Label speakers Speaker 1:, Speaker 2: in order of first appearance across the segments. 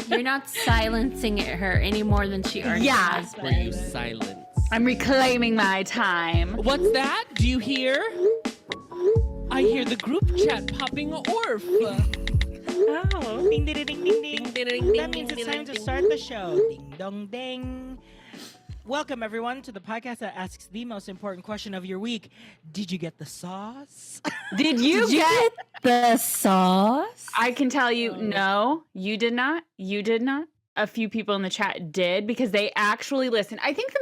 Speaker 1: You're not silencing her any more than she already has
Speaker 2: Were you
Speaker 1: been.
Speaker 2: silence?
Speaker 3: I'm reclaiming my time.
Speaker 2: What's that? Do you hear? I hear the group chat popping Awff.
Speaker 4: Oh, ding, ding, ding, ding, ding, ding.
Speaker 2: Ding, ding,
Speaker 4: That means it's time to start the show. Ding, dong, ding. Welcome, everyone, to the podcast that asks the most important question of your week. Did you get the sauce?
Speaker 3: Did you get?
Speaker 1: the sauce?
Speaker 3: I can tell you, no, you did not. You did not. A few people in the chat did because they actually listened. I think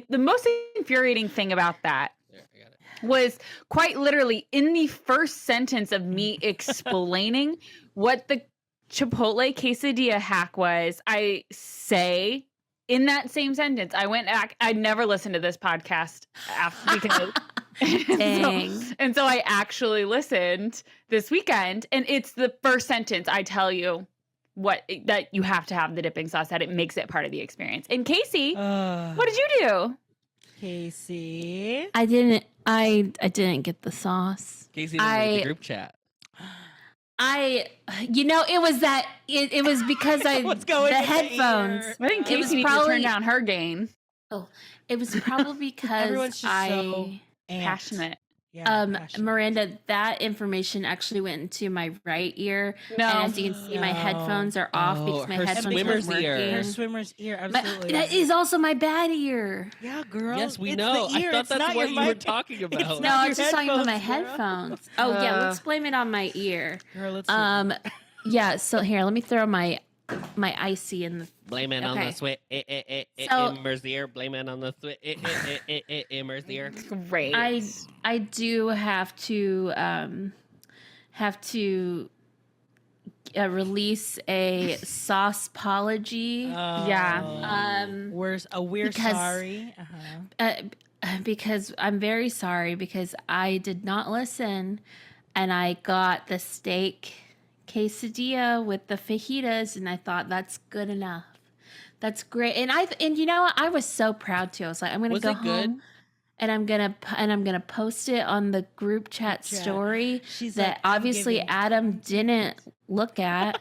Speaker 3: the most infuriating thing about that
Speaker 2: There, I got it.
Speaker 3: was quite literally in the first sentence of me explaining what the chipotle quesadilla hack was. I say in that same sentence, I went back. I never listened to this podcast after because.
Speaker 1: Dang.
Speaker 3: And so I actually listened this weekend, and it's the first sentence I tell you that you have to have the dipping sauce, that it makes it part of the experience. And Casey, what did you do?
Speaker 4: Casey.
Speaker 1: I didn't get the sauce.
Speaker 2: Casey didn't read the group chat.
Speaker 1: It was because
Speaker 4: What's going
Speaker 1: the
Speaker 4: in my
Speaker 1: headphones.
Speaker 4: ear?
Speaker 3: I think
Speaker 1: It was
Speaker 3: Casey needs to
Speaker 1: probably-
Speaker 3: turn down her gain.
Speaker 1: It was probably because
Speaker 4: Everyone's just so amped.
Speaker 3: Passionate.
Speaker 4: Yeah, passionate.
Speaker 1: Miranda, that information actually went into my right ear.
Speaker 3: No.
Speaker 1: And as you can see, my
Speaker 4: No.
Speaker 1: headphones are off
Speaker 2: Oh,
Speaker 1: because my
Speaker 2: her
Speaker 1: headphones
Speaker 2: swimmer's
Speaker 1: weren't
Speaker 2: ear.
Speaker 1: working.
Speaker 4: Her swimmer's ear,
Speaker 1: But
Speaker 4: absolutely.
Speaker 1: that is also my bad ear.
Speaker 4: Yeah, girl.
Speaker 2: Yes, we
Speaker 4: it's
Speaker 2: know.
Speaker 4: The ear.
Speaker 2: I thought
Speaker 4: It's
Speaker 2: that's
Speaker 4: not
Speaker 2: what
Speaker 4: your
Speaker 2: you were
Speaker 4: mic.
Speaker 2: talking
Speaker 4: It's
Speaker 2: about.
Speaker 1: No,
Speaker 4: not
Speaker 1: I
Speaker 4: your
Speaker 1: was just talking about my
Speaker 4: headphones, girl.
Speaker 1: headphones. Oh yeah, let's blame it on my ear.
Speaker 4: Girl, let's see.
Speaker 1: Yeah. So here, let me throw my icy in the.
Speaker 2: Blame it on
Speaker 1: Okay.
Speaker 2: the sweat.
Speaker 1: So-
Speaker 2: Immerse the ear. Blame it on the sweat. Immerse the ear.
Speaker 3: Great.
Speaker 1: I do have to release a sauce apology.
Speaker 3: Yeah.
Speaker 4: We're
Speaker 1: because-
Speaker 4: sorry. Uh-huh.
Speaker 1: Because I'm very sorry because I did not listen, and I got the steak quesadilla with the fajitas, and I thought that's good enough. That's great, and you know what? I was so proud too. I was like, I'm gonna
Speaker 2: Was
Speaker 1: go
Speaker 2: it good?
Speaker 1: home, and I'm gonna post it on the group chat story
Speaker 4: She's
Speaker 1: that
Speaker 4: like, I'm
Speaker 1: obviously
Speaker 4: giving-
Speaker 1: Adam didn't look at.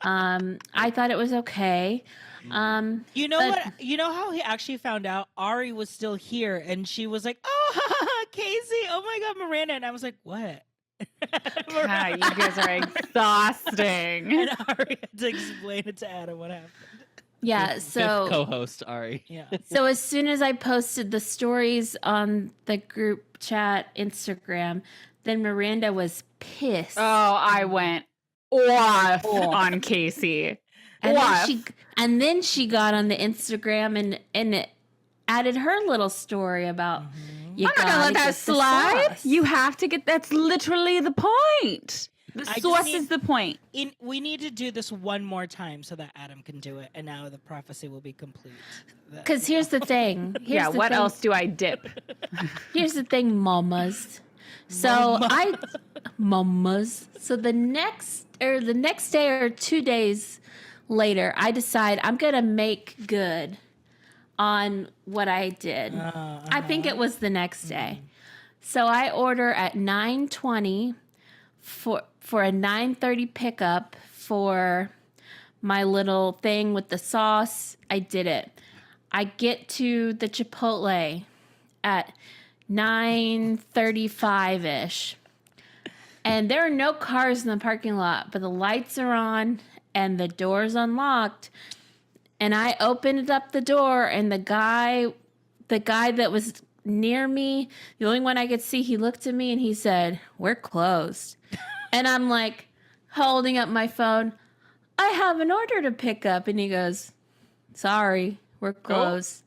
Speaker 1: I thought it was okay.
Speaker 4: You know
Speaker 1: But-
Speaker 4: what? You know how he actually found out Ari was still here, and she was like, "Oh, Casey! Oh my God, Miranda!" And I was like, "What?"
Speaker 3: God, you guys are exhausting.
Speaker 4: And Ari had to explain it to Adam what happened.
Speaker 1: Yeah,
Speaker 2: Fifth
Speaker 1: so
Speaker 2: co-host Ari.
Speaker 4: Yeah.
Speaker 1: So as soon as I posted the stories on the group chat Instagram, then Miranda was pissed.
Speaker 3: Oh, I went off on Casey.
Speaker 1: and,
Speaker 3: Off.
Speaker 1: then she got on the Instagram and it added her little story about you
Speaker 3: I'm not gonna
Speaker 1: gotta
Speaker 3: let that
Speaker 1: get the
Speaker 3: slide.
Speaker 1: sauce.
Speaker 3: You have to get. That's literally the point. The
Speaker 4: I just
Speaker 3: sauce
Speaker 4: need-
Speaker 3: is the point.
Speaker 4: We need to do this one more time so that Adam can do it, and now the prophecy will be complete.
Speaker 1: Because here's the thing.
Speaker 3: Yeah. What else do I dip?
Speaker 1: Here's the thing, mamas. So mamas. So the next day or 2 days later, I decide I'm gonna make good on what I did. I think it was the next day. So I order at 9:20 for a 9:30 pickup for my little thing with the sauce. I did it. I get to the Chipotle at 9:35-ish. And there are no cars in the parking lot, but the lights are on and the door's unlocked. And I opened up the door, and the guy that was near me, the only one I could see, he looked at me and he said, "We're closed." And I'm like holding up my phone. "I have an order to pick up." And he goes, "Sorry, we're closed."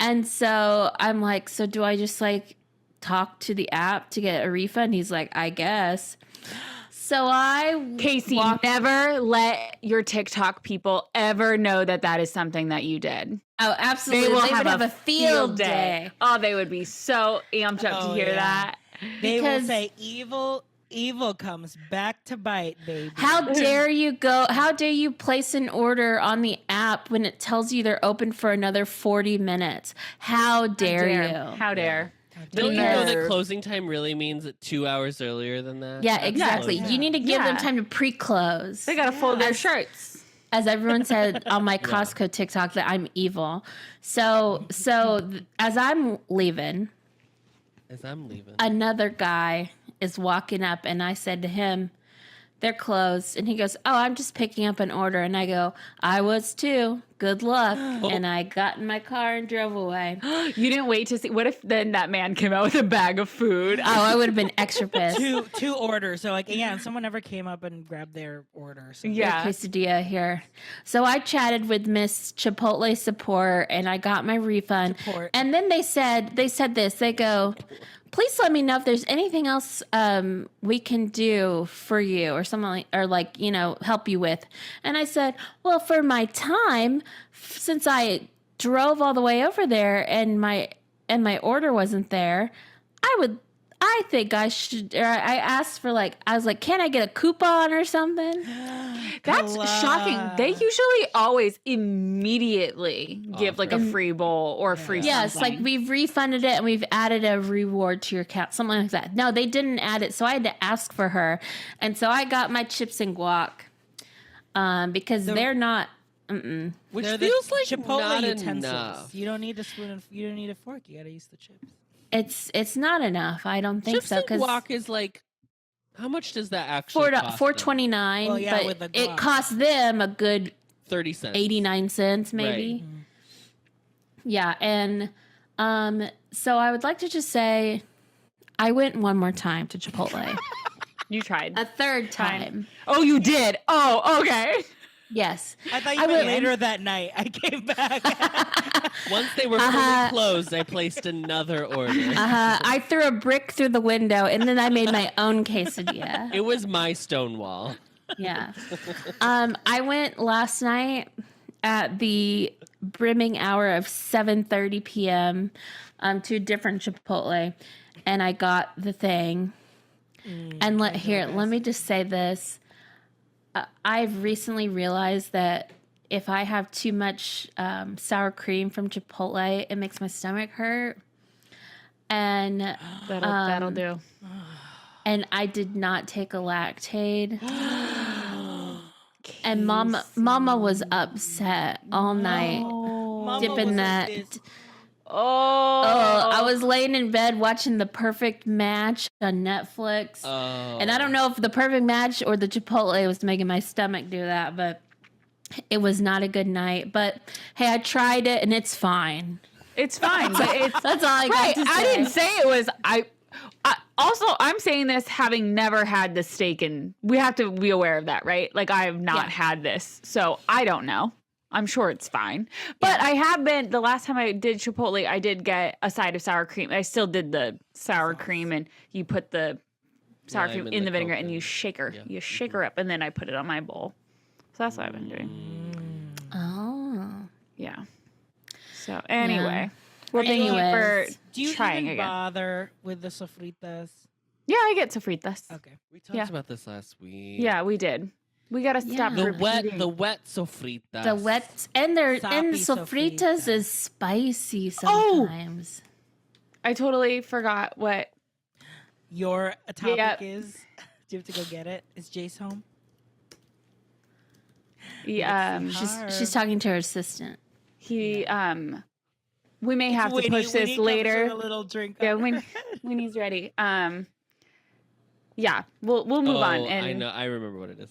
Speaker 1: And so I'm like, "So do I just like talk to the app to get a refund?" He's like, "I guess." So
Speaker 3: Casey,
Speaker 1: walked-
Speaker 3: never let your TikTok people ever know that is something that you did.
Speaker 1: Oh, absolutely.
Speaker 3: They will
Speaker 1: would
Speaker 3: have
Speaker 1: have a field day.
Speaker 3: Oh, they would be so amped up to
Speaker 4: Oh,
Speaker 3: hear
Speaker 4: yeah.
Speaker 3: that.
Speaker 4: They will
Speaker 1: Because-
Speaker 4: say, "Evil comes back to bite, baby."
Speaker 1: How dare you go? How dare you place an order on the app when it tells you they're open for another 40 minutes? How dare you?
Speaker 3: How dare?
Speaker 2: Don't you know that
Speaker 3: Nerve.
Speaker 2: closing time really means 2 hours earlier than that?
Speaker 1: Yeah,
Speaker 2: That's
Speaker 1: exactly.
Speaker 2: closing.
Speaker 1: You need to give them
Speaker 3: Yeah.
Speaker 1: time to pre-close.
Speaker 3: They gotta fold their shirts.
Speaker 1: as everyone said on my Costco TikTok, that I'm evil. So as I'm leaving, another guy is walking up, and I said to him, "They're closed." And he goes, "Oh, I'm just picking up an order." And I go, "I was too. Good luck." And I got in my car and drove away.
Speaker 3: You didn't wait to see. What if then that man came out with a bag of food?
Speaker 1: Oh, I would have been extra pissed.
Speaker 4: Two orders. So like, yeah, and someone never came up and grabbed their order. So.
Speaker 3: Yeah.
Speaker 1: Quesadilla here. So I chatted with Miss Chipotle support, and I got my refund. And then they said this. They go, "Please let me know if there's anything else we can do for you or something like, help you with." And I said, "Well, for my time, since I drove all the way over there and my order wasn't there, I think I should." Or I asked for I was like, "Can I get a coupon or something?"
Speaker 3: That's shocking. They usually always immediately give a free bowl or a free
Speaker 1: Yes,
Speaker 3: something.
Speaker 1: we've refunded it and we've added a reward to your account, something like that. No, they didn't add it, so I had to ask for her. And so I got my chips and guac because they're not...
Speaker 2: Which
Speaker 4: They're
Speaker 2: feels like
Speaker 4: Chipotle
Speaker 2: not
Speaker 4: utensils.
Speaker 2: enough.
Speaker 4: You don't need a spoon and you don't need a fork. You got to use the chips.
Speaker 1: It's not enough. I don't think
Speaker 2: Chips
Speaker 1: so.
Speaker 2: and
Speaker 1: Because
Speaker 2: guac is how much does that actually cost?
Speaker 1: $4.29,
Speaker 4: Well, yeah, with
Speaker 1: but
Speaker 4: the
Speaker 1: it
Speaker 4: guac.
Speaker 1: cost them a good
Speaker 2: 30 cents.
Speaker 1: 89 cents maybe.
Speaker 2: Right.
Speaker 1: Yeah, and so I would like to just say I went one more time to Chipotle.
Speaker 3: You tried.
Speaker 1: A third time.
Speaker 3: Oh, you did? Oh, okay.
Speaker 1: Yes.
Speaker 4: I thought you meant later that night. I came back.
Speaker 2: Once they were fully closed, I placed another order.
Speaker 1: I threw a brick through the window, and then I made my own quesadilla.
Speaker 2: It was my Stonewall.
Speaker 1: Yeah. I went last night at the brimming hour of 7:30 p.m. To a different Chipotle, and I got the thing. And let me just say this. I've recently realized that if I have too much sour cream from Chipotle, it makes my stomach hurt. And
Speaker 3: That'll do.
Speaker 1: And I did not take a Lactaid. And Mama was upset all night, dipping that. Oh, I was laying in bed watching The Perfect Match on Netflix.
Speaker 2: Oh.
Speaker 1: And I don't know if The Perfect Match or the Chipotle was making my stomach do that, but it was not a good night. But hey, I tried it and it's fine.
Speaker 3: It's fine. But
Speaker 1: That's all I got to say.
Speaker 3: I didn't say it was. Also, I'm saying this having never had the steak, and we have to be aware of that, right? I have not had this, so I don't know. I'm sure it's fine. But I have been, the last time I did Chipotle, I did get a side of sour cream. I still did the sour cream, and you put the sour cream in the vinegar and you shake her. Yeah. You shake her up, and then I put it on my bowl. So that's what I've been doing.
Speaker 1: Oh.
Speaker 3: Yeah. So anyway.
Speaker 1: Well,
Speaker 3: thank you for
Speaker 4: Do you
Speaker 3: trying
Speaker 4: even
Speaker 3: again.
Speaker 4: bother with the sofritas?
Speaker 3: Yeah, I get sofritas.
Speaker 4: Okay.
Speaker 2: We talked about this last week.
Speaker 3: Yeah, we did. We gotta stop
Speaker 2: The
Speaker 3: repeating.
Speaker 2: wet sofritas.
Speaker 1: The wet and
Speaker 4: Soppy
Speaker 1: sofritas
Speaker 4: sofritas.
Speaker 1: is spicy sometimes.
Speaker 3: I totally forgot what.
Speaker 4: Your topic
Speaker 3: Yeah.
Speaker 4: is. Do you have to go get it? Is Jace home?
Speaker 1: She's talking to her assistant.
Speaker 3: We may have to push this later.
Speaker 4: A little drink.
Speaker 3: Yeah, when he's ready. Yeah, we'll move on. And
Speaker 2: I know. I remember what it is.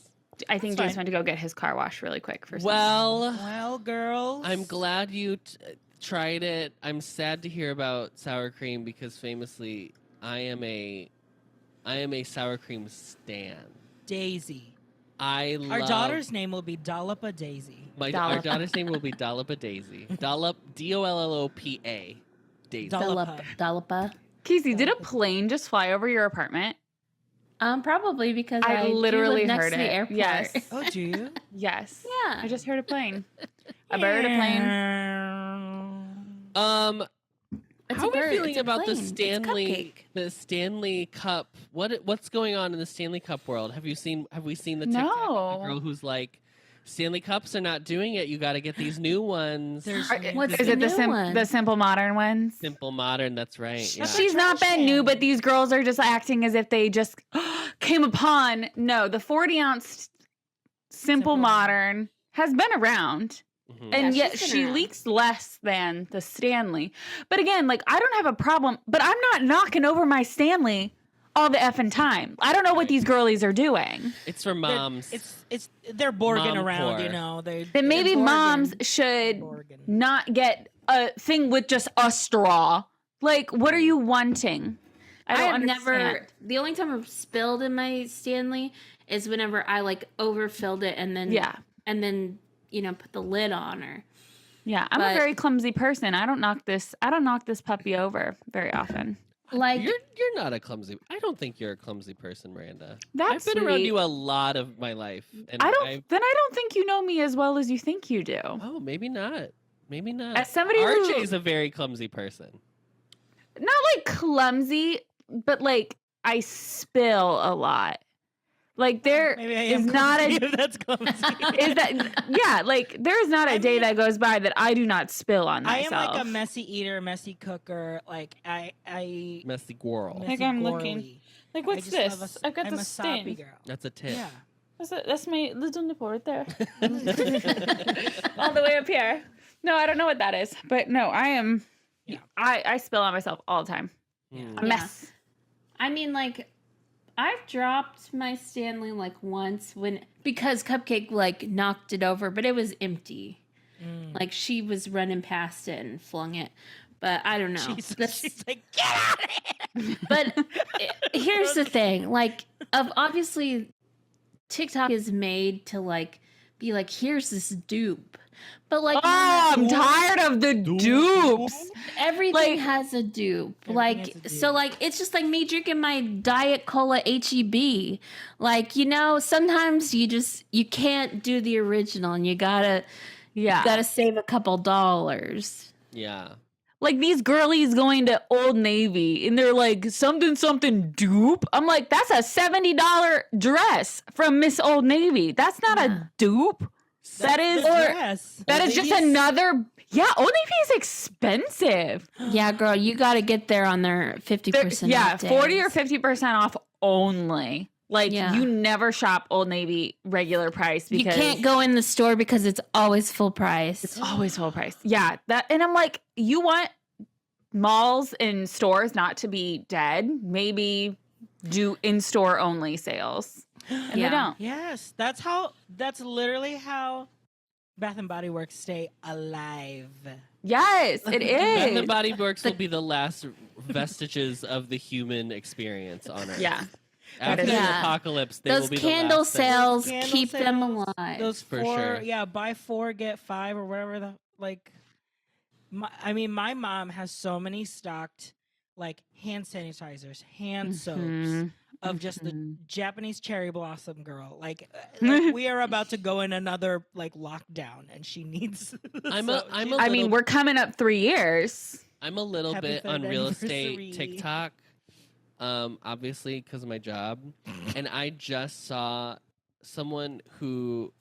Speaker 3: I think
Speaker 4: That's
Speaker 3: Jason went to go get his car washed really quick for something.
Speaker 4: Well, girls.
Speaker 2: I'm glad you tried it. I'm sad to hear about sour cream because famously, I am a sour cream stan.
Speaker 4: Daisy.
Speaker 2: Our
Speaker 4: daughter's name will be Dollopa Daisy.
Speaker 2: Our daughter's name will be Dollopa Daisy. Dollop, Dollopa Daisy.
Speaker 1: Dollopa.
Speaker 3: Casey, did a plane just fly over your apartment?
Speaker 1: Probably because
Speaker 3: I literally
Speaker 1: do live next
Speaker 3: heard
Speaker 1: to the
Speaker 3: it.
Speaker 1: airport.
Speaker 3: Yes.
Speaker 4: Oh, do you?
Speaker 3: Yes.
Speaker 1: Yeah.
Speaker 3: I just heard a plane. A bird, a plane.
Speaker 1: It's
Speaker 2: How
Speaker 1: a
Speaker 2: are we
Speaker 1: bird.
Speaker 2: feeling
Speaker 1: It's a
Speaker 2: about
Speaker 1: plane. It's
Speaker 2: the Stanley Cup? What's going on in the Stanley Cup world? Have we seen the TikTok of the girl who's like, Stanley Cups are not doing it. You got to get these new ones.
Speaker 1: What's
Speaker 3: Is
Speaker 1: the
Speaker 3: it
Speaker 1: new one?
Speaker 3: the simple modern ones?
Speaker 2: Simple modern. That's right. Yeah.
Speaker 3: She's not been new, but these girls are just acting as if they just came upon. No, the 40-ounce simple modern has been around.
Speaker 2: Mhm.
Speaker 3: And
Speaker 1: Yeah,
Speaker 3: yet
Speaker 1: she's been
Speaker 3: she
Speaker 1: around.
Speaker 3: leaks less than the Stanley. But again, like, I don't have a problem, but I'm not knocking over my Stanley all the effing time. I don't know what
Speaker 2: Right.
Speaker 3: these girlies are doing.
Speaker 2: It's for moms.
Speaker 4: They're borging
Speaker 2: Mom
Speaker 4: around,
Speaker 2: core.
Speaker 4: you know.
Speaker 3: Then maybe moms should
Speaker 4: Borging.
Speaker 3: not get a thing with just a straw. Like, what are you wanting? I don't
Speaker 1: have
Speaker 3: understand.
Speaker 1: never. The only time I've spilled in my Stanley is whenever I like overfilled it and then put the lid on her.
Speaker 3: Yeah, I'm a
Speaker 1: But-
Speaker 3: very clumsy person. I don't knock this puppy over very often.
Speaker 1: Like
Speaker 2: You're not a clumsy. I don't think you're a clumsy person, Miranda.
Speaker 3: That's
Speaker 2: I've been around
Speaker 3: sweet.
Speaker 2: you a lot of my life, and
Speaker 3: I don't think you know me as well as you think you do.
Speaker 2: Oh, maybe not. Maybe not.
Speaker 3: As somebody who-
Speaker 2: RJ's a very clumsy person.
Speaker 3: Not like clumsy, but like I spill a lot. Like there
Speaker 4: Maybe I
Speaker 3: is
Speaker 4: am
Speaker 3: not
Speaker 4: clumsy
Speaker 3: a
Speaker 4: if that's clumsy.
Speaker 3: is that yeah, like there's not a
Speaker 4: I
Speaker 3: day
Speaker 4: mean-
Speaker 3: that goes by that I do not spill on
Speaker 4: I
Speaker 3: myself.
Speaker 4: am like a messy eater, messy cooker. Like I
Speaker 2: Messy girl.
Speaker 3: Like,
Speaker 4: messy
Speaker 3: I'm looking.
Speaker 4: gorly.
Speaker 3: Like
Speaker 4: I
Speaker 3: what's
Speaker 4: just love
Speaker 3: this?
Speaker 4: a-
Speaker 3: I've got
Speaker 4: I'm
Speaker 3: the
Speaker 4: a soppy
Speaker 3: stain.
Speaker 4: girl.
Speaker 2: That's a tip.
Speaker 4: Yeah.
Speaker 3: That's my little nipple right there. All the way up here. No, I don't know what that is. But no, I am
Speaker 4: Yeah.
Speaker 3: I spill on myself all the time.
Speaker 2: Mm.
Speaker 3: A mess.
Speaker 1: I mean, like, I've dropped my Stanley like once because Cupcake like knocked it over, but it was empty. Like she was running past it and flung it. But I don't know.
Speaker 4: She's like, get out of here.
Speaker 1: But here's the thing, like, obviously TikTok is made to like be like, here's this dupe. But like,
Speaker 3: I'm tired of the dupes.
Speaker 1: everything
Speaker 3: like-
Speaker 1: has a dupe.
Speaker 4: Everything
Speaker 1: Like,
Speaker 4: has a dupe.
Speaker 1: so like, it's just like me drinking my Diet Cola HEB. Like, sometimes you can't do the original and you gotta save a couple dollars.
Speaker 2: Yeah.
Speaker 3: Like these girlies going to Old Navy and they're like something dupe. I'm like, that's a $70 dress from Miss Old Navy. That's not a dupe. That is that is just another. Yeah, Old Navy is expensive.
Speaker 1: Yeah, girl, you gotta get there on their 50%
Speaker 3: Yeah,
Speaker 1: off days.
Speaker 3: 40 or 50% off only. Like
Speaker 1: Yeah.
Speaker 3: you never shop Old Navy regular price
Speaker 1: You
Speaker 3: because
Speaker 1: can't go in the store because it's always full price.
Speaker 3: It's always full price. Yeah, and I'm like, you want malls and stores not to be dead? Maybe do in-store only sales. And
Speaker 1: Yeah.
Speaker 3: they don't.
Speaker 4: Yes, that's literally how Bath and Body Works stay alive.
Speaker 3: Yes, it
Speaker 2: Bath
Speaker 3: is.
Speaker 2: and Body Works will be the last vestiges of the human experience on Earth.
Speaker 3: Yeah.
Speaker 2: After
Speaker 3: is-
Speaker 2: the
Speaker 1: Yeah.
Speaker 2: apocalypse, they
Speaker 1: Those
Speaker 2: will be
Speaker 1: candle
Speaker 2: the last thing.
Speaker 1: sales
Speaker 4: Candle
Speaker 1: keep them
Speaker 4: sales,
Speaker 1: alive.
Speaker 4: Those
Speaker 2: For
Speaker 4: four,
Speaker 2: sure.
Speaker 4: yeah, buy 4 get 5 or whatever the like. My mom has so many stocked like hand sanitizers, hand soaps
Speaker 3: Mhm.
Speaker 4: of just the
Speaker 3: Mhm.
Speaker 4: Japanese cherry blossom girl. Like we are about to go in another like lockdown, and she needs.
Speaker 2: I'm a
Speaker 3: I mean,
Speaker 2: little-
Speaker 3: we're coming up 3 years.
Speaker 2: I'm a little
Speaker 4: Happy
Speaker 2: bit
Speaker 4: third
Speaker 2: on real
Speaker 4: anniversary.
Speaker 2: estate TikTok, obviously because of my job, and I just saw someone who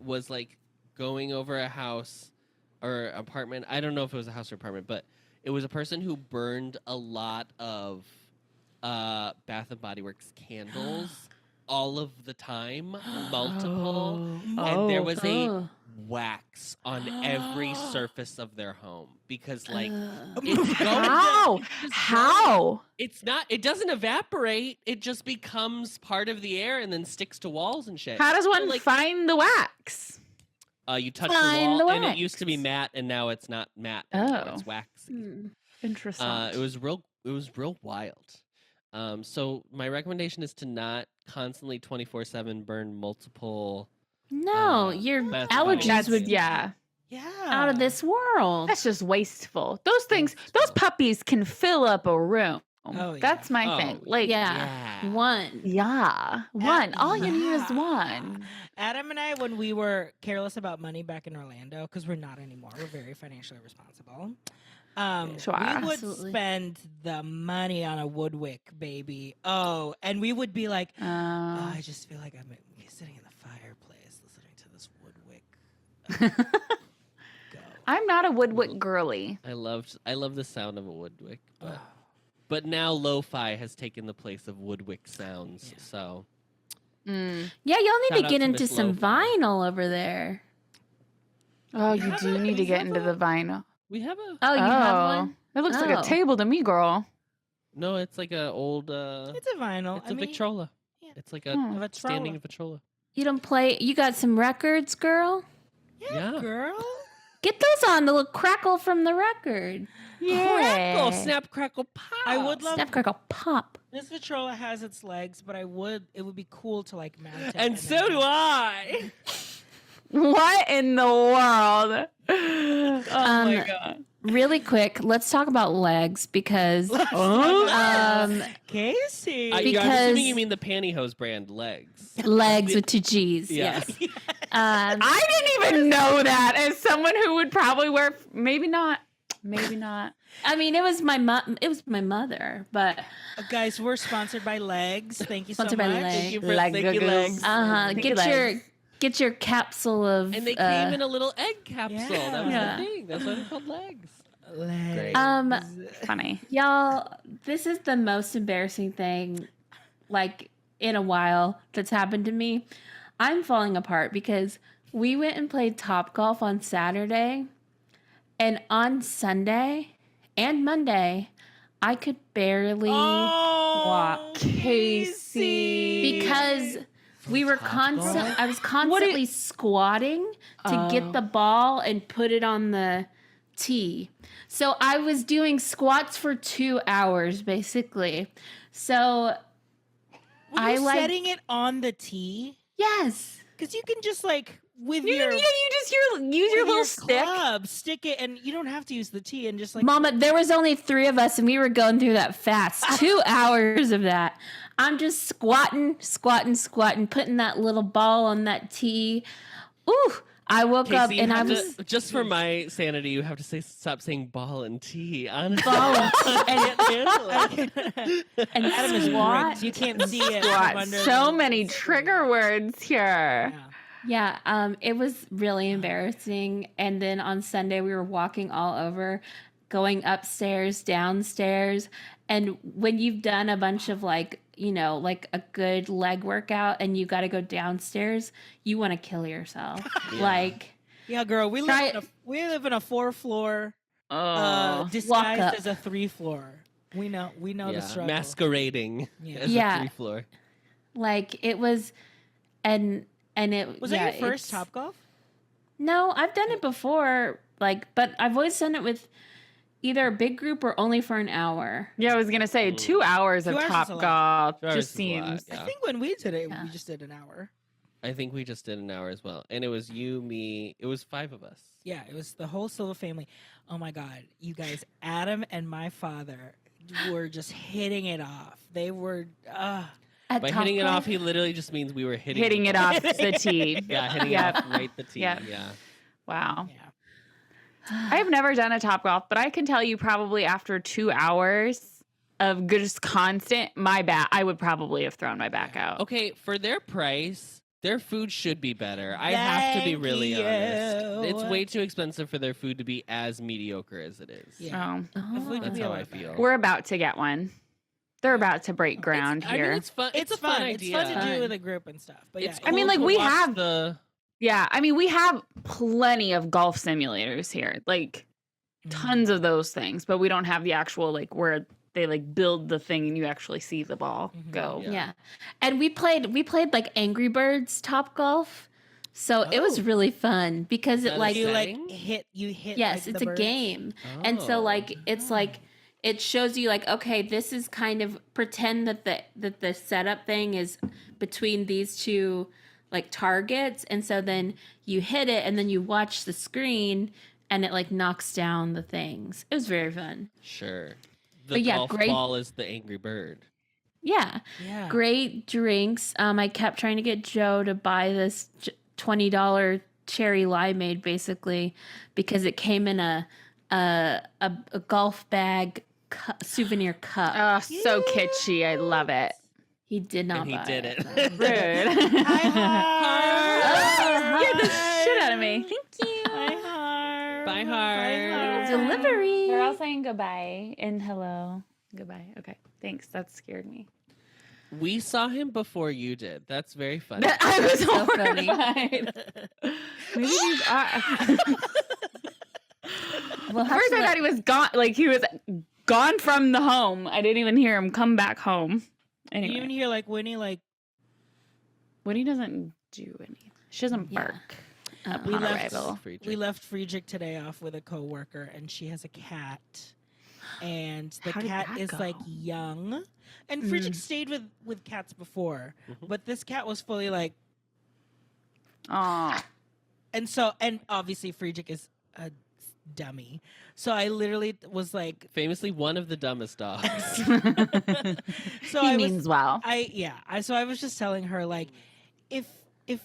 Speaker 2: was like going over a house or apartment. I don't know if it was a house or apartment, but it was a person who burned a lot of Bath and Body Works candles all of the time, multiple, and there was a
Speaker 1: Ugh.
Speaker 2: wax on every surface of their home because like
Speaker 1: Ugh.
Speaker 2: it's going
Speaker 3: How? How?
Speaker 2: it's not it doesn't evaporate, it just becomes part of the air and then sticks to walls and shit.
Speaker 3: How does
Speaker 2: So,
Speaker 3: one
Speaker 2: like
Speaker 3: find the wax?
Speaker 2: you touch
Speaker 1: Find
Speaker 2: the
Speaker 1: the
Speaker 2: wall and it used to be
Speaker 1: wax.
Speaker 2: matte and now it's not matte anymore,
Speaker 3: Oh.
Speaker 2: it's waxy.
Speaker 1: Hmm.
Speaker 3: Interesting.
Speaker 2: It was real wild. So my recommendation is to not constantly 24/7 burn multiple
Speaker 1: No, your
Speaker 2: Bath and Body
Speaker 1: allergies
Speaker 2: Works.
Speaker 1: would be
Speaker 3: yeah.
Speaker 4: Yeah,
Speaker 1: out of this world.
Speaker 3: That's just wasteful. Those puppies can fill up a room.
Speaker 4: Oh, yeah.
Speaker 3: That's my
Speaker 2: Oh,
Speaker 3: thing. Like,
Speaker 1: Yeah.
Speaker 2: Yeah.
Speaker 1: One.
Speaker 3: yeah, one. All you need is
Speaker 4: Yeah.
Speaker 3: one.
Speaker 4: Adam and I, when we were careless about money back in Orlando, because we're not anymore, we're very financially responsible.
Speaker 3: Sure.
Speaker 4: We would
Speaker 1: Absolutely.
Speaker 4: spend the money on a Woodwick, baby. Oh, and we would be like, oh, I just feel like I'm sitting in the fireplace listening to this Woodwick go.
Speaker 3: I'm not a Woodwick girly.
Speaker 2: I love the sound of a Woodwick, but
Speaker 4: Oh.
Speaker 2: but now lo-fi has taken the place of Woodwick sounds.
Speaker 4: Yeah.
Speaker 2: So
Speaker 3: Mm.
Speaker 1: Yeah, y'all need
Speaker 2: Shout
Speaker 1: to
Speaker 2: out
Speaker 1: get
Speaker 2: to
Speaker 1: into
Speaker 2: Miss
Speaker 1: some
Speaker 2: Lo-Fi.
Speaker 1: vinyl over there.
Speaker 3: Oh, you do need to get into the vinyl.
Speaker 2: We have a
Speaker 1: Oh, you have one?
Speaker 3: It looks like
Speaker 1: Oh.
Speaker 3: a table to me, girl.
Speaker 2: no. It's like a old.
Speaker 4: It's a vinyl.
Speaker 2: It's a Victrola.
Speaker 4: yeah.
Speaker 2: It's like a
Speaker 3: Hmm.
Speaker 4: A
Speaker 2: standing
Speaker 4: Victrola.
Speaker 2: Victrola.
Speaker 1: You don't play. You got some records, girl?
Speaker 2: Yeah.
Speaker 4: Girl.
Speaker 1: Get those on. The little crackle from the record.
Speaker 2: Crackle, snap, crackle, pop.
Speaker 4: I would love
Speaker 1: Snap, crackle, pop.
Speaker 4: this Victrola has its legs, but it would be cool to like mount it.
Speaker 2: And so do I.
Speaker 3: What in the world? Oh
Speaker 1: Um,
Speaker 3: my god.
Speaker 1: Really quick, let's talk about legs because
Speaker 4: Casey.
Speaker 2: I'm
Speaker 1: Because-
Speaker 2: assuming you mean the pantyhose brand legs.
Speaker 1: legs with two G's.
Speaker 2: Yeah.
Speaker 1: Yes.
Speaker 3: I didn't even know that as someone who would probably wear maybe not.
Speaker 1: I mean, it was my mother, but
Speaker 4: Guys, we're sponsored by Legs. Thank you so
Speaker 1: Sponsored
Speaker 4: much.
Speaker 1: by Legs.
Speaker 2: Thank you for
Speaker 3: Leg
Speaker 2: thank you,
Speaker 3: googles.
Speaker 2: legs.
Speaker 3: Thank you,
Speaker 1: get your capsule of
Speaker 2: And they came in a little egg capsule. That was
Speaker 1: Yeah.
Speaker 2: the thing. That's why they're called legs.
Speaker 4: Legs.
Speaker 3: Funny.
Speaker 1: y'all. This is the most embarrassing thing, like in a while, that's happened to me. I'm falling apart because we went and played Topgolf on Saturday, and on Sunday and Monday, I could barely walk
Speaker 3: Casey.
Speaker 1: because we were I was constantly squatting to
Speaker 3: Oh.
Speaker 1: get the ball and put it on the tee. So I was doing squats for 2 hours basically. So
Speaker 4: Were
Speaker 1: I
Speaker 4: you
Speaker 1: like-
Speaker 4: setting it on the tee?
Speaker 1: yes.
Speaker 4: Because you can just like with
Speaker 3: You
Speaker 4: your
Speaker 3: just use your
Speaker 4: with
Speaker 3: little stick.
Speaker 4: club, stick it, and you don't have to use the tee and just like
Speaker 1: Mama, there was only 3 of us and we were going through that fast. 2 hours of that. I'm just squatting, putting that little ball on that tee. Ooh, I woke up
Speaker 2: Casey,
Speaker 1: and
Speaker 2: you
Speaker 1: I
Speaker 2: have
Speaker 1: was
Speaker 2: to, just for my sanity, you have to stop saying ball and tea. Honestly.
Speaker 1: ball and
Speaker 4: and Adam is
Speaker 1: squat.
Speaker 4: ripped. You can't see it. from
Speaker 3: What?
Speaker 4: under
Speaker 3: So
Speaker 4: the-
Speaker 3: many trigger words here.
Speaker 4: Yeah.
Speaker 1: Yeah, it was really embarrassing. And then on Sunday, we were walking all over, going upstairs, downstairs. And when you've done a bunch of like a good leg workout and you got to go downstairs, you want to kill yourself. Like,
Speaker 4: Yeah, girl. We
Speaker 1: Try-
Speaker 4: live in a 4-floor
Speaker 3: Oh.
Speaker 4: disguised
Speaker 1: up.
Speaker 4: as a 3-floor. We know the struggle.
Speaker 2: Masquerading
Speaker 4: Yeah.
Speaker 2: as
Speaker 1: Yeah.
Speaker 2: a 3-floor.
Speaker 1: like it was, and it
Speaker 4: Was
Speaker 1: yeah,
Speaker 4: that your first
Speaker 1: it's-
Speaker 4: Topgolf?
Speaker 1: No, I've done it before. Like, but I've always done it with either a big group or only for an hour.
Speaker 3: Yeah, I was gonna say 2 hours of
Speaker 4: 2 hours
Speaker 3: Top
Speaker 4: is a lot.
Speaker 3: Golf
Speaker 2: 2 hours
Speaker 3: just
Speaker 2: is a lot,
Speaker 3: seems.
Speaker 2: yeah.
Speaker 4: I think when we did it,
Speaker 1: Yeah.
Speaker 4: we just did an hour.
Speaker 2: I think we just did an hour as well. And it was you, me. It was 5 of us.
Speaker 4: Yeah, it was the whole Silva family. Oh my God, you guys, Adam and my father were just hitting it off. They were,
Speaker 1: At
Speaker 2: By hitting it
Speaker 1: Topgolf?
Speaker 2: off, he literally just means we were
Speaker 3: Hitting it off the tee.
Speaker 2: Yeah, hitting
Speaker 3: Yep.
Speaker 2: it off right the tee.
Speaker 3: Yep.
Speaker 2: Yeah.
Speaker 3: Wow.
Speaker 4: yeah.
Speaker 3: I've never done a Top Golf, but I can tell you probably after 2 hours of just constant, I would probably have thrown my back out.
Speaker 2: Okay, for their price, their food should be better. I have to be
Speaker 4: Thank
Speaker 2: really honest.
Speaker 4: you.
Speaker 2: It's way too expensive for their food to be as mediocre as it is.
Speaker 4: Yeah.
Speaker 3: Oh,
Speaker 4: If we could
Speaker 2: That's
Speaker 4: be a
Speaker 2: how
Speaker 4: lot
Speaker 2: I feel.
Speaker 4: better.
Speaker 3: we're about to get one. They're about to break ground
Speaker 2: I
Speaker 3: here.
Speaker 2: mean, it's fun.
Speaker 4: It's
Speaker 2: a fun
Speaker 4: fun.
Speaker 2: idea.
Speaker 4: It's fun to do
Speaker 1: Fun.
Speaker 4: with a group and stuff. But
Speaker 2: It's
Speaker 4: yeah,
Speaker 3: I mean,
Speaker 2: cool
Speaker 3: like,
Speaker 2: to
Speaker 3: we
Speaker 2: watch
Speaker 3: have-
Speaker 2: the.
Speaker 3: Yeah, I mean, we have plenty of golf simulators here, like tons of those things, but we don't have the actual like where they like build the thing and you actually see the ball
Speaker 4: Mhm.
Speaker 3: go.
Speaker 2: Yeah.
Speaker 1: Yeah. And we played like Angry Birds Top Golf. So it was
Speaker 4: Oh.
Speaker 1: really fun because
Speaker 2: Is
Speaker 1: it
Speaker 2: that a
Speaker 1: like
Speaker 4: You like
Speaker 2: Setting?
Speaker 4: hit.
Speaker 1: yes,
Speaker 4: like,
Speaker 1: it's
Speaker 4: the
Speaker 1: a
Speaker 4: birds?
Speaker 1: game. And so like it's like it shows you like, okay, this is kind of pretend that the setup thing is between these two like targets, and so then you hit it and then you watch the screen and it like knocks down the things. It was very fun.
Speaker 2: Sure. The
Speaker 1: But yeah,
Speaker 2: golf
Speaker 1: great-
Speaker 2: ball is the Angry Bird.
Speaker 1: Yeah.
Speaker 4: Yeah.
Speaker 1: Great drinks. I kept trying to get Joe to buy this $20 cherry limeade basically because it came in a golf bag souvenir cup.
Speaker 3: Oh, so kitschy. I love it.
Speaker 1: He did not
Speaker 2: And he
Speaker 1: buy
Speaker 2: did it.
Speaker 3: Rude.
Speaker 4: Hi,
Speaker 3: Scared the shit out of me. Thank you.
Speaker 4: Bye, Harv.
Speaker 2: Bye, Harv.
Speaker 1: Delivery.
Speaker 3: They're all saying goodbye and hello. Goodbye. Okay. Thanks. That scared me.
Speaker 2: We saw him before you did. That's very funny.
Speaker 3: I was
Speaker 1: So funny.
Speaker 3: horrified. Maybe these are.
Speaker 1: Well,
Speaker 3: At first, I thought he was gone. Like he was gone from the home. I didn't even hear him come back home.
Speaker 4: You
Speaker 3: Anyway,
Speaker 4: even hear like Winnie like
Speaker 3: Winnie doesn't do anything. She doesn't
Speaker 1: Yeah.
Speaker 3: bark.
Speaker 4: we
Speaker 3: upon
Speaker 4: left
Speaker 3: arrival.
Speaker 4: we left Friedrich today off with a coworker, and she has a cat, and the
Speaker 3: How did
Speaker 4: cat
Speaker 3: that
Speaker 4: is
Speaker 3: go?
Speaker 4: like young, and Friedrich stayed with cats before, but this cat was fully like,
Speaker 3: Oh,
Speaker 4: and obviously Friedrich is a dummy, so I literally was like,
Speaker 2: Famously one of the dumbest dogs.
Speaker 4: so
Speaker 3: he
Speaker 4: I was
Speaker 3: means well.
Speaker 4: so I was just telling her like, if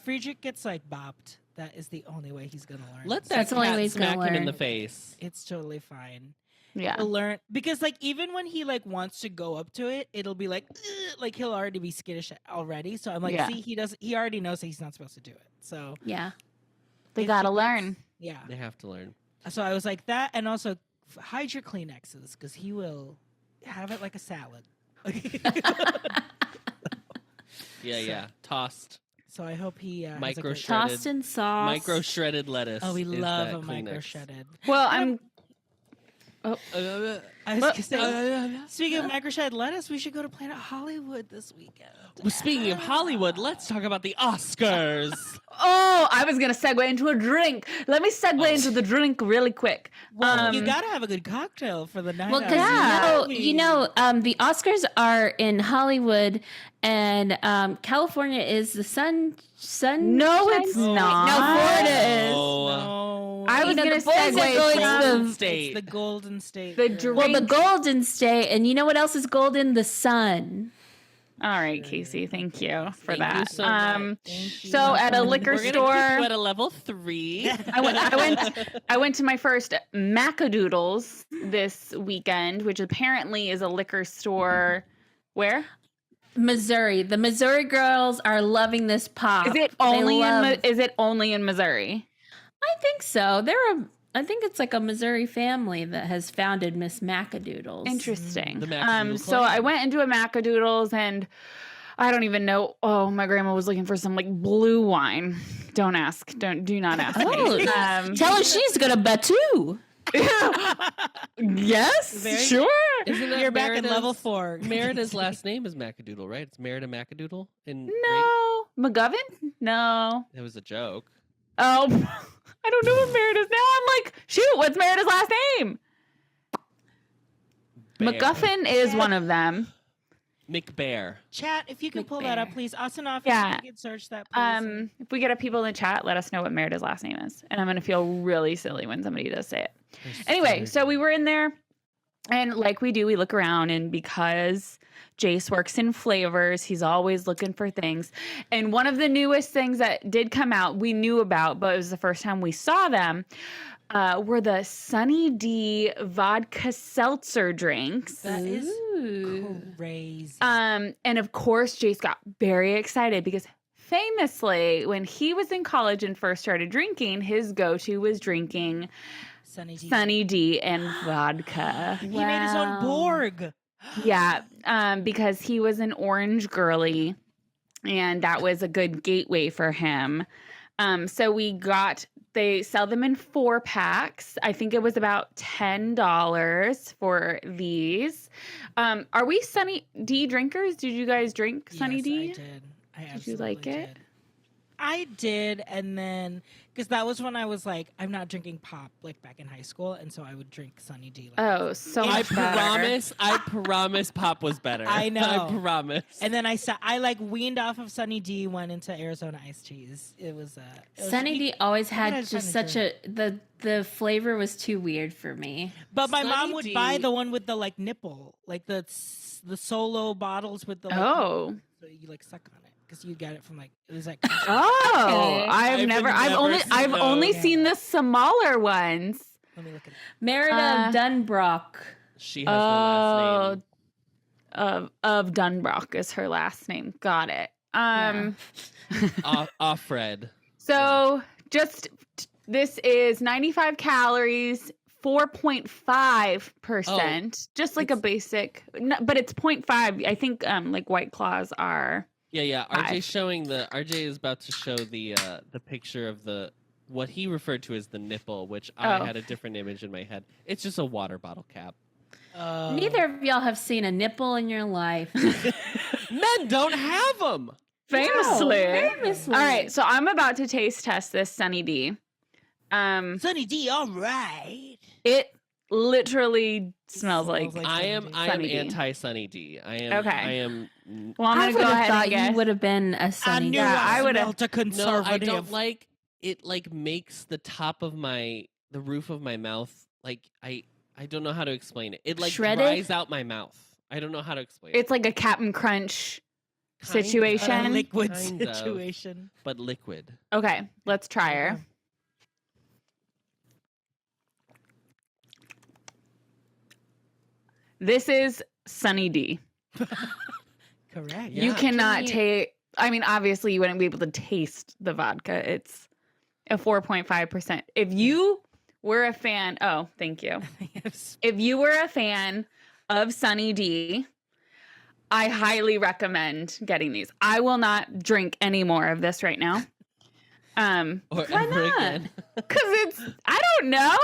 Speaker 4: Friedrich gets like bopped, that is the only way he's gonna learn.
Speaker 2: Let
Speaker 1: That's
Speaker 2: that
Speaker 1: the only
Speaker 2: cat
Speaker 1: way he's gonna
Speaker 2: smack him in
Speaker 1: learn.
Speaker 2: the face.
Speaker 4: It's totally fine.
Speaker 3: Yeah.
Speaker 4: He'll learn, because like even when he like wants to go up to it, it'll be like, "Ugh," like he'll already be skittish already. So I'm like,
Speaker 3: Yeah.
Speaker 4: see, he already knows that he's not supposed to do it. So
Speaker 1: Yeah.
Speaker 3: They
Speaker 4: if
Speaker 3: gotta
Speaker 4: he
Speaker 3: learn.
Speaker 4: gets- yeah.
Speaker 2: They have to learn.
Speaker 4: So I was like that, and also hide your Kleenexes because he will have it like a salad.
Speaker 2: Yeah. Tossed.
Speaker 4: So I hope he has a
Speaker 2: Micro
Speaker 4: great-
Speaker 2: shredded.
Speaker 1: Tossed in sauce.
Speaker 2: Micro shredded lettuce.
Speaker 4: Oh, we
Speaker 2: is
Speaker 4: love
Speaker 2: that
Speaker 4: a micro
Speaker 2: Kleenex.
Speaker 4: shredded.
Speaker 3: Well, I'm.
Speaker 4: I was gonna say, speaking of micro shredded lettuce, we should go to Planet Hollywood this weekend.
Speaker 2: Well, speaking of Hollywood, let's talk about the Oscars.
Speaker 3: Oh, I was gonna segue into a drink. Let me segue into the drink really quick.
Speaker 4: Well, you gotta have a good cocktail for the night.
Speaker 1: Well,
Speaker 4: out.
Speaker 1: because the Oscars are in Hollywood, and California is the sun.
Speaker 3: No, it's not.
Speaker 1: No, Florida is.
Speaker 2: Oh.
Speaker 4: No.
Speaker 3: I was
Speaker 1: You know,
Speaker 3: gonna
Speaker 1: the boys are
Speaker 3: segue
Speaker 1: going
Speaker 3: from
Speaker 1: to
Speaker 2: Golden
Speaker 1: the-
Speaker 2: State.
Speaker 4: It's the Golden State.
Speaker 3: the
Speaker 4: girl.
Speaker 3: drink.
Speaker 1: Well, the Golden State, and you know what else is golden? The sun.
Speaker 3: All right, Casey, thank you for
Speaker 2: Thank you
Speaker 3: that.
Speaker 2: so much.
Speaker 4: Thank you.
Speaker 3: So at a liquor
Speaker 2: We're gonna
Speaker 3: store,
Speaker 2: keep you at a level 3.
Speaker 3: I went to my first Macadoodles this weekend, which apparently is a liquor store. Where
Speaker 1: Missouri. The Missouri girls are loving this pop.
Speaker 3: is it?
Speaker 1: They
Speaker 3: Only
Speaker 1: love-
Speaker 3: is it only in Missouri?
Speaker 1: I think so. I think it's like a Missouri family that has founded Miss Macadoodles.
Speaker 3: Interesting.
Speaker 2: The Macadoodle
Speaker 3: So
Speaker 2: Club.
Speaker 3: I went into a Macadoodles and I don't even know. Oh, my grandma was looking for some like blue wine. Don't ask. Do not ask
Speaker 1: Oh,
Speaker 3: me.
Speaker 1: tell her she's gonna bet too.
Speaker 3: Yes,
Speaker 4: Very-
Speaker 3: sure.
Speaker 2: Isn't that
Speaker 4: You're back at
Speaker 2: Merida's-
Speaker 4: level 4.
Speaker 2: Merida's last name is Macadoodle, right? It's Merida Macadoodle.
Speaker 3: No, McGovern? No.
Speaker 2: It was a joke.
Speaker 3: Oh, I don't know what Merida's. Now I'm like, shoot, what's Merida's last name?
Speaker 2: Bear.
Speaker 3: MacGuffin is one of them.
Speaker 2: McBear.
Speaker 4: Chat, if you can pull that up, please. Austin office,
Speaker 3: Yeah.
Speaker 4: if you can search that, please.
Speaker 3: If we get up people in the chat, let us know what Merida's last name is. And I'm going to feel really silly when somebody does say it. Anyway, so we were in there, and like we do, we look around, and because Jace works in flavors, he's always looking for things. And one of the newest things that did come out, we knew about, but it was the first time we saw them, were the SunnyD vodka seltzer drinks.
Speaker 4: That is
Speaker 1: Ooh.
Speaker 4: crazy.
Speaker 3: And of course, Jace got very excited because famously, when he was in college and first started drinking, his go-to was drinking SunnyD and vodka.
Speaker 4: He made his own
Speaker 1: Wow.
Speaker 4: Borg.
Speaker 3: Yeah, because he was an orange girly, and that was a good gateway for him. So they sell them in 4-packs. I think it was about $10 for these. Are we SunnyD drinkers? Did you guys drink SunnyD?
Speaker 4: Yes, I did. I
Speaker 3: Did you
Speaker 4: absolutely
Speaker 3: like it?
Speaker 4: did. I did, and then because that was when I was like, I'm not drinking pop like back in high school, and so I would drink SunnyD. Like,
Speaker 3: Oh, so
Speaker 2: I
Speaker 3: much better.
Speaker 2: promise Pop was better.
Speaker 4: I know.
Speaker 2: I promise.
Speaker 4: and then I like weaned off of SunnyD, went into Arizona iced teas. It was
Speaker 1: Sunny D always
Speaker 4: had
Speaker 1: had
Speaker 4: a
Speaker 1: just
Speaker 4: fun
Speaker 1: such a the flavor was too weird for me.
Speaker 4: But my mom
Speaker 2: Sunny
Speaker 4: would
Speaker 2: D-
Speaker 4: buy the one with the like nipple, like the solo bottles with the like,
Speaker 3: Oh.
Speaker 4: nipple, so you like suck on it because you got it from like it was like
Speaker 3: Oh,
Speaker 1: Okay.
Speaker 3: I've only
Speaker 4: Yeah.
Speaker 3: seen the smaller ones.
Speaker 4: Let me look at it.
Speaker 1: Merida Dunbrock.
Speaker 2: She has the last name.
Speaker 3: Of Dunbrock is her last name. Got it.
Speaker 2: Offred.
Speaker 3: So this is 95 calories, 4.5%, just like a
Speaker 2: it's-
Speaker 3: basic, but it's 0.5. I think like White Claws are.
Speaker 2: Yeah.
Speaker 3: Five.
Speaker 2: RJ is about to show the picture of what he referred to as the nipple, which I had a different image in my head. It's just a water bottle cap.
Speaker 1: Neither of y'all have seen a nipple in your life.
Speaker 2: Men don't have them.
Speaker 3: Famously.
Speaker 1: Famously.
Speaker 3: All right, so I'm about to taste test this SunnyD.
Speaker 4: SunnyD, all right.
Speaker 3: It literally smells
Speaker 4: Smells
Speaker 3: like.
Speaker 4: like
Speaker 2: I am
Speaker 3: SunnyD.
Speaker 2: anti SunnyD. I am.
Speaker 3: Okay.
Speaker 2: I am.
Speaker 3: Well, I'm
Speaker 1: I
Speaker 3: gonna
Speaker 1: would
Speaker 3: go
Speaker 1: have
Speaker 3: ahead
Speaker 1: thought
Speaker 3: and guess.
Speaker 1: you would have been a
Speaker 4: I
Speaker 1: Sunny.
Speaker 4: knew
Speaker 3: Yeah, I
Speaker 4: I
Speaker 3: would've-
Speaker 4: smelled a
Speaker 2: No,
Speaker 4: conservative.
Speaker 2: I don't like it. Like makes the top of the roof of my mouth. Like I don't know how to explain it. It like
Speaker 1: Shredded?
Speaker 2: dries out my mouth. I don't know how to explain it.
Speaker 3: It's like a Captain Crunch
Speaker 2: Kind of,
Speaker 3: situation.
Speaker 4: A liquid
Speaker 2: Kind of.
Speaker 4: situation.
Speaker 2: but liquid.
Speaker 3: Okay, let's try her. This is SunnyD.
Speaker 4: Correct.
Speaker 2: Yeah.
Speaker 3: You cannot
Speaker 1: Can you-
Speaker 3: take. I mean, obviously, you wouldn't be able to taste the vodka. It's a 4.5%. If you were a fan, oh, thank you.
Speaker 4: Yes.
Speaker 3: If you were a fan of SunnyD, I highly recommend getting these. I will not drink any more of this right now.
Speaker 2: Or
Speaker 1: Why
Speaker 2: ever
Speaker 1: not?
Speaker 2: again.
Speaker 3: Because I don't know.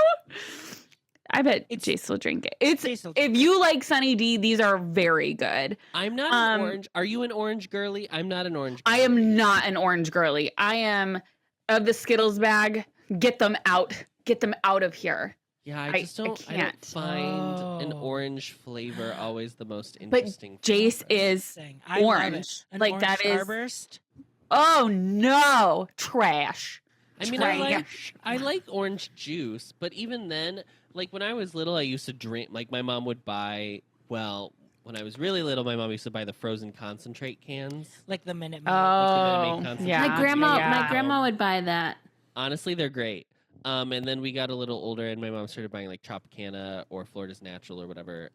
Speaker 3: I bet
Speaker 4: It's-
Speaker 3: Jace will drink it. It's
Speaker 4: Jace will
Speaker 3: if you like SunnyD, these are very good.
Speaker 2: I'm not an orange. Are you an orange girly? I'm not an orange.
Speaker 3: I
Speaker 2: girly.
Speaker 3: am not an orange girly. I am of the Skittles bag. Get them out. Get them out of here.
Speaker 2: Yeah,
Speaker 3: I
Speaker 2: I just don't. I, don't
Speaker 3: can't.
Speaker 2: find an
Speaker 4: Oh.
Speaker 2: orange flavor always the most
Speaker 3: But
Speaker 2: interesting.
Speaker 3: Jace
Speaker 2: flavor.
Speaker 3: is
Speaker 4: Saying, I love it.
Speaker 3: orange.
Speaker 4: An
Speaker 3: Like
Speaker 4: orange
Speaker 3: that is
Speaker 4: Starburst.
Speaker 3: oh no, trash.
Speaker 2: I mean,
Speaker 3: trash.
Speaker 2: I like orange juice, but even then, like when I was little, I used to drink. Like my mom would buy. Well, when I was really little, my mom used to buy the frozen concentrate cans.
Speaker 4: Like the Minute Maid.
Speaker 3: Oh,
Speaker 2: concentrate.
Speaker 3: yeah.
Speaker 1: My grandma,
Speaker 3: yeah.
Speaker 1: my grandma would buy that.
Speaker 2: Honestly, they're great. And then we got a little older, and my mom started buying like Tropicana or Florida's Natural or whatever.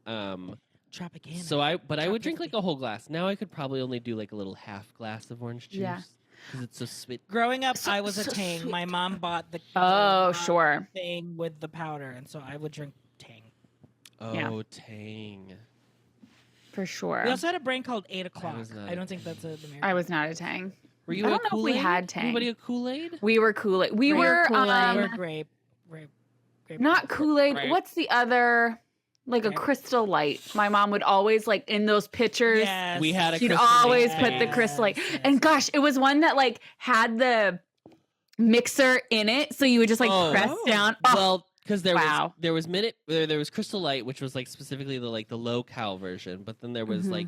Speaker 4: Tropicana.
Speaker 2: So I would drink like a whole glass. Now I could probably only do like a little half glass of orange juice.
Speaker 3: Yeah.
Speaker 2: Because it's so sweet.
Speaker 4: Growing up,
Speaker 1: So-
Speaker 4: I was a
Speaker 1: so
Speaker 4: Tang.
Speaker 1: sweet.
Speaker 4: My mom bought the
Speaker 3: Oh,
Speaker 4: the
Speaker 3: sure.
Speaker 4: thing with the powder, and so I would drink Tang.
Speaker 2: Oh,
Speaker 3: Yeah.
Speaker 2: Tang.
Speaker 3: For sure.
Speaker 4: We also had a brand called 8 O'clock.
Speaker 2: was not
Speaker 4: I
Speaker 2: a
Speaker 4: don't think that's a the American.
Speaker 3: I was not a Tang.
Speaker 2: Were you
Speaker 3: I
Speaker 2: a
Speaker 3: don't know if we
Speaker 2: Kool-Aid?
Speaker 3: had Tang.
Speaker 2: Anybody a Kool-Aid?
Speaker 3: We were Kool-Aid. We
Speaker 1: We were
Speaker 3: were
Speaker 1: Kool-Aid.
Speaker 4: We're grape.
Speaker 3: not Kool-Aid.
Speaker 2: Right.
Speaker 3: What's the other? Like a
Speaker 4: Grape.
Speaker 3: Crystal Light. My mom would always like in those pictures.
Speaker 4: Yes.
Speaker 2: We had a
Speaker 3: She'd
Speaker 2: Crystal Light
Speaker 3: always
Speaker 2: thing.
Speaker 3: put the Crystal Light.
Speaker 4: Yes,
Speaker 3: And
Speaker 4: yes.
Speaker 3: gosh, it was one that like had the mixer in it, so you would just like
Speaker 2: Oh.
Speaker 3: press down. Oh,
Speaker 2: Well, because
Speaker 3: Wow.
Speaker 2: there was Crystal Light, which was like specifically the low cal version, but then there was
Speaker 3: Mhm.
Speaker 2: like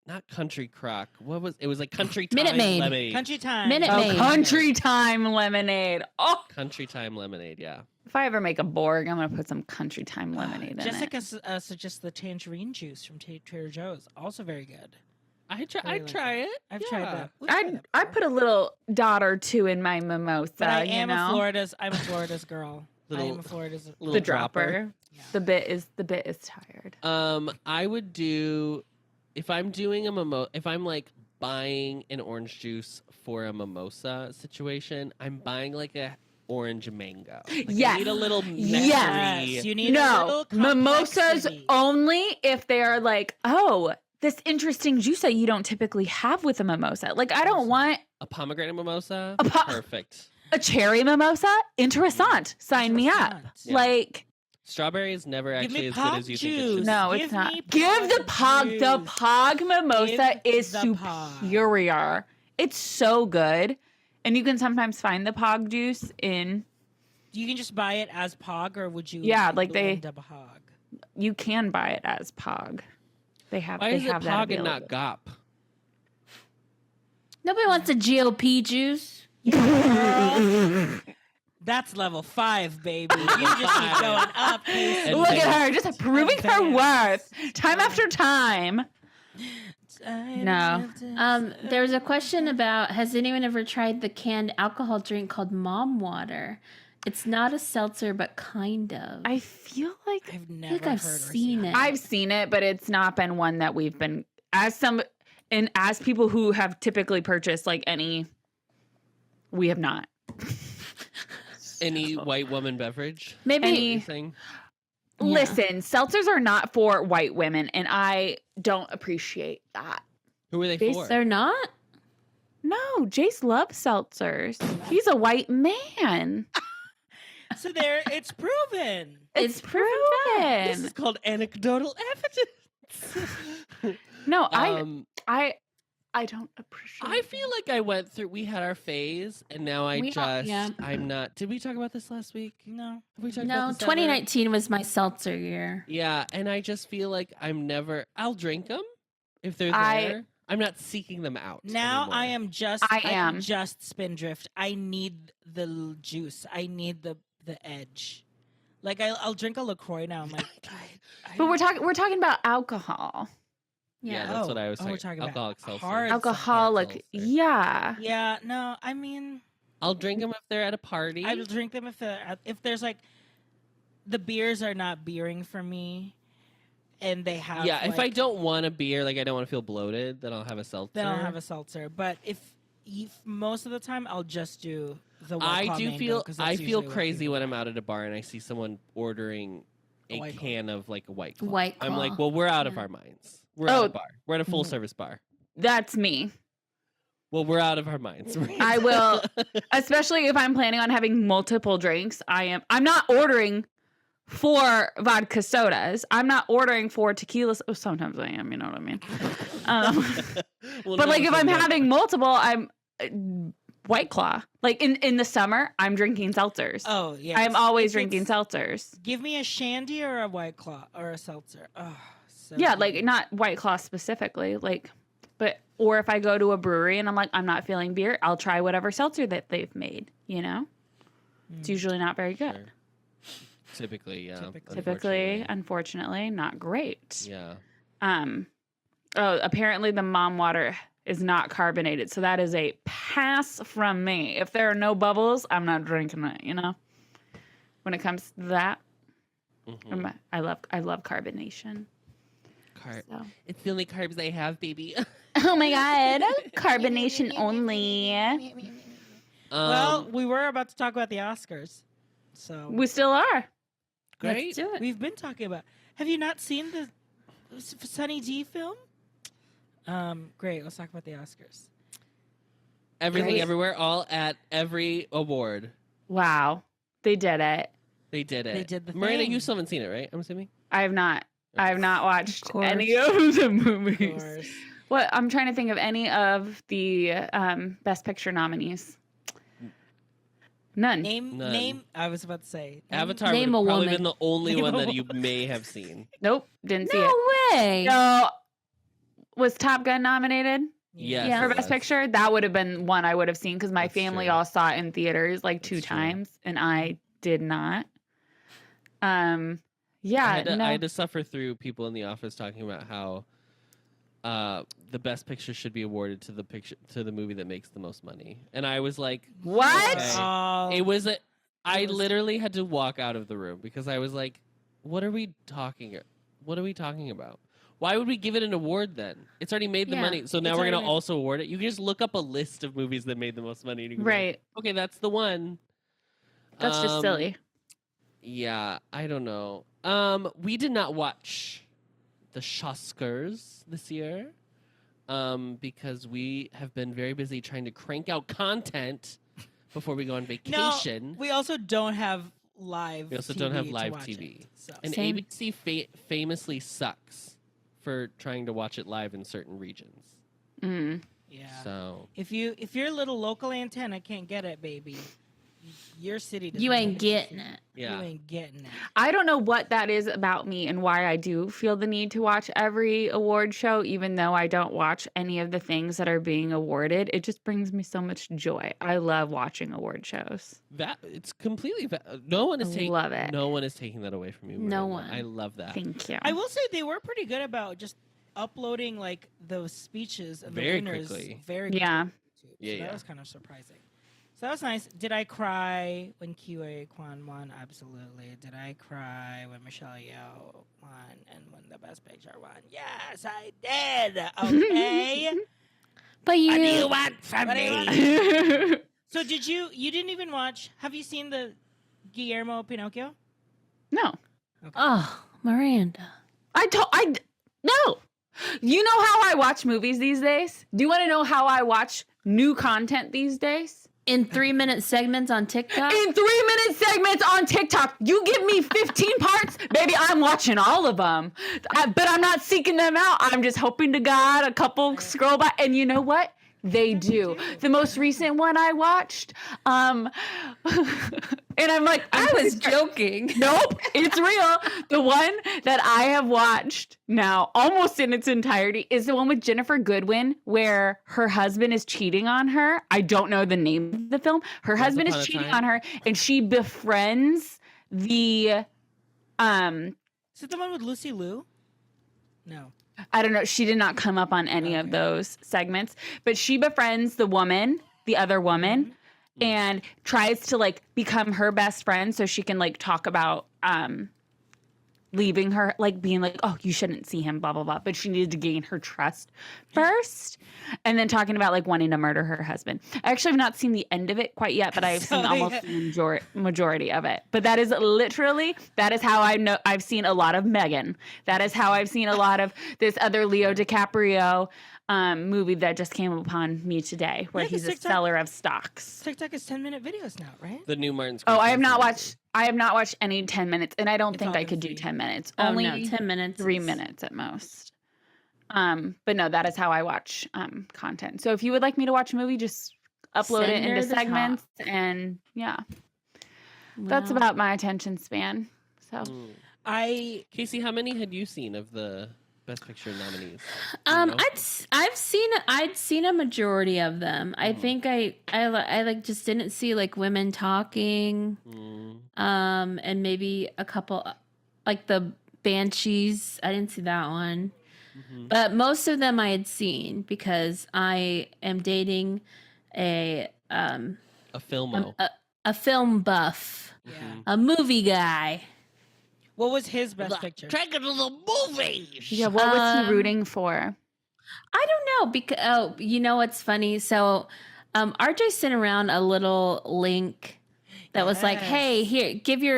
Speaker 2: not Country Croc. What was it? Was like Country Time
Speaker 1: Minute Maid.
Speaker 2: Lemonade.
Speaker 4: Country Time.
Speaker 1: Minute
Speaker 3: oh,
Speaker 1: Maid.
Speaker 3: Country Time lemonade. Oh,
Speaker 2: Country Time Lemonade. Yeah.
Speaker 3: if I ever make a Borg, I'm gonna put some Country Time lemonade in it.
Speaker 4: Jessica suggests the tangerine juice from Trader Joe's. Also very good.
Speaker 2: I'd
Speaker 4: like
Speaker 2: try it.
Speaker 4: I've
Speaker 2: Yeah.
Speaker 4: tried that. We've tried that
Speaker 3: I
Speaker 4: before.
Speaker 3: put a little dot or two in my mimosa.
Speaker 4: But I
Speaker 3: you
Speaker 4: am
Speaker 3: know?
Speaker 4: I'm a Florida's girl. I am
Speaker 2: Little-
Speaker 4: a Florida's.
Speaker 2: little
Speaker 3: The
Speaker 2: dropper.
Speaker 3: dropper.
Speaker 4: Yeah.
Speaker 3: The bit is tired.
Speaker 2: I would do if I'm doing if I'm like buying an orange juice for a mimosa situation, I'm buying like a orange mango. Like, I
Speaker 3: Yes.
Speaker 2: need a little
Speaker 3: Yes.
Speaker 2: nectar-y-
Speaker 4: You need a
Speaker 3: No,
Speaker 4: little
Speaker 3: mimosas
Speaker 4: complexity.
Speaker 3: only if they are like, oh, this interesting juice that you don't typically have with a mimosa. Like, I don't want
Speaker 2: a pomegranate mimosa.
Speaker 3: A po-
Speaker 2: Perfect.
Speaker 3: a cherry mimosa. Interessant. Sign me up.
Speaker 4: Interessant.
Speaker 2: Yeah.
Speaker 3: Like,
Speaker 2: Strawberry is never
Speaker 4: Give
Speaker 2: actually
Speaker 4: me
Speaker 2: as good
Speaker 4: pog
Speaker 2: as you think it
Speaker 4: juice.
Speaker 2: should.
Speaker 3: no,
Speaker 4: Give
Speaker 3: it's not.
Speaker 4: me
Speaker 3: Give the pog.
Speaker 4: juice.
Speaker 3: The pog mimosa
Speaker 4: Give
Speaker 3: is
Speaker 4: the pog.
Speaker 3: superior. It's so good. And you can sometimes find the pog juice in,
Speaker 4: You can just buy it as pog, or would you?
Speaker 3: Yeah, like they-
Speaker 4: blend a pog?
Speaker 3: you can buy it as pog. They have,
Speaker 2: Why
Speaker 3: they
Speaker 2: is it
Speaker 3: have that
Speaker 2: Pog and
Speaker 3: available.
Speaker 2: not Gop?
Speaker 1: Nobody wants a GOP juice.
Speaker 4: That's level 5, baby. You just keep going up.
Speaker 2: And
Speaker 3: Look
Speaker 2: then-
Speaker 3: at her, just proving her
Speaker 4: Advanced.
Speaker 3: worth time after time. No.
Speaker 1: There was a question about, has anyone ever tried the canned alcohol drink called Mom Water? It's not a seltzer, but kind of.
Speaker 3: I feel like
Speaker 4: I've
Speaker 1: I
Speaker 4: never
Speaker 1: think I've
Speaker 4: heard or
Speaker 1: seen it.
Speaker 3: I've seen it, but it's not been one that we've been as people who have typically purchased like any. We have not.
Speaker 2: Any white woman beverage?
Speaker 1: Maybe
Speaker 3: Any-
Speaker 2: Anything?
Speaker 1: Yeah.
Speaker 3: Listen, seltzers are not for white women, and I don't appreciate that.
Speaker 2: Who are they
Speaker 3: They-
Speaker 2: for?
Speaker 1: they're not.
Speaker 3: No, Jace loves seltzers. He's a white man.
Speaker 4: So there, it's proven.
Speaker 3: It's
Speaker 1: proven
Speaker 3: proven.
Speaker 2: This is called anecdotal evidence.
Speaker 3: No,
Speaker 2: Um,
Speaker 3: I don't appreciate.
Speaker 2: I feel like I went through. We had our phase, and now
Speaker 1: yeah.
Speaker 2: I'm not. Did we talk about this last week?
Speaker 4: No.
Speaker 2: Have we talked
Speaker 1: No,
Speaker 2: about this ever?
Speaker 1: 2019 was my seltzer year.
Speaker 2: Yeah, and I just feel like I'm never. I'll drink them if they're
Speaker 3: I-
Speaker 2: there. I'm not seeking them out.
Speaker 4: Now
Speaker 2: anymore.
Speaker 4: I am just.
Speaker 3: I am.
Speaker 4: just spindrift. I need the juice. I need the edge. Like I'll drink a LaCroix now. I'm like,
Speaker 3: But we're talking about alcohol.
Speaker 2: Yeah,
Speaker 1: Yeah.
Speaker 2: that's what I was
Speaker 4: we're
Speaker 2: saying.
Speaker 4: talking about
Speaker 2: Alcoholic seltzer.
Speaker 4: hard
Speaker 3: Alcoholic.
Speaker 2: seltzer.
Speaker 3: Yeah.
Speaker 4: Yeah, no, I mean,
Speaker 2: I'll drink them if they're at a party.
Speaker 4: I will drink them if there's like the beers are not beering for me, and they have
Speaker 2: Yeah, if
Speaker 4: like,
Speaker 2: I don't want a beer, like I don't want to feel bloated, then I'll have a seltzer.
Speaker 4: then I'll have a seltzer. But if most of the time I'll just do the White
Speaker 2: I
Speaker 4: Claw
Speaker 2: do
Speaker 4: Mango,
Speaker 2: feel
Speaker 4: 'cause that's
Speaker 2: I feel
Speaker 4: usually what
Speaker 2: crazy
Speaker 4: people
Speaker 2: when I'm
Speaker 4: buy.
Speaker 2: out at a bar and I see someone ordering
Speaker 4: A
Speaker 2: a
Speaker 4: White Claw.
Speaker 2: can of like a White Claw.
Speaker 1: White
Speaker 2: I'm like,
Speaker 1: Claw.
Speaker 2: well, we're out of
Speaker 1: Yeah.
Speaker 2: our minds. We're at
Speaker 3: Oh.
Speaker 2: a bar. We're at a full service bar.
Speaker 3: That's me.
Speaker 2: Well, we're out of our minds.
Speaker 3: I will, especially if I'm planning on having multiple drinks. I'm not ordering 4 vodka sodas. I'm not ordering 4 tequilas. Oh, sometimes I am. You know what I mean.
Speaker 2: Well,
Speaker 3: But
Speaker 2: no,
Speaker 3: like if
Speaker 2: so
Speaker 3: I'm
Speaker 2: what-
Speaker 3: having multiple, I'm White Claw. Like in the summer, I'm drinking seltzers.
Speaker 4: Oh yeah,
Speaker 3: I'm always
Speaker 4: If
Speaker 3: drinking
Speaker 4: it's-
Speaker 3: seltzers.
Speaker 4: Give me a shandy or a White Claw or a seltzer. Oh, so
Speaker 3: Yeah,
Speaker 4: good.
Speaker 3: like not White Claw specifically, like, but or if I go to a brewery and I'm like, I'm not feeling beer, I'll try whatever seltzer that they've made. You know, it's usually not very good.
Speaker 2: Sure. Typically, yeah.
Speaker 3: Typically,
Speaker 2: unfortunately.
Speaker 3: unfortunately, not great.
Speaker 2: Yeah.
Speaker 3: Oh, apparently the mom water is not carbonated, so that is a pass from me. If there are no bubbles, I'm not drinking it. You know, when it comes to that,
Speaker 2: Mhm.
Speaker 3: I love carbonation. So.
Speaker 2: It's the only carbs I have, baby.
Speaker 3: Oh my god, carbonation only.
Speaker 4: Well, we were about to talk about the Oscars, so
Speaker 3: We still are.
Speaker 2: great.
Speaker 1: Let's do it.
Speaker 4: we've been talking about. Have you not seen the SunnyD film? Great. Let's talk about the Oscars.
Speaker 2: Everything,
Speaker 3: Great.
Speaker 2: everywhere, all at every award.
Speaker 3: Wow, they did it.
Speaker 2: They did it.
Speaker 4: They did the
Speaker 2: Miranda,
Speaker 4: thing.
Speaker 2: you still haven't seen it, right? I'm assuming.
Speaker 3: I have not. I have not watched
Speaker 1: course.
Speaker 3: any of the
Speaker 4: Of
Speaker 3: movies.
Speaker 4: course.
Speaker 3: What I'm trying to think of any of the Best Picture nominees. None.
Speaker 4: Name.
Speaker 2: None.
Speaker 4: I was about to say.
Speaker 2: Avatar
Speaker 1: Name
Speaker 2: would have
Speaker 1: a
Speaker 2: probably
Speaker 1: woman.
Speaker 2: been the only
Speaker 4: Name
Speaker 2: one
Speaker 4: a
Speaker 2: that you
Speaker 4: woman.
Speaker 2: may have seen.
Speaker 3: Nope, didn't see
Speaker 1: No
Speaker 3: it.
Speaker 1: way.
Speaker 3: So, was Top Gun nominated
Speaker 2: Yes,
Speaker 4: Yeah.
Speaker 3: for
Speaker 2: it
Speaker 3: Best
Speaker 2: was.
Speaker 3: Picture? That would have been one I would have seen because my
Speaker 2: That's
Speaker 3: family
Speaker 2: true.
Speaker 3: all saw it in theaters like 2
Speaker 2: That's true.
Speaker 3: times, and I did not. Yeah,
Speaker 2: I
Speaker 3: no.
Speaker 2: had to suffer through people in the office talking about how the best picture should be awarded to the movie that makes the most money, and I was like,
Speaker 3: What?
Speaker 2: Okay.
Speaker 4: Oh,
Speaker 2: it was I
Speaker 4: was-
Speaker 2: literally had to walk out of the room because I was like, what are we talking about? Why would we give it an award then? It's already made the
Speaker 1: Yeah,
Speaker 2: money. So now
Speaker 4: it's
Speaker 2: we're
Speaker 4: already
Speaker 2: going to
Speaker 4: made-
Speaker 2: also award it. You can just look up a list of movies that made the most money. And you can be like,
Speaker 3: Right.
Speaker 2: okay, that's the one.
Speaker 3: That's just silly.
Speaker 2: Yeah, I don't know. We did not watch the Oscars this year because we have been very busy trying to crank out content before we go on vacation.
Speaker 4: we also don't have live.
Speaker 2: We also
Speaker 4: TV
Speaker 2: don't have
Speaker 4: to
Speaker 2: live
Speaker 4: watch
Speaker 2: TV.
Speaker 4: it, so.
Speaker 2: And
Speaker 1: Same.
Speaker 2: ABC famously sucks for trying to watch it live in certain regions.
Speaker 3: Mm.
Speaker 4: Yeah.
Speaker 2: So
Speaker 4: If your little local antenna can't get it, baby, your city doesn't
Speaker 1: You ain't
Speaker 4: get
Speaker 1: getting it.
Speaker 2: yeah,
Speaker 4: You ain't getting it.
Speaker 3: I don't know what that is about me and why I do feel the need to watch every award show, even though I don't watch any of the things that are being awarded. It just brings me so much joy. I love watching award shows.
Speaker 2: it's completely no one is
Speaker 3: I
Speaker 2: taking
Speaker 3: love it.
Speaker 2: No one is taking that away from you.
Speaker 1: No
Speaker 2: Miranda.
Speaker 1: one.
Speaker 2: I love that.
Speaker 3: Thank you.
Speaker 4: I will say they were pretty good about just uploading like those speeches and
Speaker 2: Very
Speaker 4: the winners
Speaker 2: quickly.
Speaker 4: very
Speaker 3: Yeah.
Speaker 4: quickly. to YouTube.
Speaker 2: Yeah,
Speaker 4: So
Speaker 2: yeah.
Speaker 4: that was kind of surprising. So that was nice. Did I cry when QA Kwan won? Absolutely. Did I cry when Michelle Yeoh won and when the Best Picture won? Yes, I did. Okay.
Speaker 1: But you,
Speaker 4: What do you want from
Speaker 2: What do you
Speaker 4: me?
Speaker 2: want?
Speaker 4: So did you didn't even watch, have you seen the Guillermo Pinocchio?
Speaker 3: No.
Speaker 1: Oh, Miranda.
Speaker 3: No. You know how I watch movies these days? Do you want to know how I watch new content these days?
Speaker 1: In 3-minute segments on TikTok?
Speaker 3: In 3-minute segments on TikTok. You give me 15 parts, baby, I'm watching all of them. But I'm not seeking them out. I'm just hoping to God a couple scroll by. And you know what? They do. The most recent one I watched, and I'm like,
Speaker 1: I was joking.
Speaker 3: Nope, it's real. The one that I have watched now almost in its entirety is the one with Jennifer Goodwin where her husband is cheating on her. I don't know the name of the film. Her husband is cheating on her and she befriends the
Speaker 4: Is it the one with Lucy Liu? No.
Speaker 3: I don't know. She did not come up on any of those segments, but she befriends the woman, the other woman, and tries to like become her best friend so she can like talk about leaving her, like being like, oh, you shouldn't see him, blah, blah, blah. But she needed to gain her trust first. And then talking about like wanting to murder her husband. I actually have not seen the end of it quite yet, but I've seen almost the majority of it. But that is how I know I've seen a lot of Megan. That is how I've seen a lot of this other Leo DiCaprio movie that just came upon me today, where he's a seller of stocks.
Speaker 4: TikTok is 10-minute videos now, right?
Speaker 2: The new Martin Scorsese.
Speaker 3: Oh, I have not watched any 10 minutes, and I don't think I could do 10 minutes. Only
Speaker 1: 10 minutes.
Speaker 3: 3 minutes at most. But no, that is how I watch content. So if you would like me to watch a movie, just upload
Speaker 1: Send
Speaker 3: it
Speaker 1: her
Speaker 3: into
Speaker 1: the
Speaker 3: segments,
Speaker 1: talk.
Speaker 3: and yeah, that's about my attention span. So
Speaker 2: Casey, how many had you seen of the Best Picture nominees?
Speaker 1: I'd seen a majority of them. I think I like just didn't see like women talking, and maybe a couple like the Banshees. I didn't see that one, but most of them I had seen because I am dating a
Speaker 2: filmo.
Speaker 1: a film buff, a movie guy.
Speaker 4: What was his best picture?
Speaker 2: Take it to the movies.
Speaker 3: yeah, what was he rooting for?
Speaker 1: I don't know because you know what's funny? So RJ sent around a little link that was like, "Hey, here, give your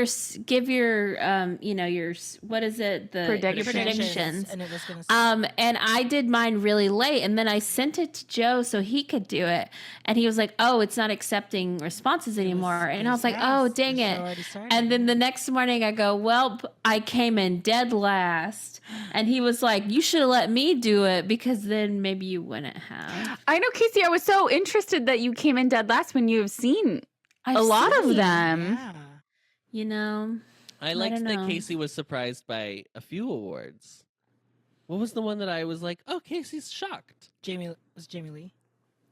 Speaker 1: your what is it? The predictions."
Speaker 4: And it was gonna
Speaker 1: And I did mine really late, and then I sent it to Joe so he could do it, and he was like, "Oh, it's not accepting responses anymore," and I was like, "Oh, dang it!" And then the next morning, I go, "Well, I came in dead last," and he was like, "You should have let me do it because then maybe you wouldn't have."
Speaker 3: I know, Casey. I was so interested that you came in dead last when you have seen a lot of them.
Speaker 4: Yeah.
Speaker 1: You know,
Speaker 2: I liked
Speaker 1: don't
Speaker 2: that
Speaker 1: know.
Speaker 2: Casey was surprised by a few awards. What was the one that I was like, oh, Casey's shocked?
Speaker 4: Jamie Lee.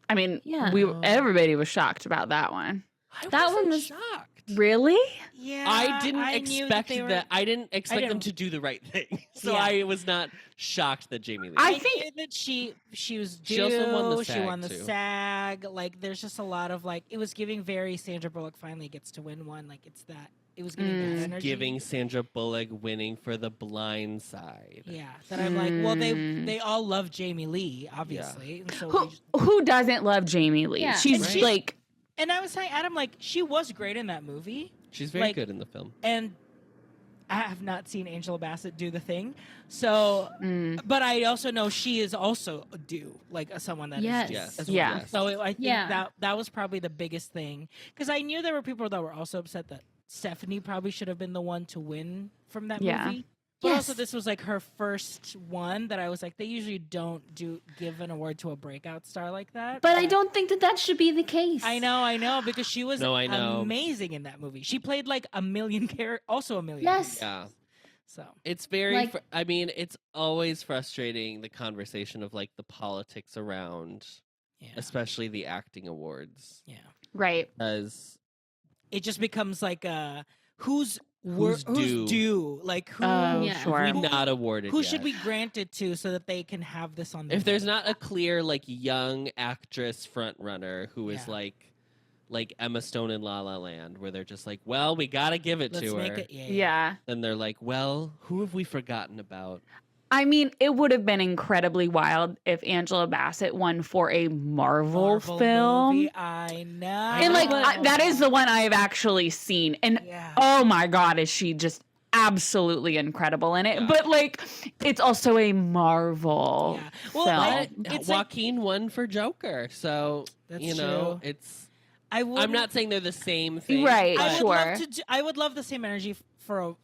Speaker 3: I mean,
Speaker 1: Yeah.
Speaker 3: everybody was shocked about that one.
Speaker 1: That
Speaker 2: wasn't
Speaker 1: one was-
Speaker 2: shocked.
Speaker 3: Really?
Speaker 4: Yeah.
Speaker 2: I didn't
Speaker 4: knew
Speaker 2: expect
Speaker 4: they were-
Speaker 2: that. I didn't expect them
Speaker 4: don't-
Speaker 2: to do the right thing, so
Speaker 4: Yeah.
Speaker 2: I was not shocked that Jamie Lee.
Speaker 3: I
Speaker 4: I
Speaker 3: think-
Speaker 4: think that she was due.
Speaker 2: She also won the
Speaker 4: She
Speaker 2: SAG,
Speaker 4: won the
Speaker 2: too.
Speaker 4: SAG. Like, there's just a lot of like. It was giving very Sandra Bullock finally gets to win one. Like, it's that. It was giving that energy.
Speaker 2: Giving Sandra Bullock winning for The Blind Side.
Speaker 4: Yeah, that I'm like, well, they all love Jamie Lee, obviously. And so
Speaker 3: Who doesn't love Jamie Lee?
Speaker 1: Yeah.
Speaker 3: She's
Speaker 2: Right.
Speaker 3: like,
Speaker 4: and I was saying, Adam, like, she was great in that movie.
Speaker 2: She's very
Speaker 4: Like-
Speaker 2: good in the film.
Speaker 4: And I have not seen Angela Bassett do the thing. So, but I also know she is also due, like someone that is
Speaker 1: Yes.
Speaker 4: due
Speaker 2: Yes.
Speaker 4: as well.
Speaker 3: Yeah.
Speaker 4: So I think
Speaker 1: Yeah.
Speaker 4: that was probably the biggest thing. Because I knew there were people that were also upset that Stephanie probably should have been the one to win from that
Speaker 3: Yeah.
Speaker 4: movie. But also,
Speaker 1: Yes.
Speaker 4: this was like her first one that I was like, they usually don't give an award to a breakout star like that.
Speaker 1: But I don't think that should be the case.
Speaker 4: I know, because she was
Speaker 2: No, I know.
Speaker 4: amazing in that movie. She played like a million also a million.
Speaker 1: Yes.
Speaker 4: people.
Speaker 2: Yeah.
Speaker 4: So
Speaker 2: It's very,
Speaker 1: Like-
Speaker 2: I mean, it's always frustrating, the conversation of like the politics around,
Speaker 4: yeah,
Speaker 2: especially the acting awards.
Speaker 4: yeah.
Speaker 3: right.
Speaker 2: Because
Speaker 4: It just becomes like who's
Speaker 2: Who's due?
Speaker 4: Like who
Speaker 3: Oh,
Speaker 1: Yeah.
Speaker 3: sure.
Speaker 2: we not awarded
Speaker 4: who
Speaker 2: yet.
Speaker 4: should we grant it to so that they can have this on?
Speaker 2: If there's not a clear like young actress front runner who is
Speaker 4: Yeah.
Speaker 2: like Emma Stone in La La Land, where they're just like, well, we gotta give it
Speaker 4: let's
Speaker 2: to
Speaker 4: make
Speaker 2: her.
Speaker 4: it. Yeah.
Speaker 3: Yeah.
Speaker 2: Then they're like, well, who have we forgotten about?
Speaker 3: I mean, it would have been incredibly wild if Angela Bassett won for a Marvel film.
Speaker 4: movie. I know.
Speaker 3: And like that is the one I have actually seen. And
Speaker 4: Yeah.
Speaker 3: oh my God, is she just absolutely incredible in it.
Speaker 2: Yeah.
Speaker 3: But like it's also a Marvel
Speaker 4: Yeah. Well,
Speaker 3: film.
Speaker 4: It's like-
Speaker 2: Joaquin won for Joker, so
Speaker 4: That's
Speaker 2: you know
Speaker 4: true.
Speaker 2: it's.
Speaker 4: I'm
Speaker 2: I'm not saying they're the same thing,
Speaker 3: Right,
Speaker 2: but
Speaker 3: sure.
Speaker 4: I would love the same energy for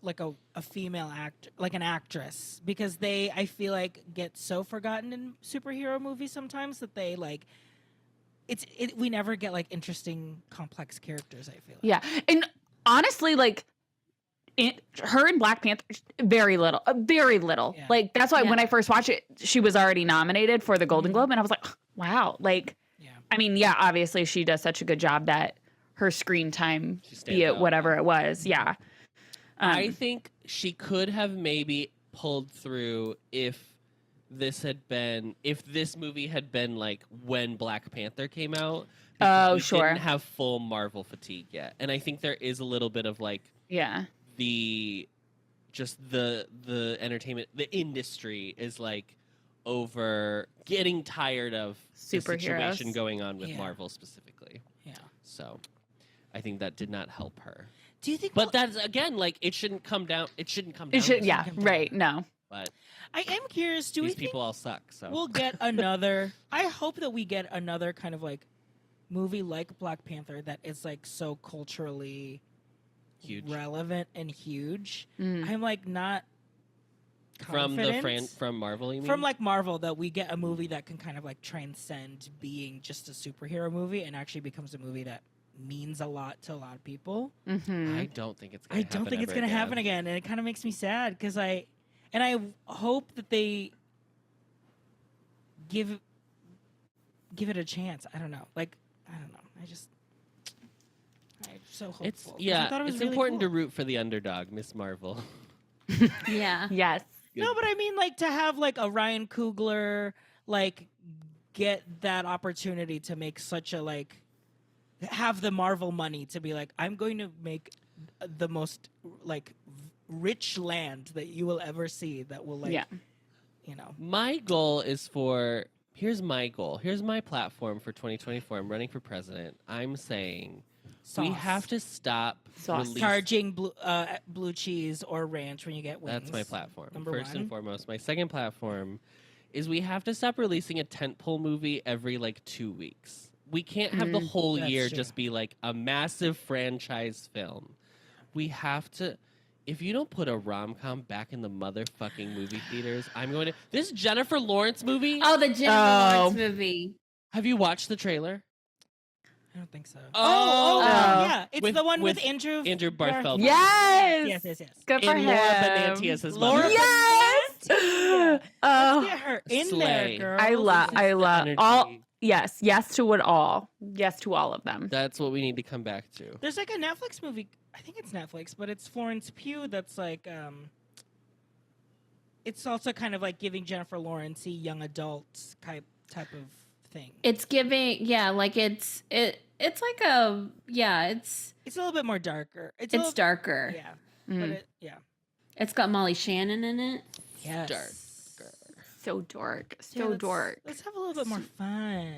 Speaker 4: a female actor, like an actress, because I feel like get so forgotten in superhero movies sometimes that they like. We never get like interesting, complex characters. I feel like.
Speaker 3: Yeah. And honestly, like her in Black Panther, very little.
Speaker 4: Yeah.
Speaker 3: Like that's why
Speaker 1: Yeah.
Speaker 3: when I first watched it, she was already nominated for the Golden
Speaker 4: Mhm.
Speaker 3: Globe, and I was like, wow. Like,
Speaker 4: Yeah.
Speaker 3: I mean, yeah, obviously she does such a good job that her screen time,
Speaker 2: She stands
Speaker 3: be it
Speaker 2: out.
Speaker 3: whatever it was, yeah.
Speaker 2: I think she could have maybe pulled through if this movie had been like when Black Panther came out. because
Speaker 3: Oh,
Speaker 2: we
Speaker 3: sure.
Speaker 2: didn't have full Marvel fatigue yet, and I think there is a little bit of like
Speaker 3: Yeah.
Speaker 2: the entertainment, the industry is like over getting tired of the situation
Speaker 3: Superheroes.
Speaker 2: going on with
Speaker 4: Yeah.
Speaker 2: Marvel specifically.
Speaker 4: Yeah.
Speaker 2: So I think that did not help her.
Speaker 4: Do you think?
Speaker 2: But that's again like it shouldn't come down. It shouldn't come down.
Speaker 3: It should,
Speaker 2: to
Speaker 3: yeah,
Speaker 4: come down.
Speaker 3: right. No.
Speaker 2: But
Speaker 4: I am curious. Do we
Speaker 2: these
Speaker 4: think
Speaker 2: people all suck. So
Speaker 4: we'll get another? I hope that we get another kind of like movie like Black Panther that is like so culturally
Speaker 2: huge
Speaker 4: relevant and huge.
Speaker 3: Mm.
Speaker 4: I'm like not
Speaker 2: from
Speaker 4: confident
Speaker 2: from Marvel. You mean
Speaker 4: from like Marvel that we get a movie that can kind of like transcend being just a superhero movie and actually becomes a movie that means a lot to a lot of people.
Speaker 3: Mm-hmm.
Speaker 2: I don't think it's. Gonna
Speaker 4: I don't think it's
Speaker 2: ever
Speaker 4: going to happen again, and it kind of makes me sad because I hope that they give it a chance. I don't know. Like I don't know. I'm so hopeful. 'cause I thought it was
Speaker 2: it's
Speaker 4: really
Speaker 2: important
Speaker 4: cool.
Speaker 2: to root for the underdog, Miss Marvel.
Speaker 1: Yeah.
Speaker 3: Yes.
Speaker 4: No, but I mean, like to have like a Ryan Coogler like get that opportunity to make such a like have the Marvel money to be like I'm going to make the most like rich land that you will ever see that will like
Speaker 3: Yeah.
Speaker 4: you know
Speaker 2: My goal is for here's my goal. Here's my platform for 2024. I'm running for president. I'm saying we
Speaker 4: sauce.
Speaker 2: have to stop
Speaker 3: Sauce.
Speaker 4: charging blue cheese or ranch when you get wings.
Speaker 2: That's my platform.
Speaker 4: Number
Speaker 2: First
Speaker 4: one.
Speaker 2: and foremost. My second platform is we have to stop releasing a tentpole movie every like 2 weeks. We can't have the whole
Speaker 4: That's
Speaker 2: year
Speaker 4: true.
Speaker 2: just be like a massive franchise film. We have to. If you don't put a rom-com back in the motherfucking movie theaters, I'm going to. This Jennifer Lawrence movie.
Speaker 1: Oh, the Jennifer
Speaker 3: Oh.
Speaker 1: Lawrence movie.
Speaker 2: Have you watched the trailer?
Speaker 4: I don't think so.
Speaker 2: Oh.
Speaker 4: Yeah, it's
Speaker 2: With-
Speaker 4: the one with
Speaker 2: with
Speaker 4: Andrew
Speaker 2: Bartholomew.
Speaker 3: Yes.
Speaker 4: Yes.
Speaker 3: Good for
Speaker 2: And
Speaker 3: him.
Speaker 2: Laura Benanti as
Speaker 4: Laura
Speaker 2: mother.
Speaker 3: Yes.
Speaker 4: Let's
Speaker 3: Oh,
Speaker 4: get her in
Speaker 2: Slay.
Speaker 4: there, girl.
Speaker 3: I love
Speaker 2: Energy.
Speaker 3: all. Yes, yes to it all. Yes to all of them.
Speaker 2: That's what we need to come back to.
Speaker 4: There's like a Netflix movie. I think it's Netflix, but it's Florence Pugh. That's like, it's also kind of like giving Jennifer Lawrence young adult type of thing.
Speaker 1: It's giving, yeah, like it's like a, yeah, it's
Speaker 4: It's a little bit more darker. It's
Speaker 1: darker.
Speaker 4: Yeah,
Speaker 3: Mm.
Speaker 4: but yeah.
Speaker 1: It's got Molly Shannon in it.
Speaker 4: Yes.
Speaker 2: Darker.
Speaker 3: So dark.
Speaker 4: Yeah,
Speaker 3: So
Speaker 4: let's-
Speaker 3: dark.
Speaker 4: Let's have a little bit more fun.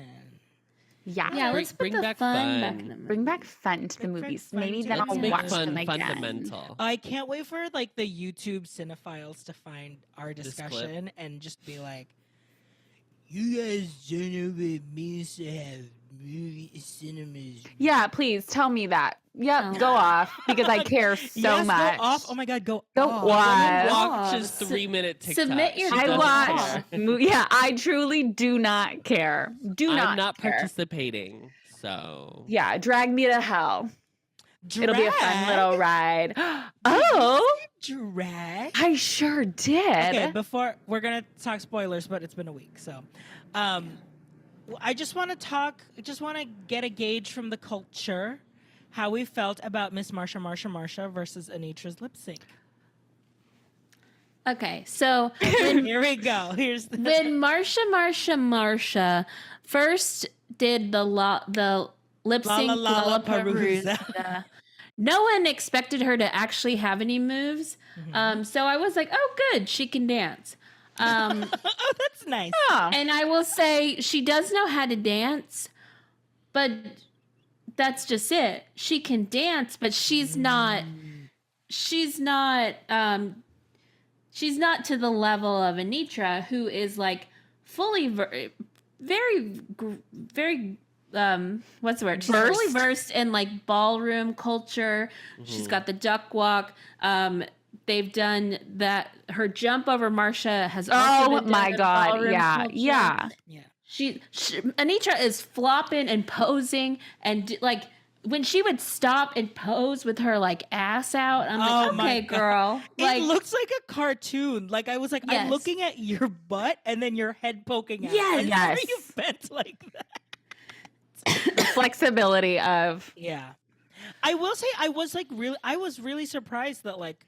Speaker 3: Yeah.
Speaker 1: Yeah,
Speaker 2: Bring-
Speaker 1: let's put
Speaker 2: bring
Speaker 1: the
Speaker 2: back
Speaker 1: fun
Speaker 2: fun.
Speaker 1: back in the movie.
Speaker 3: Bring back fun to the
Speaker 4: Bring back
Speaker 3: movies.
Speaker 4: fun
Speaker 3: Maybe
Speaker 4: to
Speaker 3: then
Speaker 4: the
Speaker 3: I'll
Speaker 2: Let's make
Speaker 3: watch
Speaker 2: fun
Speaker 3: them again.
Speaker 2: fundamental.
Speaker 4: I can't wait for like the YouTube cinephiles to find our
Speaker 2: This clip.
Speaker 4: discussion and just be like, "You guys don't know what it means to have movie cinemas."
Speaker 3: Yeah, please tell me that. Yep,
Speaker 1: Oh.
Speaker 3: go off because I care so
Speaker 4: Yes,
Speaker 3: much.
Speaker 4: Go off. Oh my God, go
Speaker 3: Go
Speaker 4: off.
Speaker 3: off.
Speaker 2: Watches
Speaker 1: Su-
Speaker 2: 3-minute TikTok.
Speaker 1: submit your
Speaker 2: She
Speaker 3: I
Speaker 2: doesn't
Speaker 3: watch.
Speaker 2: care.
Speaker 3: Yeah, I truly do not care. Do
Speaker 2: I'm not
Speaker 3: care.
Speaker 2: participating. So
Speaker 3: Yeah, drag me to hell. It'll be a fun little ride. Oh,
Speaker 4: drag.
Speaker 3: I sure did.
Speaker 4: Okay, before we're gonna talk spoilers, but it's been a week, so I just want to get a gauge from the culture how we felt about Miss Marcia versus Anetra's lip sync.
Speaker 1: Okay, so when,
Speaker 4: Here we go. Here's the
Speaker 1: when Marcia first did the lip sync
Speaker 4: Lollapalooza.
Speaker 1: no one expected her to actually have any moves. So I was like, oh, good, she can dance. Um,
Speaker 4: Oh, that's nice.
Speaker 3: Oh.
Speaker 1: and I will say she does know how to dance, but that's just it. She can dance, but she's not she's not to the level of Anetra, who is like fully very what's the word? She's fully
Speaker 3: Versed.
Speaker 1: versed in like ballroom culture. She's got the duck walk. They've done that. Her jump over Marcia has also
Speaker 3: Oh
Speaker 1: been done
Speaker 3: my
Speaker 1: in
Speaker 3: God.
Speaker 1: ballroom
Speaker 3: Yeah.
Speaker 1: culture.
Speaker 3: Yeah.
Speaker 4: Yeah.
Speaker 1: She Anetra is flopping and posing and like when she would stop and pose with her like ass out, I'm
Speaker 4: Oh
Speaker 1: like,
Speaker 4: my
Speaker 1: okay,
Speaker 4: God.
Speaker 1: girl. Like,
Speaker 4: It looks like a cartoon. Like I was like,
Speaker 1: Yes.
Speaker 4: I'm looking at your butt and then your head poking out.
Speaker 1: Yes.
Speaker 4: I never
Speaker 3: Yes.
Speaker 4: you bent like that.
Speaker 3: The flexibility of
Speaker 4: Yeah. I will say I was really surprised that like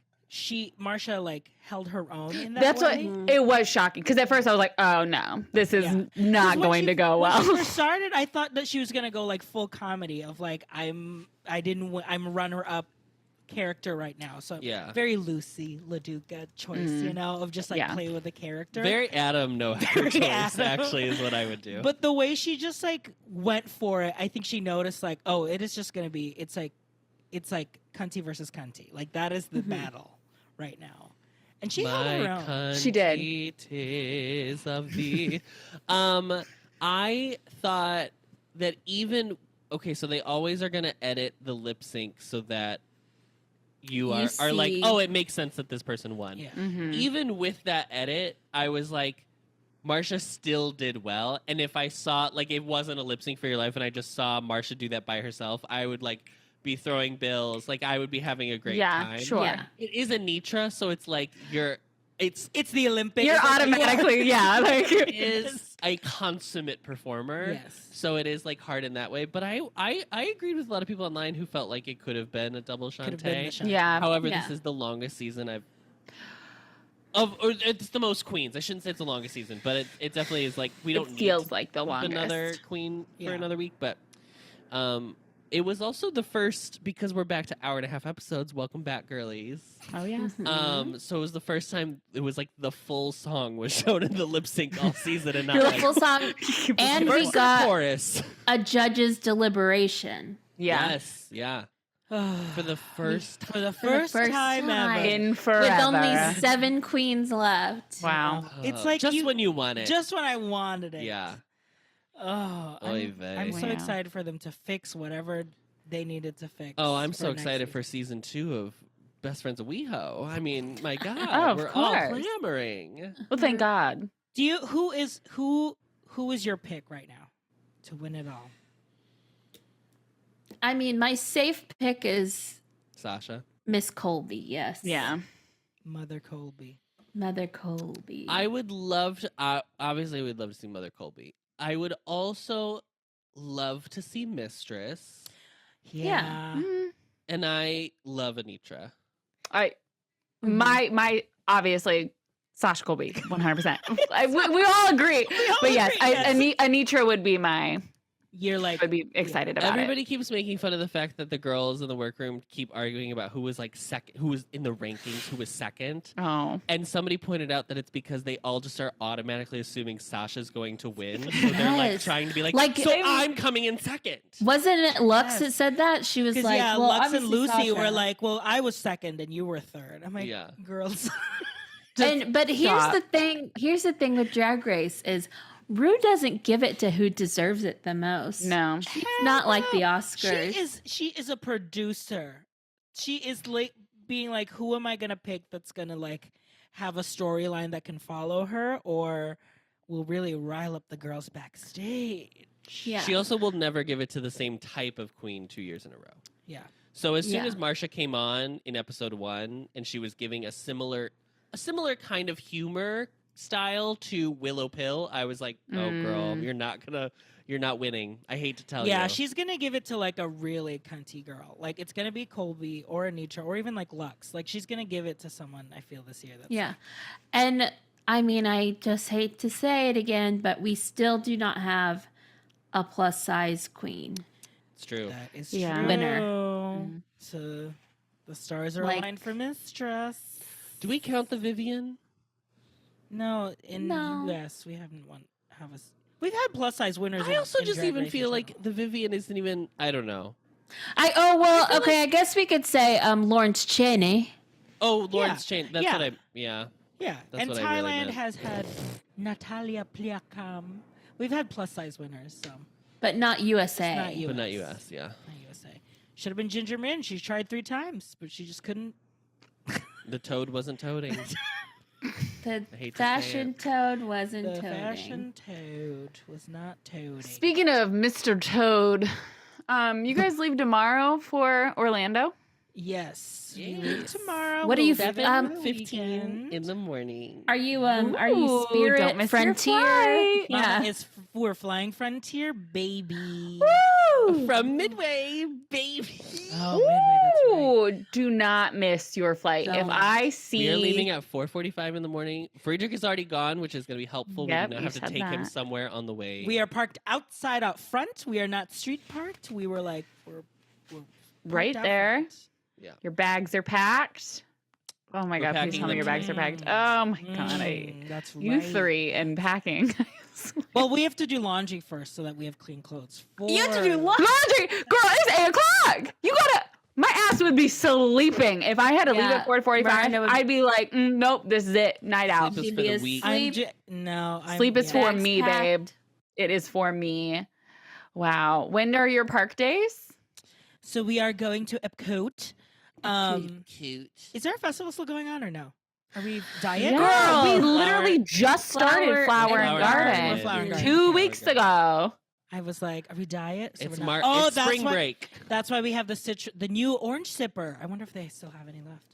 Speaker 4: Marcia like held her own in that
Speaker 3: that's
Speaker 4: way.
Speaker 3: what it was shocking because at first I was like, oh no, this is
Speaker 4: Yeah.
Speaker 3: not
Speaker 4: 'Cause when
Speaker 3: going to go
Speaker 4: when
Speaker 3: well.
Speaker 4: she first started, I thought that she was gonna go like full comedy of like I'm runner up character right now. So
Speaker 2: Yeah.
Speaker 4: very Lucy LaDuca choice, you know, of just like
Speaker 3: Yeah.
Speaker 4: play with the character.
Speaker 2: Very Adam no
Speaker 4: Very
Speaker 2: choice,
Speaker 4: Adam.
Speaker 2: actually, is what I would do.
Speaker 4: But the way she just like went for it, I think she noticed like, oh, it is just gonna be it's like cunty versus cunty. Like that is the battle right now. And she held her own.
Speaker 3: She did.
Speaker 2: Is of thee. I thought that even so they always are gonna edit the lip sync so that you are like,
Speaker 1: see-
Speaker 2: oh, it makes sense that this person won.
Speaker 4: Yeah.
Speaker 3: Mhm.
Speaker 2: Even with that edit, I was like, Marcia still did well. And if I saw like it wasn't a lip sync for your life and I just saw Marcia do that by herself, I would like be throwing bills. Like I would be having a great
Speaker 3: Yeah,
Speaker 2: time.
Speaker 3: sure.
Speaker 1: Yeah.
Speaker 2: It is Anetra, so it's like it's
Speaker 4: It's the Olympics.
Speaker 3: You're
Speaker 4: It's like,
Speaker 3: automatically, yeah. Like,
Speaker 2: is a consummate performer.
Speaker 4: Yes.
Speaker 2: So it is like hard in that way. But I agreed with a lot of people online who felt like it could have been a double
Speaker 4: Could have been the
Speaker 2: Shantae.
Speaker 4: shot.
Speaker 3: yeah.
Speaker 2: However,
Speaker 1: Yeah.
Speaker 2: this is the longest season or it's the most queens. I shouldn't say it's the longest season, but it definitely is like we don't
Speaker 3: It
Speaker 2: need
Speaker 3: feels
Speaker 2: to
Speaker 3: like the
Speaker 2: keep
Speaker 3: longest.
Speaker 2: another queen for
Speaker 4: Yeah.
Speaker 2: another week. But it was also the first because we're back to hour and a half episodes. Welcome back, girlies.
Speaker 3: Oh yeah.
Speaker 2: So it was the first time it was like the full song was shown in the lip sync all season and not
Speaker 1: the
Speaker 2: like
Speaker 1: full song, and
Speaker 2: verse
Speaker 1: we
Speaker 2: and
Speaker 1: got
Speaker 2: chorus.
Speaker 1: a judge's deliberation.
Speaker 3: Yeah.
Speaker 2: Yes, yeah. For the first
Speaker 4: For the
Speaker 1: For the
Speaker 4: first
Speaker 1: first
Speaker 4: time
Speaker 1: time.
Speaker 4: ever.
Speaker 3: In forever.
Speaker 1: With only 7 queens left.
Speaker 3: Wow.
Speaker 4: It's like
Speaker 2: just
Speaker 4: you-
Speaker 2: when you want it.
Speaker 4: Just when I wanted it.
Speaker 2: yeah.
Speaker 4: Oh,
Speaker 2: Oy vey.
Speaker 4: I'm so
Speaker 3: Wow.
Speaker 4: excited for them to fix whatever they needed to fix.
Speaker 2: Oh, I'm
Speaker 4: for
Speaker 2: so
Speaker 4: next
Speaker 2: excited for
Speaker 4: season.
Speaker 2: season 2 of Best Friends of WeHo. I mean, my God,
Speaker 3: Oh, of
Speaker 2: we're all
Speaker 3: course.
Speaker 2: clamoring.
Speaker 3: Well, thank God.
Speaker 4: Do you who is your pick right now to win it all?
Speaker 1: I mean, my safe pick is
Speaker 2: Sasha,
Speaker 1: Miss Colby, yes.
Speaker 3: Yeah.
Speaker 4: Mother Colby.
Speaker 1: Mother Colby.
Speaker 2: I would love to. Obviously, we'd love to see Mother Colby. I would also love to see Mistress,
Speaker 1: Yeah.
Speaker 3: Mm.
Speaker 2: and I love Anetra.
Speaker 3: My obviously Sasha Colby, 100%. We all agree. But yes, Anetra would be
Speaker 4: You're like
Speaker 3: would be excited about
Speaker 2: Everybody keeps making fun of the fact that the girls in the workroom keep arguing about who was like second, who was in the rankings, who was second.
Speaker 3: it. Oh.
Speaker 2: And somebody pointed out that it's because they all just are automatically assuming Sasha's going to win. So they're like
Speaker 1: Yes.
Speaker 2: trying to be like,
Speaker 1: Like,
Speaker 2: so I'm coming in second.
Speaker 1: Wasn't it Lux
Speaker 4: Yes.
Speaker 1: that said that? She was
Speaker 4: because
Speaker 1: like,
Speaker 4: yeah,
Speaker 1: well,
Speaker 4: Lux and
Speaker 1: obviously
Speaker 4: Lucy were
Speaker 1: Sasha.
Speaker 4: like, well, I was second and you were third. I'm like,
Speaker 2: Yeah.
Speaker 4: girls.
Speaker 1: But here's
Speaker 3: stop.
Speaker 1: the thing. Here's the thing with Drag Race is Rue doesn't give it to who deserves it the most.
Speaker 3: No.
Speaker 1: It's not like the Oscars.
Speaker 4: She is a producer. She is like being like, who am I gonna pick that's gonna like have a storyline that can follow her or will really rile up the girls backstage.
Speaker 1: Yeah.
Speaker 2: She also will never give it to the same type of queen 2 years in a row.
Speaker 4: Yeah.
Speaker 2: So as soon
Speaker 1: Yeah.
Speaker 2: as Marcia came on in episode 1 and she was giving a similar kind of humor style to Willow Pill, I was like, oh girl, you're not winning. I hate to tell you.
Speaker 4: Yeah, she's gonna give it to like a really cunty girl. Like it's gonna be Colby or Anetra or even like Lux. Like she's gonna give it to someone. I feel this year. That's
Speaker 1: Yeah. And I mean, I just hate to say it again, but we still do not have a plus size queen.
Speaker 2: It's true.
Speaker 4: That is
Speaker 3: Yeah.
Speaker 4: true.
Speaker 1: Winner.
Speaker 4: So the stars are
Speaker 1: Like-
Speaker 4: aligned for Mistress.
Speaker 2: Do we count the Vivian?
Speaker 4: No, in
Speaker 1: No.
Speaker 4: US we haven't we've had plus size winners.
Speaker 2: I also
Speaker 4: in
Speaker 2: just
Speaker 4: Drag
Speaker 2: even
Speaker 4: Race
Speaker 2: feel
Speaker 4: in
Speaker 2: like
Speaker 4: general.
Speaker 2: the Vivian isn't even. I don't know.
Speaker 1: I guess we could say Lawrence Cheney.
Speaker 2: Oh, Lawrence Chain. That's
Speaker 4: yeah.
Speaker 2: what I. Yeah.
Speaker 4: Yeah,
Speaker 2: That's
Speaker 4: and
Speaker 2: what I really
Speaker 4: Thailand
Speaker 2: meant.
Speaker 4: has had Natalia Pliakam. We've had plus size winners, so
Speaker 1: But not USA.
Speaker 4: not
Speaker 2: But not US. Yeah.
Speaker 4: Not USA. Should have been Ginger Min. She tried 3 times, but she just couldn't.
Speaker 2: The toad wasn't toading.
Speaker 1: The
Speaker 2: I hate to say
Speaker 1: fashion toad wasn't
Speaker 4: The
Speaker 1: toading.
Speaker 4: fashion toad was not toading.
Speaker 3: Speaking of Mr. Toad, you guys leave tomorrow for Orlando?
Speaker 4: Yes, we
Speaker 2: Yes.
Speaker 4: leave tomorrow.
Speaker 1: What do you-
Speaker 4: We'll leave
Speaker 2: 7:15 in the morning.
Speaker 1: Are you are you
Speaker 3: Ooh,
Speaker 1: Spirit
Speaker 3: don't miss your
Speaker 1: Frontier?
Speaker 3: flight.
Speaker 1: Yeah.
Speaker 4: We're flying Frontier, baby.
Speaker 3: Woo!
Speaker 2: From Midway, baby.
Speaker 4: Oh, Midway, that's right.
Speaker 3: Ooh, do not miss your flight. If
Speaker 1: Don't.
Speaker 3: I see
Speaker 2: We are leaving at 4:45 in the morning. Friedrich is already gone, which is going to be helpful.
Speaker 3: Yep,
Speaker 2: we do
Speaker 3: you
Speaker 2: not have to
Speaker 3: said
Speaker 2: take him
Speaker 3: that.
Speaker 2: somewhere on the way.
Speaker 4: We are parked outside out front. We are not street parked. We were like, we're
Speaker 3: right
Speaker 4: parked out
Speaker 3: there.
Speaker 4: front.
Speaker 3: Your bags are packed. Oh my
Speaker 2: We're
Speaker 3: God, please
Speaker 2: packing
Speaker 3: tell me
Speaker 2: them
Speaker 3: your bags are packed.
Speaker 4: tonight.
Speaker 3: Oh my God.
Speaker 4: That's right.
Speaker 3: You three and packing.
Speaker 4: Well, we have to do laundry first so that we have clean clothes.
Speaker 1: You have to do
Speaker 4: laundry.
Speaker 3: Laundry! Girl, it's 8 o'clock. You gotta. My ass would be sleeping. If I had to leave
Speaker 1: Yeah,
Speaker 3: at 4:45,
Speaker 1: Miranda would-
Speaker 3: I'd be like, nope, this is it. Night out.
Speaker 2: Sleep is
Speaker 1: She'd
Speaker 2: for
Speaker 1: be
Speaker 2: the
Speaker 1: asleep.
Speaker 2: weak.
Speaker 3: Sleep is for
Speaker 1: Bags
Speaker 3: me,
Speaker 1: packed.
Speaker 3: babe. It is for me. Wow. When are your park days?
Speaker 4: So we are going to Epcot.
Speaker 2: Cute.
Speaker 4: Is there a festival still going on or no? Are we diet?
Speaker 3: Girl, we
Speaker 1: Girl,
Speaker 3: literally just started Flower and Garden
Speaker 4: Flower and Garden.
Speaker 3: 2 weeks ago.
Speaker 4: I was like, are we diet? So
Speaker 2: It's
Speaker 4: we're not-
Speaker 2: March.
Speaker 4: Oh,
Speaker 2: it's
Speaker 4: that's
Speaker 2: spring
Speaker 4: why,
Speaker 2: break.
Speaker 4: That's why we have the new orange sipper. I wonder if they still have any left.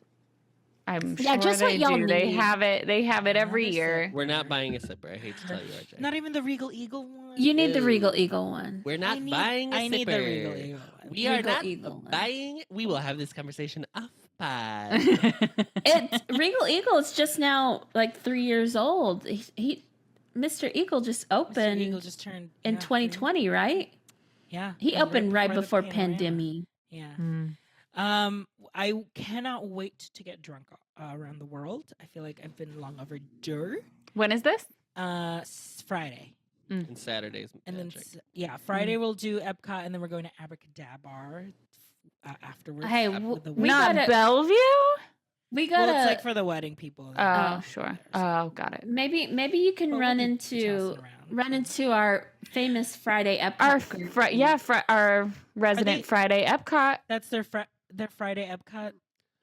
Speaker 3: I'm
Speaker 1: Yeah,
Speaker 3: sure
Speaker 1: just what
Speaker 3: they
Speaker 1: y'all
Speaker 3: do. They
Speaker 1: need.
Speaker 3: have it. They have it every
Speaker 4: Another
Speaker 3: year.
Speaker 4: sip.
Speaker 2: We're not buying a sipper. I hate to tell you, RJ.
Speaker 4: Not even the Regal Eagle one.
Speaker 1: You need the
Speaker 2: Ew.
Speaker 1: Regal Eagle one.
Speaker 2: We're not
Speaker 4: I need-
Speaker 2: buying a
Speaker 4: I
Speaker 2: sipper.
Speaker 4: need the Regal Eagle one.
Speaker 2: We are
Speaker 1: Regal
Speaker 2: not
Speaker 1: Eagle one.
Speaker 2: buying. We will have this conversation off pod.
Speaker 1: It's Regal Eagle is just now like 3 years old. Mr. Eagle just
Speaker 4: Mr.
Speaker 1: opened
Speaker 4: Eagle just turned
Speaker 1: in
Speaker 4: yeah,
Speaker 1: 2020, right?
Speaker 4: Yeah,
Speaker 1: He
Speaker 4: it was
Speaker 1: opened right before
Speaker 4: the panorama.
Speaker 1: pandemic.
Speaker 4: Yeah.
Speaker 3: Mm.
Speaker 4: I cannot wait to get drunk around the world. I feel like I've been long overdue.
Speaker 3: When is this?
Speaker 4: Friday.
Speaker 2: and Saturday's
Speaker 4: And
Speaker 2: magic.
Speaker 4: then Friday we'll do Epcot, and then we're going to Abracadabra afterwards.
Speaker 1: Hey,
Speaker 4: after the
Speaker 1: we
Speaker 3: Not
Speaker 1: gotta-
Speaker 3: Bellevue?
Speaker 1: We
Speaker 4: well,
Speaker 1: gotta
Speaker 4: it's like for the wedding people.
Speaker 3: Oh, sure. Oh, got it.
Speaker 1: maybe you can
Speaker 4: But
Speaker 1: run
Speaker 4: we'll be
Speaker 1: into
Speaker 4: tossing around.
Speaker 1: our famous Friday Epcot.
Speaker 3: Our
Speaker 1: group.
Speaker 3: our resident
Speaker 4: they-
Speaker 3: Friday Epcot.
Speaker 4: That's their Friday Epcot.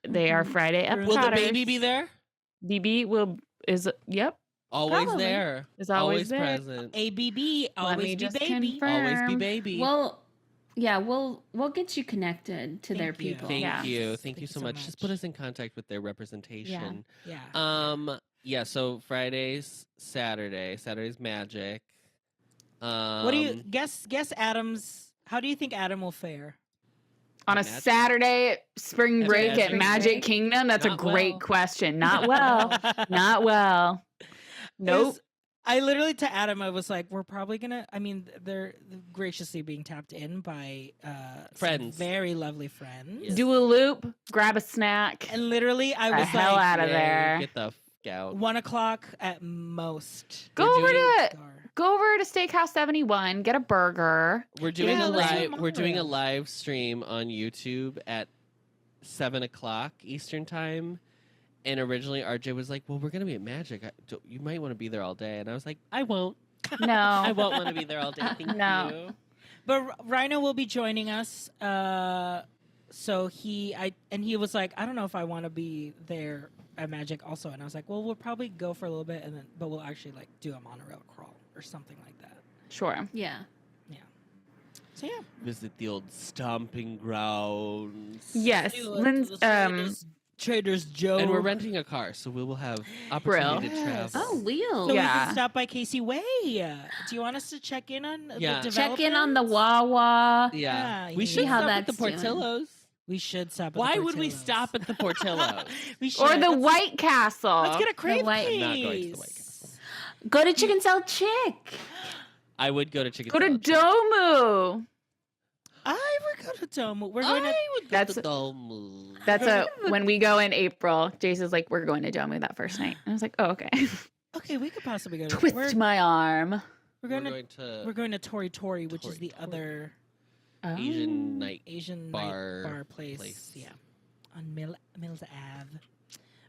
Speaker 3: They are Friday
Speaker 4: Will
Speaker 3: Epcot.
Speaker 2: Will the baby be there?
Speaker 3: BB yep,
Speaker 2: Always
Speaker 1: Probably.
Speaker 2: there.
Speaker 3: is always there.
Speaker 2: present.
Speaker 4: ABB,
Speaker 3: Let
Speaker 4: always
Speaker 3: me
Speaker 4: be
Speaker 3: just
Speaker 4: baby.
Speaker 3: confirm.
Speaker 2: Always be baby.
Speaker 1: Well, yeah, we'll get you connected to their
Speaker 4: Thank you.
Speaker 1: people.
Speaker 2: Thank
Speaker 3: Yeah.
Speaker 2: you. Thank you so much. Just put us in contact with their representation.
Speaker 4: Yeah.
Speaker 2: Yeah, so Friday's Saturday. Saturday's magic.
Speaker 4: What do you guess? Adam's. How do you think Adam will fare?
Speaker 3: On a
Speaker 2: Magic?
Speaker 3: Saturday spring
Speaker 2: At
Speaker 3: break at
Speaker 2: Magic
Speaker 3: Magic
Speaker 1: Break?
Speaker 3: Kingdom? That's
Speaker 2: Not
Speaker 3: a great
Speaker 2: well.
Speaker 3: question. Not well. Not well. Nope.
Speaker 4: I literally to Adam, I was like, we're probably gonna. I mean, they're graciously being tapped in by some
Speaker 2: Friends.
Speaker 4: very lovely friends.
Speaker 2: Yes.
Speaker 3: Do a loop, grab a snack.
Speaker 4: And literally, I
Speaker 3: The
Speaker 4: was
Speaker 3: hell
Speaker 4: like,
Speaker 3: out of
Speaker 2: Yay,
Speaker 3: there.
Speaker 2: Get the f out.
Speaker 4: 1:00 at most.
Speaker 3: Go
Speaker 2: We're
Speaker 3: over
Speaker 2: doing-
Speaker 3: to Steakhouse 71, get a burger.
Speaker 2: We're doing
Speaker 4: Yeah,
Speaker 2: a
Speaker 4: let's do
Speaker 2: live. We're doing a
Speaker 4: monorail.
Speaker 2: live stream on YouTube at 7:00 Eastern time. And originally, RJ was like, "Well, we're gonna be at Magic. You might want to be there all day." And I was like, "I won't. I
Speaker 3: No.
Speaker 2: won't want to be there all day. Thank
Speaker 3: No.
Speaker 2: you."
Speaker 4: But Rhino will be joining us. So he was like, I don't know if I want to be there at Magic also. And I was like, well, we'll probably go for a little bit, but we'll actually like do a monorail crawl or something like that.
Speaker 3: Sure.
Speaker 1: Yeah.
Speaker 4: So yeah.
Speaker 2: Visit the old stomping grounds.
Speaker 3: Yes.
Speaker 4: Trader's Joe.
Speaker 2: And we're renting a car, so we will have opportunity to
Speaker 4: Yes.
Speaker 2: travel.
Speaker 1: Oh, wheels.
Speaker 4: So we
Speaker 3: Yeah.
Speaker 4: can stop by Casey Way. Do you want us to check in on
Speaker 2: Yeah.
Speaker 4: the
Speaker 1: Check in on the
Speaker 4: developments?
Speaker 1: Wawa.
Speaker 2: Yeah,
Speaker 4: Yeah,
Speaker 2: we
Speaker 4: yeah.
Speaker 2: should
Speaker 1: See how
Speaker 2: stop at the
Speaker 1: that's doing.
Speaker 2: Portillo's.
Speaker 4: We should stop at
Speaker 2: Why
Speaker 4: the
Speaker 2: would we
Speaker 4: Portillo's.
Speaker 2: stop at the Portillo's?
Speaker 4: We should.
Speaker 3: Or the
Speaker 4: Let's-
Speaker 3: White Castle.
Speaker 4: Let's get a crave
Speaker 1: White-
Speaker 4: case.
Speaker 2: I'm not going to the White Castle.
Speaker 1: Go to Chicken Sell Chick.
Speaker 2: I would go to Chicken
Speaker 3: Go to
Speaker 2: Salad.
Speaker 3: Domu.
Speaker 4: I would go to Domo. We're going to.
Speaker 2: I would go
Speaker 3: That's-
Speaker 2: to Domu.
Speaker 3: That's when we go in April. Jason's like, we're going to Domu that first night. And I was like, oh, okay.
Speaker 4: Okay, we could possibly go to
Speaker 3: Twist my arm.
Speaker 4: we're
Speaker 2: We're
Speaker 4: going
Speaker 2: going to
Speaker 4: to Tori Tori, which is
Speaker 2: Tori
Speaker 4: the
Speaker 2: Tori.
Speaker 4: other
Speaker 2: Asian night.
Speaker 4: Asian
Speaker 2: Bar
Speaker 4: night bar place.
Speaker 2: place.
Speaker 4: Yeah. On Mills Ave.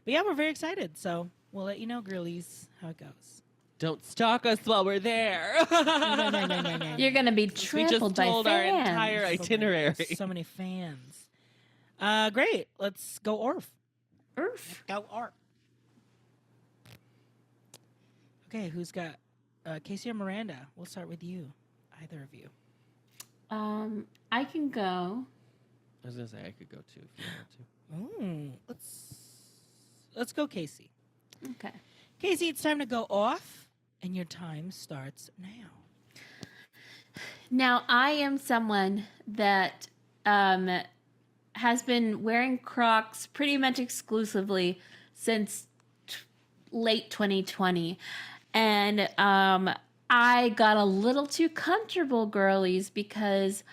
Speaker 4: But yeah, we're very excited. So we'll let you know, girlies, how it goes.
Speaker 2: Don't stalk us while we're there.
Speaker 4: No.
Speaker 1: You're gonna be
Speaker 2: We just
Speaker 1: trampled by
Speaker 2: told our
Speaker 1: fans.
Speaker 2: entire itinerary.
Speaker 4: So many fans. Great. Let's go Orf.
Speaker 1: Oof.
Speaker 4: Go Orf. Okay, who's got Casey or Miranda? We'll start with you. Either of you.
Speaker 1: I can go.
Speaker 2: I was gonna say I could go too if you want to.
Speaker 4: Ooh, let's go, Casey.
Speaker 1: Okay.
Speaker 4: Casey, it's time to go off, and your time starts now.
Speaker 1: Now, I am someone that has been wearing Crocs pretty much exclusively since late 2020. And I got a little too comfortable, girlies, because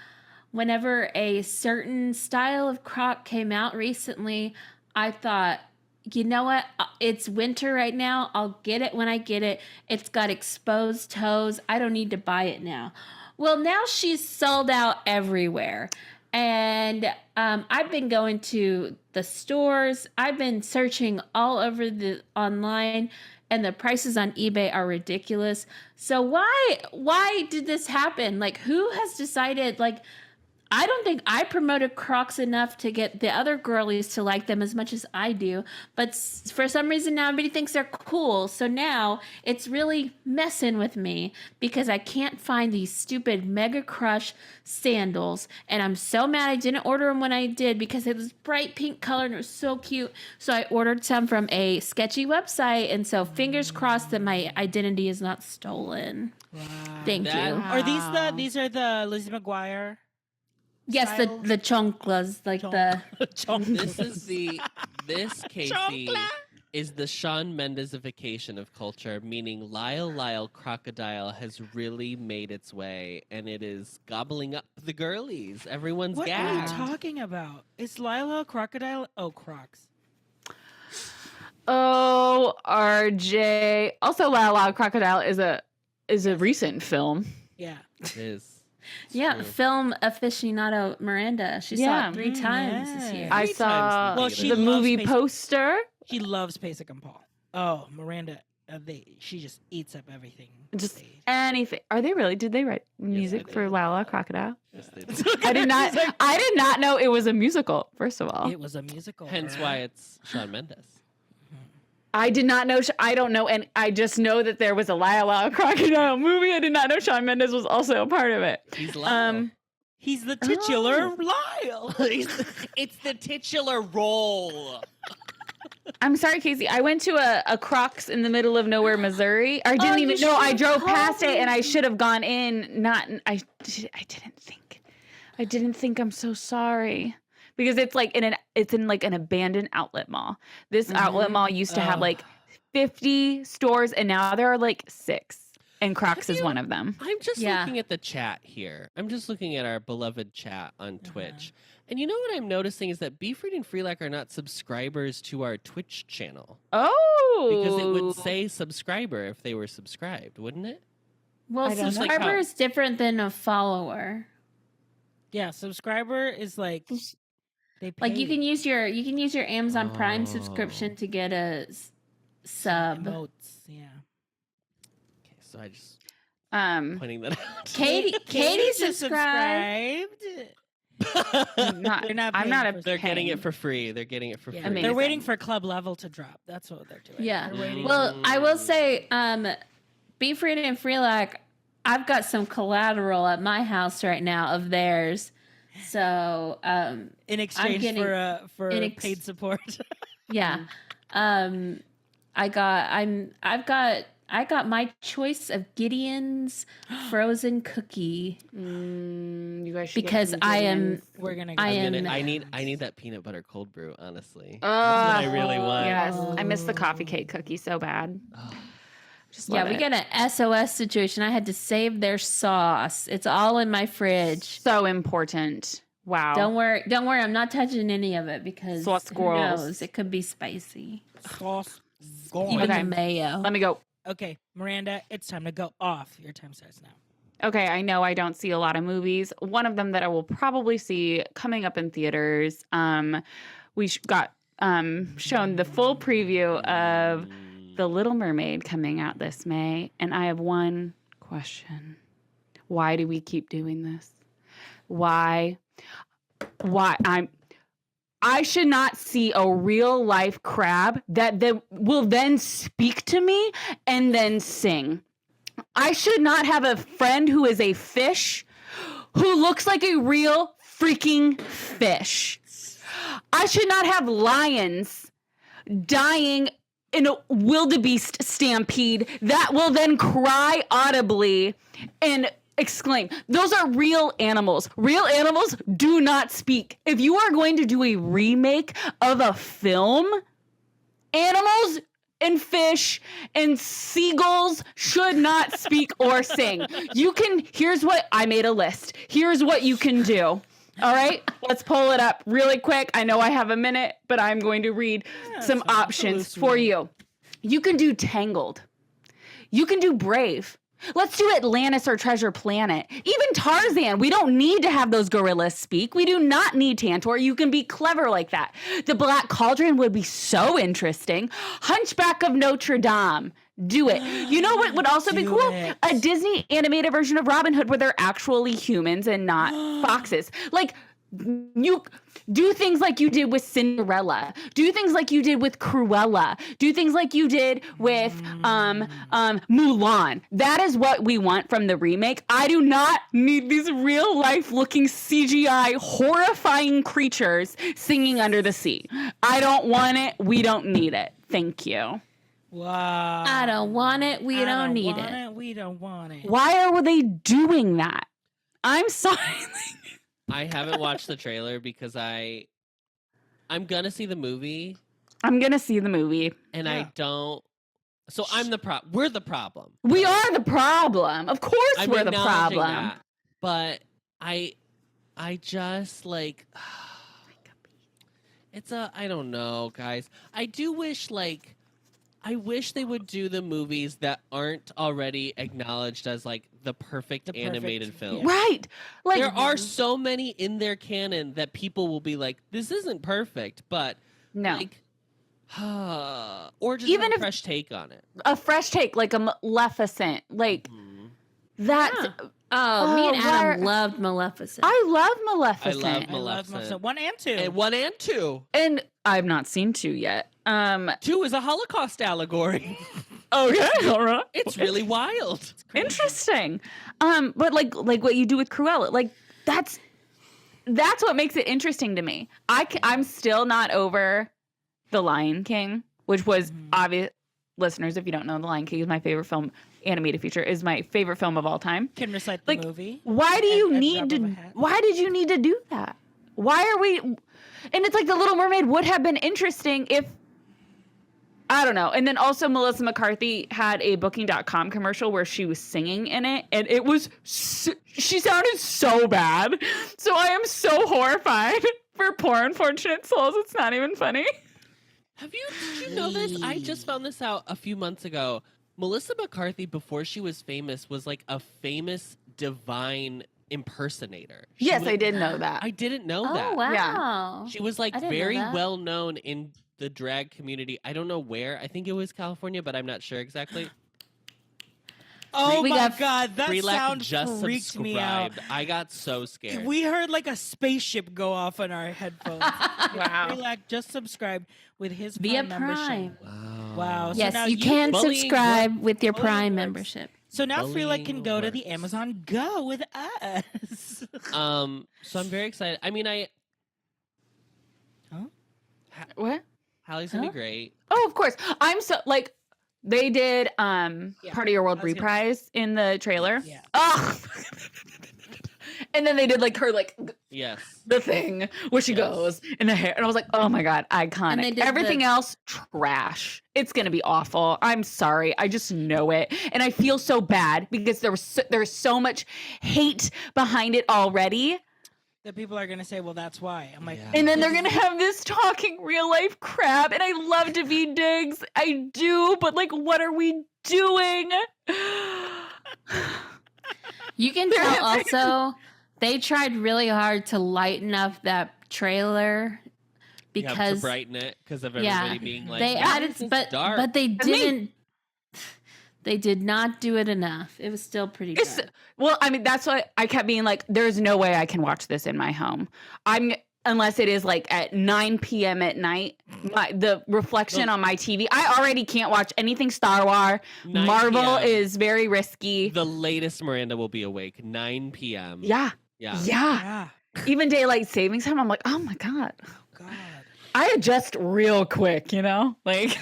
Speaker 1: whenever a certain style of Croc came out recently, I thought, you know what? It's winter right now. I'll get it when I get it. It's got exposed toes. I don't need to buy it now. Well, now she's sold out everywhere. And I've been going to the stores. I've been searching all over the online, and the prices on eBay are ridiculous. So why did this happen? Like, who has decided, like, I don't think I promoted Crocs enough to get the other girlies to like them as much as I do. But for some reason now everybody thinks they're cool. So now it's really messing with me because I can't find these stupid Mega Crush sandals. And I'm so mad I didn't order them when I did because it was bright pink color and it was so cute. So I ordered some from a sketchy website. And so fingers crossed that my identity is not stolen.
Speaker 4: Wow.
Speaker 1: Thank you.
Speaker 4: Are these are the Lizzie McGuire?
Speaker 1: Yes,
Speaker 4: styles?
Speaker 1: the chonklas, like the...
Speaker 2: This Casey
Speaker 4: Chocolate.
Speaker 2: is the Shawn Mendesification of culture, meaning Lyle Crocodile has really made its way, and it is gobbling up the girlies. Everyone's
Speaker 4: What
Speaker 2: gagged.
Speaker 4: are you talking about? Is Lila Crocodile? Oh, Crocs.
Speaker 3: Oh, RJ. Also, Lala Crocodile is a recent film.
Speaker 4: Yeah.
Speaker 2: It is. It's
Speaker 1: Yeah,
Speaker 2: true.
Speaker 1: film aficionado Miranda. She saw
Speaker 3: Yeah.
Speaker 1: it 3 times this year.
Speaker 3: I
Speaker 2: Three
Speaker 3: saw
Speaker 2: times
Speaker 4: Well,
Speaker 2: the
Speaker 4: she
Speaker 3: the
Speaker 2: theater.
Speaker 3: movie
Speaker 4: loves
Speaker 3: poster.
Speaker 4: She loves Pasek and Paul. Oh, Miranda. She just eats up everything.
Speaker 3: Just
Speaker 4: They-
Speaker 3: anything. Are they really? Did they write music
Speaker 2: they
Speaker 3: for
Speaker 2: did.
Speaker 3: Lala Crocodile?
Speaker 2: Yes, they do.
Speaker 3: I did not. I did not know it was a musical. First of all,
Speaker 4: It was a musical.
Speaker 2: Hence why it's Shawn Mendes.
Speaker 3: I did not know. I don't know, and I just know that there was a Lala Crocodile movie. I did not know Shawn Mendes was also a part of it.
Speaker 2: He's Lyle.
Speaker 4: He's the titular
Speaker 3: Oh.
Speaker 4: Lyle.
Speaker 2: It's the titular role.
Speaker 3: I'm sorry, Casey. I went to a Crocs in the middle of nowhere, Missouri. I didn't
Speaker 1: Oh,
Speaker 3: even
Speaker 1: you
Speaker 3: know. I
Speaker 1: should've
Speaker 3: drove
Speaker 1: called
Speaker 3: past it, and I
Speaker 1: me.
Speaker 3: should have gone in. I didn't think. I didn't think. I'm so sorry. Because it's like it's in like an abandoned outlet mall. This outlet mall used to have
Speaker 4: Oh.
Speaker 3: like 50 stores, and now there are like 6, and Crocs
Speaker 2: Have
Speaker 3: is
Speaker 2: you-
Speaker 3: one of them.
Speaker 2: I'm just
Speaker 1: Yeah.
Speaker 2: looking at the chat here. I'm just looking at our beloved chat on
Speaker 4: Uh-huh.
Speaker 2: Twitch. And you know what I'm noticing is that Beeford and Freelac are not subscribers to our Twitch channel.
Speaker 3: Oh,
Speaker 2: Because it would say subscriber if they were subscribed, wouldn't it?
Speaker 1: Well,
Speaker 3: I don't know.
Speaker 1: subscriber is different than a follower.
Speaker 4: Yeah, subscriber is like they pay
Speaker 1: Like you can use your Amazon Prime
Speaker 2: Oh.
Speaker 1: subscription to get a sub.
Speaker 4: emotes. Yeah.
Speaker 2: Okay, so I just
Speaker 3: not
Speaker 2: pointing that out.
Speaker 1: Katie
Speaker 4: just
Speaker 1: subscribed.
Speaker 4: They're not
Speaker 3: I'm
Speaker 4: paying
Speaker 3: not
Speaker 4: for
Speaker 3: a
Speaker 2: They're getting
Speaker 3: paying.
Speaker 2: it for free. They're getting it for
Speaker 4: Yeah.
Speaker 2: free.
Speaker 3: Amazing.
Speaker 4: They're waiting for club level to drop. That's what they're doing.
Speaker 1: Yeah.
Speaker 4: They're waiting.
Speaker 1: Well, I will say, Be Free and Freelac, I've got some collateral at my house right now of theirs. So,
Speaker 4: in exchange
Speaker 1: getting-
Speaker 4: for
Speaker 1: in ex-
Speaker 4: paid support.
Speaker 1: yeah. I got my choice of Gideon's frozen cookie.
Speaker 3: You guys should get
Speaker 1: Because
Speaker 3: some
Speaker 1: I
Speaker 3: good
Speaker 1: am-
Speaker 3: ones.
Speaker 4: We're gonna.
Speaker 1: I
Speaker 4: go
Speaker 1: am-
Speaker 4: with
Speaker 2: I
Speaker 4: that.
Speaker 2: need that peanut butter cold brew, honestly.
Speaker 3: Ah,
Speaker 2: That's what I really want.
Speaker 3: Yes, I miss the coffee cake cookie so bad. Just
Speaker 1: Yeah,
Speaker 3: love
Speaker 1: we
Speaker 3: it.
Speaker 1: got an SOS situation. I had to save their sauce. It's all in my fridge.
Speaker 3: So important. Wow.
Speaker 1: Don't worry. I'm not touching any of it because
Speaker 3: Sauce
Speaker 1: who
Speaker 3: squirrels.
Speaker 1: knows? It could be spicy.
Speaker 4: Sauce.
Speaker 1: Even
Speaker 3: Okay.
Speaker 1: the mayo.
Speaker 3: Let me go.
Speaker 4: Okay, Miranda, it's time to go off. Your time starts now.
Speaker 3: Okay, I know I don't see a lot of movies. One of them that I will probably see coming up in theaters. We got shown the full preview of The Little Mermaid coming out this May, and I have one question. Why do we keep doing this? Why I should not see a real life crab that will then speak to me and then sing. I should not have a friend who is a fish who looks like a real freaking fish. I should not have lions dying in a wildebeest stampede that will then cry audibly and exclaim. Those are real animals. Real animals do not speak. If you are going to do a remake of a film, animals and fish and seagulls should not speak or sing. Here's what I made a list. Here's what you can do. All right, let's pull it up really quick. I know I have a minute, but I'm going to read some options for you. You can do Tangled. You can do Brave. Let's do Atlantis or Treasure Planet. Even Tarzan. We don't need to have those gorillas speak. We do not need Tantor. You can be clever like that. The Black Cauldron would be so interesting. Hunchback of Notre Dame. Do it. You know what would also be cool? A Disney animated version of Robin Hood where they're actually humans and not foxes. Like, you do things like you did with Cinderella. Do things like you did with Cruella. Do things like you did with Mulan. That is what we want from the remake. I do not need these real life looking CGI horrifying creatures singing under the sea. I don't want it. We don't need it. Thank you.
Speaker 4: Wow.
Speaker 1: I don't want it. We don't need
Speaker 4: want
Speaker 1: it.
Speaker 4: We don't want it.
Speaker 3: Why are they doing that? I'm sorry.
Speaker 2: I haven't watched the trailer because I'm gonna see the movie.
Speaker 3: I'm gonna see the movie.
Speaker 2: And
Speaker 4: Yeah.
Speaker 2: I don't. So I'm the problem. We're the problem.
Speaker 3: We are the problem. Of course
Speaker 2: I'm
Speaker 3: we're the
Speaker 2: acknowledging
Speaker 3: problem.
Speaker 2: that. But I just like I don't know, guys. I do wish I wish they would do the movies that aren't already acknowledged as like the perfect animated film.
Speaker 4: yeah.
Speaker 3: Right. Like
Speaker 2: There are so many in their canon that people will be like, this isn't perfect, but
Speaker 3: no.
Speaker 2: like or just
Speaker 3: Even
Speaker 2: have a
Speaker 3: if-
Speaker 2: fresh take on it.
Speaker 3: A fresh take, like a Maleficent. Like that's
Speaker 1: Yeah. Oh, me and Adam
Speaker 3: why-
Speaker 1: loved Maleficent.
Speaker 3: I love
Speaker 2: I
Speaker 3: Maleficent.
Speaker 2: love
Speaker 4: I love
Speaker 2: Maleficent.
Speaker 4: Maleficent. 1 and 2.
Speaker 2: And 1 and 2.
Speaker 3: And I've not seen 2 yet.
Speaker 2: 2 is a Holocaust allegory.
Speaker 3: Okay, all right.
Speaker 2: It's really wild.
Speaker 3: Interesting. But like what you do with Cruella, like that's what makes it interesting to me. I'm still not over The Lion King, which was obvious. Listeners, if you don't know, The Lion King is my favorite film. Animated feature is my favorite film of all time.
Speaker 4: Can recite the
Speaker 3: Like,
Speaker 4: movie.
Speaker 3: Why do you
Speaker 4: At
Speaker 3: need
Speaker 4: drop
Speaker 3: to?
Speaker 4: of a hat.
Speaker 3: Why did you need to do that? Why are we? And it's like The Little Mermaid would have been interesting if I don't know. And then also Melissa McCarthy had a Booking.com commercial where she was singing in it, and it was she sounded so bad. So I am so horrified for poor unfortunate souls. It's not even funny.
Speaker 2: Did you know this? I just found this out a few months ago. Melissa McCarthy, before she was famous, was like a famous divine impersonator.
Speaker 3: Yes, I did know that.
Speaker 2: I didn't know
Speaker 1: oh,
Speaker 2: that.
Speaker 1: wow.
Speaker 2: She was like
Speaker 1: I didn't know
Speaker 2: very
Speaker 1: that.
Speaker 2: well known in the drag community. I don't know where. I think it was California, but I'm not sure exactly.
Speaker 4: Oh
Speaker 1: We
Speaker 4: my
Speaker 1: got
Speaker 4: God, that
Speaker 2: Relax
Speaker 4: sound
Speaker 2: just
Speaker 4: freaked me out.
Speaker 2: subscribed. I got so scared.
Speaker 4: We heard like a spaceship go off on our headphones.
Speaker 3: Wow.
Speaker 4: Relax just subscribed with his
Speaker 1: Via
Speaker 4: Prime membership.
Speaker 1: Prime.
Speaker 4: Wow. So
Speaker 1: Yes,
Speaker 4: now
Speaker 1: you can
Speaker 2: Bullying
Speaker 1: subscribe with your
Speaker 4: bullying
Speaker 1: Prime
Speaker 4: works.
Speaker 1: membership.
Speaker 4: So now Freelike can
Speaker 2: Bullying
Speaker 4: go to the
Speaker 2: works.
Speaker 4: Amazon Go with us.
Speaker 2: So I'm very excited. I mean,
Speaker 3: What?
Speaker 2: Hallie's gonna be great.
Speaker 3: Oh, of course. I'm so like they did Part of Your World
Speaker 4: I was gonna-
Speaker 3: reprise in the trailer.
Speaker 4: Yeah.
Speaker 3: Oh. And then they did like her like
Speaker 2: Yes.
Speaker 3: the thing where she
Speaker 2: Yes.
Speaker 3: goes in the hair, and I was like, oh my God,
Speaker 1: And they
Speaker 3: iconic.
Speaker 1: did
Speaker 3: Everything
Speaker 1: the-
Speaker 3: else trash. It's gonna be awful. I'm sorry. I just know it, and I feel so bad because there's so much hate behind it already.
Speaker 4: that people are gonna say, well, that's why. I'm like,
Speaker 2: Yeah.
Speaker 3: And then they're gonna have this talking real life crap. And I love Daveed Diggs. I do, but like, what are we doing?
Speaker 1: You can tell also they tried really hard to lighten up that trailer
Speaker 2: You have to
Speaker 1: because
Speaker 2: brighten it because of
Speaker 1: yeah,
Speaker 2: everybody being like,
Speaker 1: they
Speaker 2: "Why
Speaker 1: added,
Speaker 2: is this
Speaker 1: but
Speaker 2: dark?"
Speaker 1: they
Speaker 3: That's me.
Speaker 1: didn't. They did not do it enough. It was still pretty bad.
Speaker 3: Well, I mean, that's why I kept being like, there's no way I can watch this in my home. Unless it is like at 9 p.m. at night, the reflection on my TV. I already can't watch anything Star Wars.
Speaker 2: 9
Speaker 3: Marvel
Speaker 2: p.m.
Speaker 3: is very risky.
Speaker 2: The latest Miranda will be awake 9 p.m.
Speaker 3: Yeah.
Speaker 2: Yeah.
Speaker 4: yeah,
Speaker 3: Even daylight savings time, I'm like, oh my God.
Speaker 4: oh God.
Speaker 3: I adjust real quick, Like,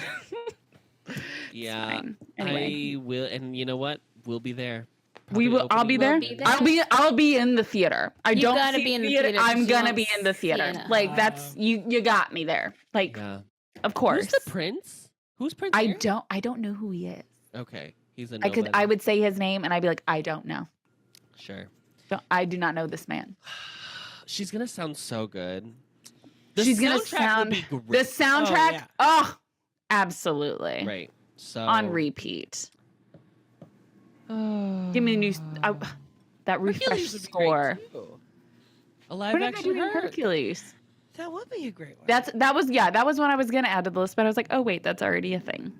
Speaker 2: Yeah.
Speaker 3: fine. Anyway.
Speaker 2: I will, and you know what? We'll be there.
Speaker 3: We will. I'll be there.
Speaker 1: We'll be there.
Speaker 3: I'll be in the theater. I
Speaker 1: You
Speaker 3: don't
Speaker 1: gotta
Speaker 3: see
Speaker 1: be in the
Speaker 3: theater.
Speaker 1: theater 'cause
Speaker 3: I'm
Speaker 1: you
Speaker 3: gonna
Speaker 1: won't
Speaker 3: be in the
Speaker 1: see
Speaker 3: theater.
Speaker 1: it.
Speaker 3: Like that's you got me there. Like
Speaker 2: Yeah.
Speaker 3: of course.
Speaker 2: Who's the prince? Who's Prince?
Speaker 3: I
Speaker 2: Harry?
Speaker 3: don't know who he is.
Speaker 2: Okay, he's a.
Speaker 3: I would say his name and I'd be like, I don't know.
Speaker 2: Sure.
Speaker 3: I do not know this man.
Speaker 2: She's gonna sound so good.
Speaker 3: She's gonna
Speaker 2: soundtrack
Speaker 3: sound
Speaker 2: would be
Speaker 3: the
Speaker 2: great.
Speaker 3: soundtrack.
Speaker 4: yeah.
Speaker 3: Oh, absolutely.
Speaker 2: Right. So
Speaker 3: On repeat. Give me a new that
Speaker 2: Hercules
Speaker 3: refresh
Speaker 2: would be
Speaker 3: score.
Speaker 2: great, too. A live
Speaker 3: What am I
Speaker 2: action
Speaker 3: doing
Speaker 2: Herc.
Speaker 3: Hercules?
Speaker 4: That would be a great one.
Speaker 3: That was one I was gonna add to the list, but I was like, oh wait, that's already a thing.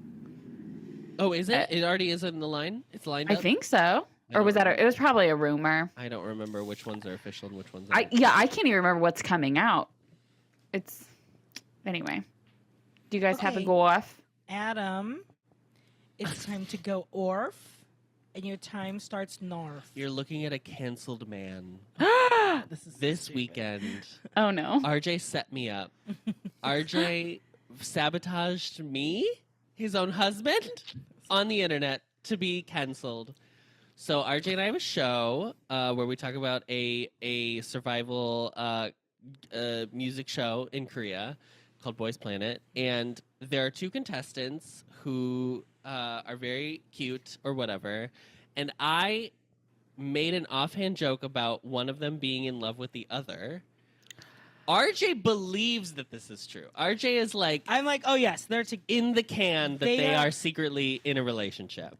Speaker 2: Oh, is it? It already is in the line. It's lined
Speaker 3: I
Speaker 2: up.
Speaker 3: think so.
Speaker 2: I
Speaker 3: Or
Speaker 2: don't
Speaker 3: was that
Speaker 2: remember.
Speaker 3: it was probably a rumor.
Speaker 2: I don't remember which ones are official and which ones aren't.
Speaker 3: I can't even remember what's coming out. It's anyway. Do you guys have a
Speaker 4: Okay.
Speaker 3: go off?
Speaker 4: Adam, it's time to go orf, and your time starts north.
Speaker 2: You're looking at a canceled man.
Speaker 4: This is so
Speaker 2: This
Speaker 4: stupid.
Speaker 2: weekend,
Speaker 3: Oh no.
Speaker 2: RJ set me up. RJ sabotaged me, his own husband, on the internet to be canceled. So RJ and I have a show where we talk about a survival music show in Korea called Boys Planet, and there are two contestants who are very cute or whatever, and I made an offhand joke about one of them being in love with the other. RJ believes that this is true. RJ is like
Speaker 4: I'm like, oh yes, they're together.
Speaker 2: in the can that
Speaker 4: They
Speaker 2: they
Speaker 4: are-
Speaker 2: are secretly in a relationship.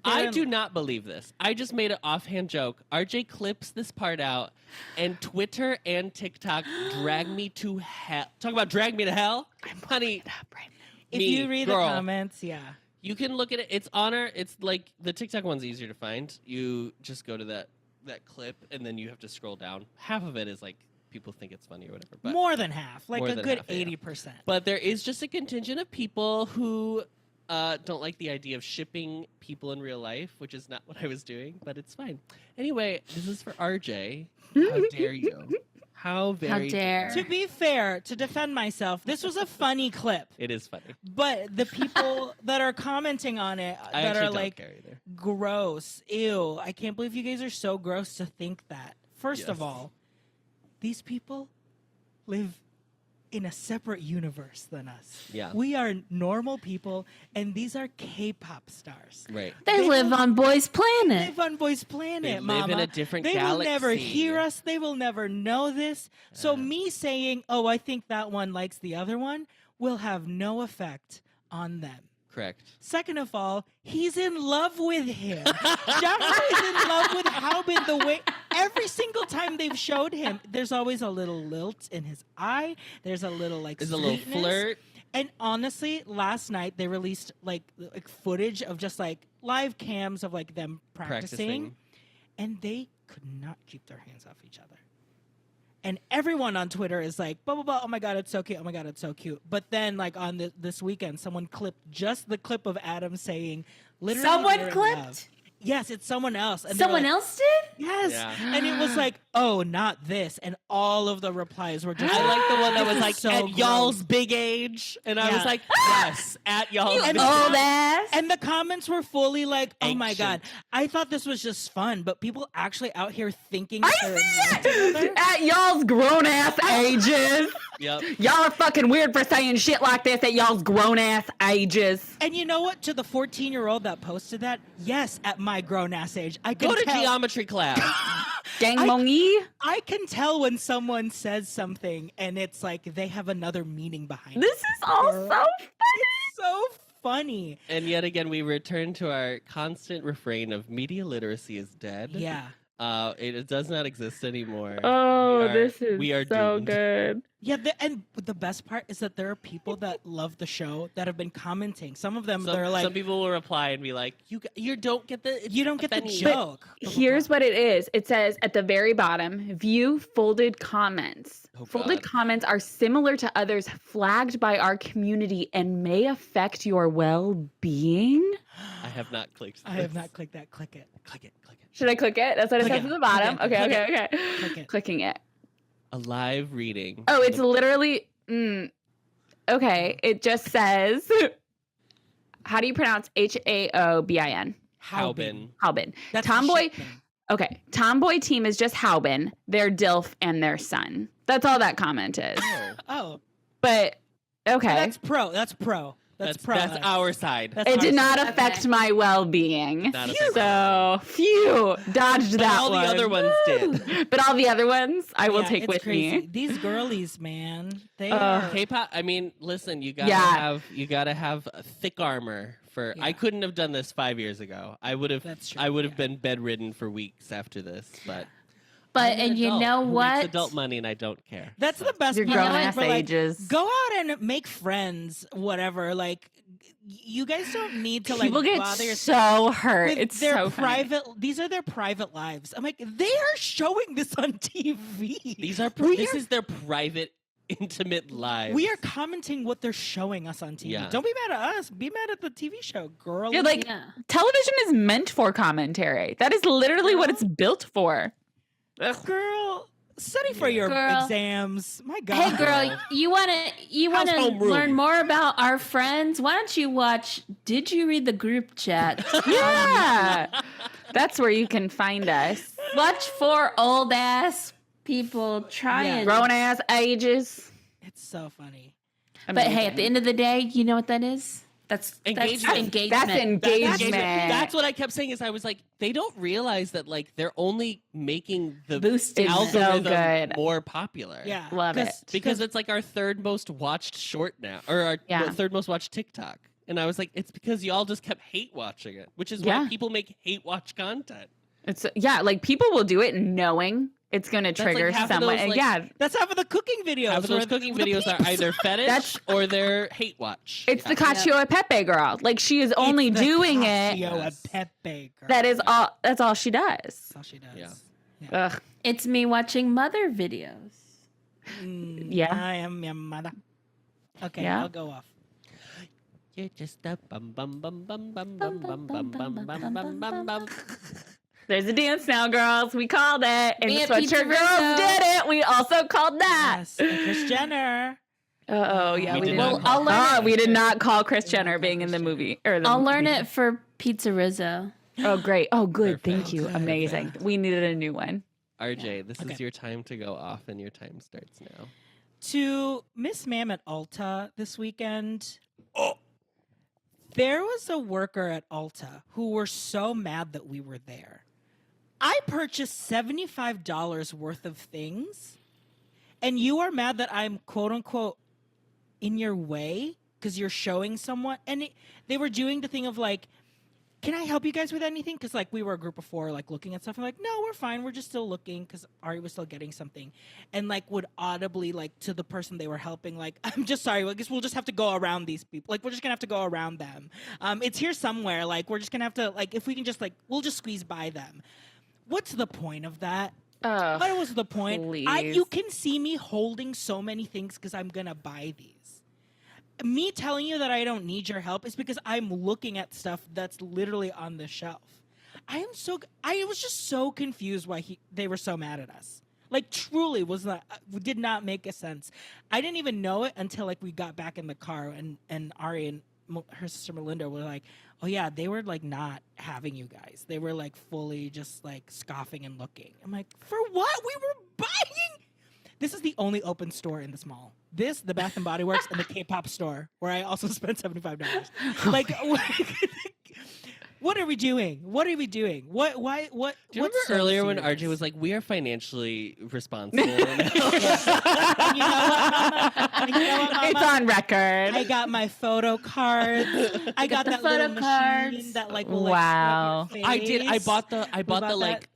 Speaker 4: They're
Speaker 2: I
Speaker 4: in
Speaker 2: do
Speaker 4: love.
Speaker 2: not believe this. I just made an offhand joke. RJ clips this part out, and Twitter and TikTok drag me to hell. Talk about drag me to hell, honey.
Speaker 4: If
Speaker 2: me,
Speaker 4: you read
Speaker 2: girl.
Speaker 4: the comments, yeah.
Speaker 2: You can look at it. It's on our. It's like the TikTok one's easier to find. You just go to that clip, and then you have to scroll down. Half of it is like people think it's funny or whatever. But
Speaker 4: More than half, like
Speaker 2: more
Speaker 4: a
Speaker 2: than
Speaker 4: good
Speaker 2: half, yeah.
Speaker 4: 80%.
Speaker 2: But there is just a contingent of people who don't like the idea of shipping people in real life, which is not what I was doing, but it's fine. Anyway, this is for RJ. How dare you? How very
Speaker 1: dare.
Speaker 4: To be fair, to defend myself, this was a funny clip.
Speaker 2: It is funny.
Speaker 4: But the people that are commenting on it
Speaker 2: I
Speaker 4: that
Speaker 2: actually
Speaker 4: are
Speaker 2: don't
Speaker 4: like,
Speaker 2: care either.
Speaker 4: gross, ew, I can't believe you guys are so gross to think that. First of
Speaker 2: Yes.
Speaker 4: all, these people live in a separate universe than us.
Speaker 2: Yeah.
Speaker 4: We are normal people, and these are K-pop stars.
Speaker 2: Right.
Speaker 1: They live on Boys Planet.
Speaker 4: Live on Boys Planet,
Speaker 2: They live
Speaker 4: Mama.
Speaker 2: in a different
Speaker 4: They will never
Speaker 2: galaxy.
Speaker 4: hear us. They will never know this. So
Speaker 2: Uh.
Speaker 4: me saying, "Oh, I think that one likes the other one," will have no effect on them.
Speaker 2: Correct.
Speaker 4: Second of all, he's in love with him. Jeffrey is in love with Halbin the way every single time they've showed him, there's always a little lilt in his eye. There's a little like
Speaker 2: There's a little
Speaker 4: sweetness.
Speaker 2: flirt.
Speaker 4: And honestly, last night they released like footage of just like live cams of like them practicing. And they could not keep their hands off each other. And everyone on Twitter is like, blah, blah, blah, oh my God, it's so cute, oh my God, it's so cute. But then, like, on this weekend, someone clipped just the clip of Adam saying, literally,
Speaker 1: Someone
Speaker 4: they're in
Speaker 1: clipped?
Speaker 4: love. Yes, it's someone else. And they're
Speaker 1: Someone
Speaker 4: like,
Speaker 1: else did?
Speaker 4: Yes.
Speaker 2: Yeah.
Speaker 4: And it was like, oh, not this. And all of the replies were just
Speaker 2: I like the one that
Speaker 4: this
Speaker 2: was
Speaker 4: is
Speaker 2: like,
Speaker 4: so
Speaker 2: at
Speaker 4: gross.
Speaker 2: y'all's big age. And I
Speaker 4: Yeah.
Speaker 2: was like, yes, at y'all's
Speaker 4: And
Speaker 2: big
Speaker 1: Old
Speaker 2: age.
Speaker 1: ass.
Speaker 4: And the comments were fully like, oh my God,
Speaker 2: Ancient.
Speaker 4: I thought this was just fun, but people actually out here thinking
Speaker 3: I
Speaker 4: that they're in love together.
Speaker 3: At y'all's grown ass ages.
Speaker 2: Yep.
Speaker 3: Y'all are fucking weird for saying shit like this at y'all's grown ass ages.
Speaker 4: And you know what? To the 14-year-old that posted that, yes, at my grown ass age, I can
Speaker 2: Go to
Speaker 4: tell.
Speaker 2: geometry class.
Speaker 3: Gangmongi.
Speaker 4: I can tell when someone says something and it's like they have another meaning behind
Speaker 3: This
Speaker 4: it.
Speaker 3: is all so funny.
Speaker 4: It's so funny.
Speaker 2: And yet again, we return to our constant refrain of media literacy is dead.
Speaker 4: Yeah.
Speaker 2: It does not exist anymore.
Speaker 3: Oh, this
Speaker 2: we are
Speaker 3: is so
Speaker 2: doomed.
Speaker 3: good.
Speaker 4: Yeah, and the best part is that there are people that love the show that have been commenting. Some of them, they're like,
Speaker 2: some people will reply and be like, "You don't get the
Speaker 4: you don't get the
Speaker 2: funny."
Speaker 4: joke.
Speaker 3: Here's what it is. It says at the very bottom, view folded comments.
Speaker 2: Oh,
Speaker 3: Folded
Speaker 2: God.
Speaker 3: comments are similar to others flagged by our community and may affect your well-being.
Speaker 2: I have not clicked.
Speaker 4: I have not clicked that. Click it.
Speaker 2: Click it. Click it.
Speaker 3: Should I click it? That's what it
Speaker 4: Click
Speaker 3: says
Speaker 4: it.
Speaker 3: at the bottom.
Speaker 4: Click
Speaker 3: Okay,
Speaker 4: it.
Speaker 3: okay, okay.
Speaker 4: Click it.
Speaker 3: Clicking it.
Speaker 2: A live reading.
Speaker 3: Oh, it's literally. Okay, it just says. How do you pronounce Haobin?
Speaker 2: Haubin.
Speaker 3: Haubin.
Speaker 4: That's
Speaker 3: Tomboy.
Speaker 4: the shit thing.
Speaker 3: Okay, Tomboy team is just Haubin, their DILF, and their son. That's all that comment is.
Speaker 4: Oh,
Speaker 3: But okay,
Speaker 4: that's pro. That's pro. That's pro.
Speaker 2: That's our side.
Speaker 4: That's
Speaker 3: it
Speaker 4: our
Speaker 3: did not
Speaker 4: side.
Speaker 3: affect
Speaker 1: Okay.
Speaker 3: my well-being.
Speaker 2: Not affect
Speaker 3: So phew, dodged
Speaker 2: But
Speaker 3: that
Speaker 2: all
Speaker 3: one.
Speaker 2: the other ones did.
Speaker 3: But all the other ones, I will
Speaker 4: Yeah,
Speaker 3: take
Speaker 4: it's
Speaker 3: with
Speaker 4: crazy.
Speaker 3: me.
Speaker 4: These girlies, man, they
Speaker 3: Ugh.
Speaker 4: are.
Speaker 2: K-pop. I mean, listen. You gotta
Speaker 3: Yeah.
Speaker 2: have a thick armor for. I
Speaker 4: Yeah.
Speaker 2: couldn't have done this 5 years ago. I would have.
Speaker 4: That's true,
Speaker 2: I would have
Speaker 4: yeah.
Speaker 2: been bedridden for weeks after this. But
Speaker 1: But
Speaker 2: I'm an
Speaker 1: and you
Speaker 2: adult
Speaker 1: know
Speaker 2: who
Speaker 1: what?
Speaker 2: makes adult money, and I don't care.
Speaker 4: That's the best
Speaker 3: Your
Speaker 1: You
Speaker 4: part.
Speaker 1: know
Speaker 3: grown
Speaker 1: what?
Speaker 3: ass
Speaker 4: We're like,
Speaker 3: ages.
Speaker 4: go out and make friends, whatever. Like, you guys don't need to like
Speaker 3: People get
Speaker 4: bother yourself
Speaker 3: so hurt.
Speaker 4: with
Speaker 3: It's
Speaker 4: their
Speaker 3: so funny.
Speaker 4: private. These are their private lives. I'm like, they are showing this on TV.
Speaker 2: These are.
Speaker 4: We
Speaker 2: This
Speaker 4: are-
Speaker 2: is their private, intimate lives.
Speaker 4: We are commenting what they're showing us on TV.
Speaker 2: Yeah.
Speaker 4: Don't be mad at us. Be mad at the TV show, girl.
Speaker 3: You're like,
Speaker 1: Yeah.
Speaker 3: television is meant for commentary. That is literally what it's built for.
Speaker 4: girl, study for your
Speaker 1: Girl.
Speaker 4: exams. My God.
Speaker 1: Hey girl, you wanna
Speaker 2: How's homeroom?
Speaker 1: learn more about our friends? Why don't you watch Did You Read the Group Chat?
Speaker 3: Yeah. That's where you can find us.
Speaker 1: Watch 4 old ass people trying.
Speaker 3: Grown ass ages.
Speaker 4: It's so funny.
Speaker 1: But hey, at the end of the day, you know what that is? That's
Speaker 2: Engagement.
Speaker 1: engagement.
Speaker 3: That's engagement.
Speaker 2: That's what I kept saying. Is I was like, they don't realize that like they're only making the
Speaker 1: Boosting
Speaker 3: It's
Speaker 1: it.
Speaker 3: so
Speaker 2: algorithm
Speaker 3: good.
Speaker 2: more popular.
Speaker 4: Yeah.
Speaker 3: Love it.
Speaker 2: because it's like our third most watched short now, or our
Speaker 3: Yeah.
Speaker 2: third most watched TikTok. And I was like, it's because y'all just kept hate watching it, which is
Speaker 3: Yeah.
Speaker 2: why people make hate watch content.
Speaker 3: It's like people will do it knowing it's going to
Speaker 2: That's like
Speaker 3: trigger
Speaker 2: half of
Speaker 3: someone.
Speaker 2: those,
Speaker 3: And
Speaker 2: like,
Speaker 3: yeah,
Speaker 4: That's half of the cooking videos.
Speaker 2: Half of
Speaker 4: where
Speaker 2: those cooking
Speaker 4: the
Speaker 2: videos are
Speaker 4: peeps-
Speaker 2: either fetish
Speaker 3: That's-
Speaker 2: or they're hate watch.
Speaker 3: it's the Cacio e Pepe girl. Like she is only
Speaker 4: It's the
Speaker 3: doing it.
Speaker 4: Casio
Speaker 2: Yes.
Speaker 4: and Pepe, girl.
Speaker 3: That is all. That's all she does.
Speaker 4: That's all she does.
Speaker 2: Yeah.
Speaker 3: Ugh.
Speaker 1: It's me watching mother videos.
Speaker 3: Yeah.
Speaker 4: I am your mother. Okay,
Speaker 3: Yeah.
Speaker 4: I'll go off.
Speaker 2: You're just a bum bum bum bum bum bum bum bum bum bum bum bum bum.
Speaker 3: There's a dance now, girls. We called it. And
Speaker 1: Me
Speaker 3: the
Speaker 1: and Pizza
Speaker 3: Sweatshirt Girls
Speaker 1: Rizzo.
Speaker 3: did it. We also called that.
Speaker 4: Yes, and Kris Jenner.
Speaker 3: Oh yeah,
Speaker 2: We
Speaker 3: we
Speaker 2: did
Speaker 3: did.
Speaker 2: not
Speaker 3: Well,
Speaker 2: call
Speaker 1: I'll learn
Speaker 3: we did not call Kris
Speaker 4: did not
Speaker 3: Jenner
Speaker 4: call
Speaker 3: being in
Speaker 4: Kris
Speaker 3: the
Speaker 4: Jenner.
Speaker 3: movie. Or the
Speaker 1: I'll learn
Speaker 3: movie.
Speaker 1: it for Pizza Rizzo.
Speaker 3: Oh great. Oh good. Thank
Speaker 2: Perfect.
Speaker 3: you.
Speaker 4: Good.
Speaker 3: Amazing. We needed a new one.
Speaker 2: RJ, this
Speaker 4: Okay.
Speaker 2: is your time to go off, and your time starts now.
Speaker 4: To Miss Ma'am at Ulta this weekend. There was a worker at Ulta who were so mad that we were there. I purchased $75 worth of things, and you are mad that I'm quote unquote in your way because you're showing someone. And they were doing the thing of like, can I help you guys with anything? Because like we were a group of 4 like looking at stuff. I'm like, no, we're fine. We're just still looking because Ari was still getting something. And like would audibly like to the person they were helping, like, I'm just sorry. I guess we'll just have to go around these people. Like we're just gonna have to go around them. It's here somewhere. Like we're just gonna have to like if we can just like we'll just squeeze by them. What's the point of that?
Speaker 3: Oh,
Speaker 4: What was the point?
Speaker 3: please.
Speaker 4: You can see me holding so many things because I'm gonna buy these. Me telling you that I don't need your help is because I'm looking at stuff that's literally on the shelf. I was just so confused why they were so mad at us. Like truly did not make a sense. I didn't even know it until like we got back in the car and Ari and her sister Melinda were like, oh yeah, they were like not having you guys. They were like fully just like scoffing and looking. I'm like, for what? We were buying. This is the only open store in this mall. This, the Bath and Body Works, and the K-pop store, where I also spent $75. Like, What are we doing? What are we doing? What? Why? What?
Speaker 2: Do you
Speaker 4: what's
Speaker 2: remember
Speaker 4: so
Speaker 2: earlier when
Speaker 4: serious?
Speaker 2: RJ was like, "We are financially responsible"? now?"
Speaker 4: And you know what, Mama? And you know what, Mama?
Speaker 3: It's on record.
Speaker 4: I got my photo cards. I got
Speaker 1: the
Speaker 4: that
Speaker 1: photo
Speaker 4: little
Speaker 1: cards.
Speaker 4: machine that like will like
Speaker 3: Wow.
Speaker 4: scrub your
Speaker 2: I did. I
Speaker 4: face.
Speaker 2: bought the
Speaker 4: bought
Speaker 2: like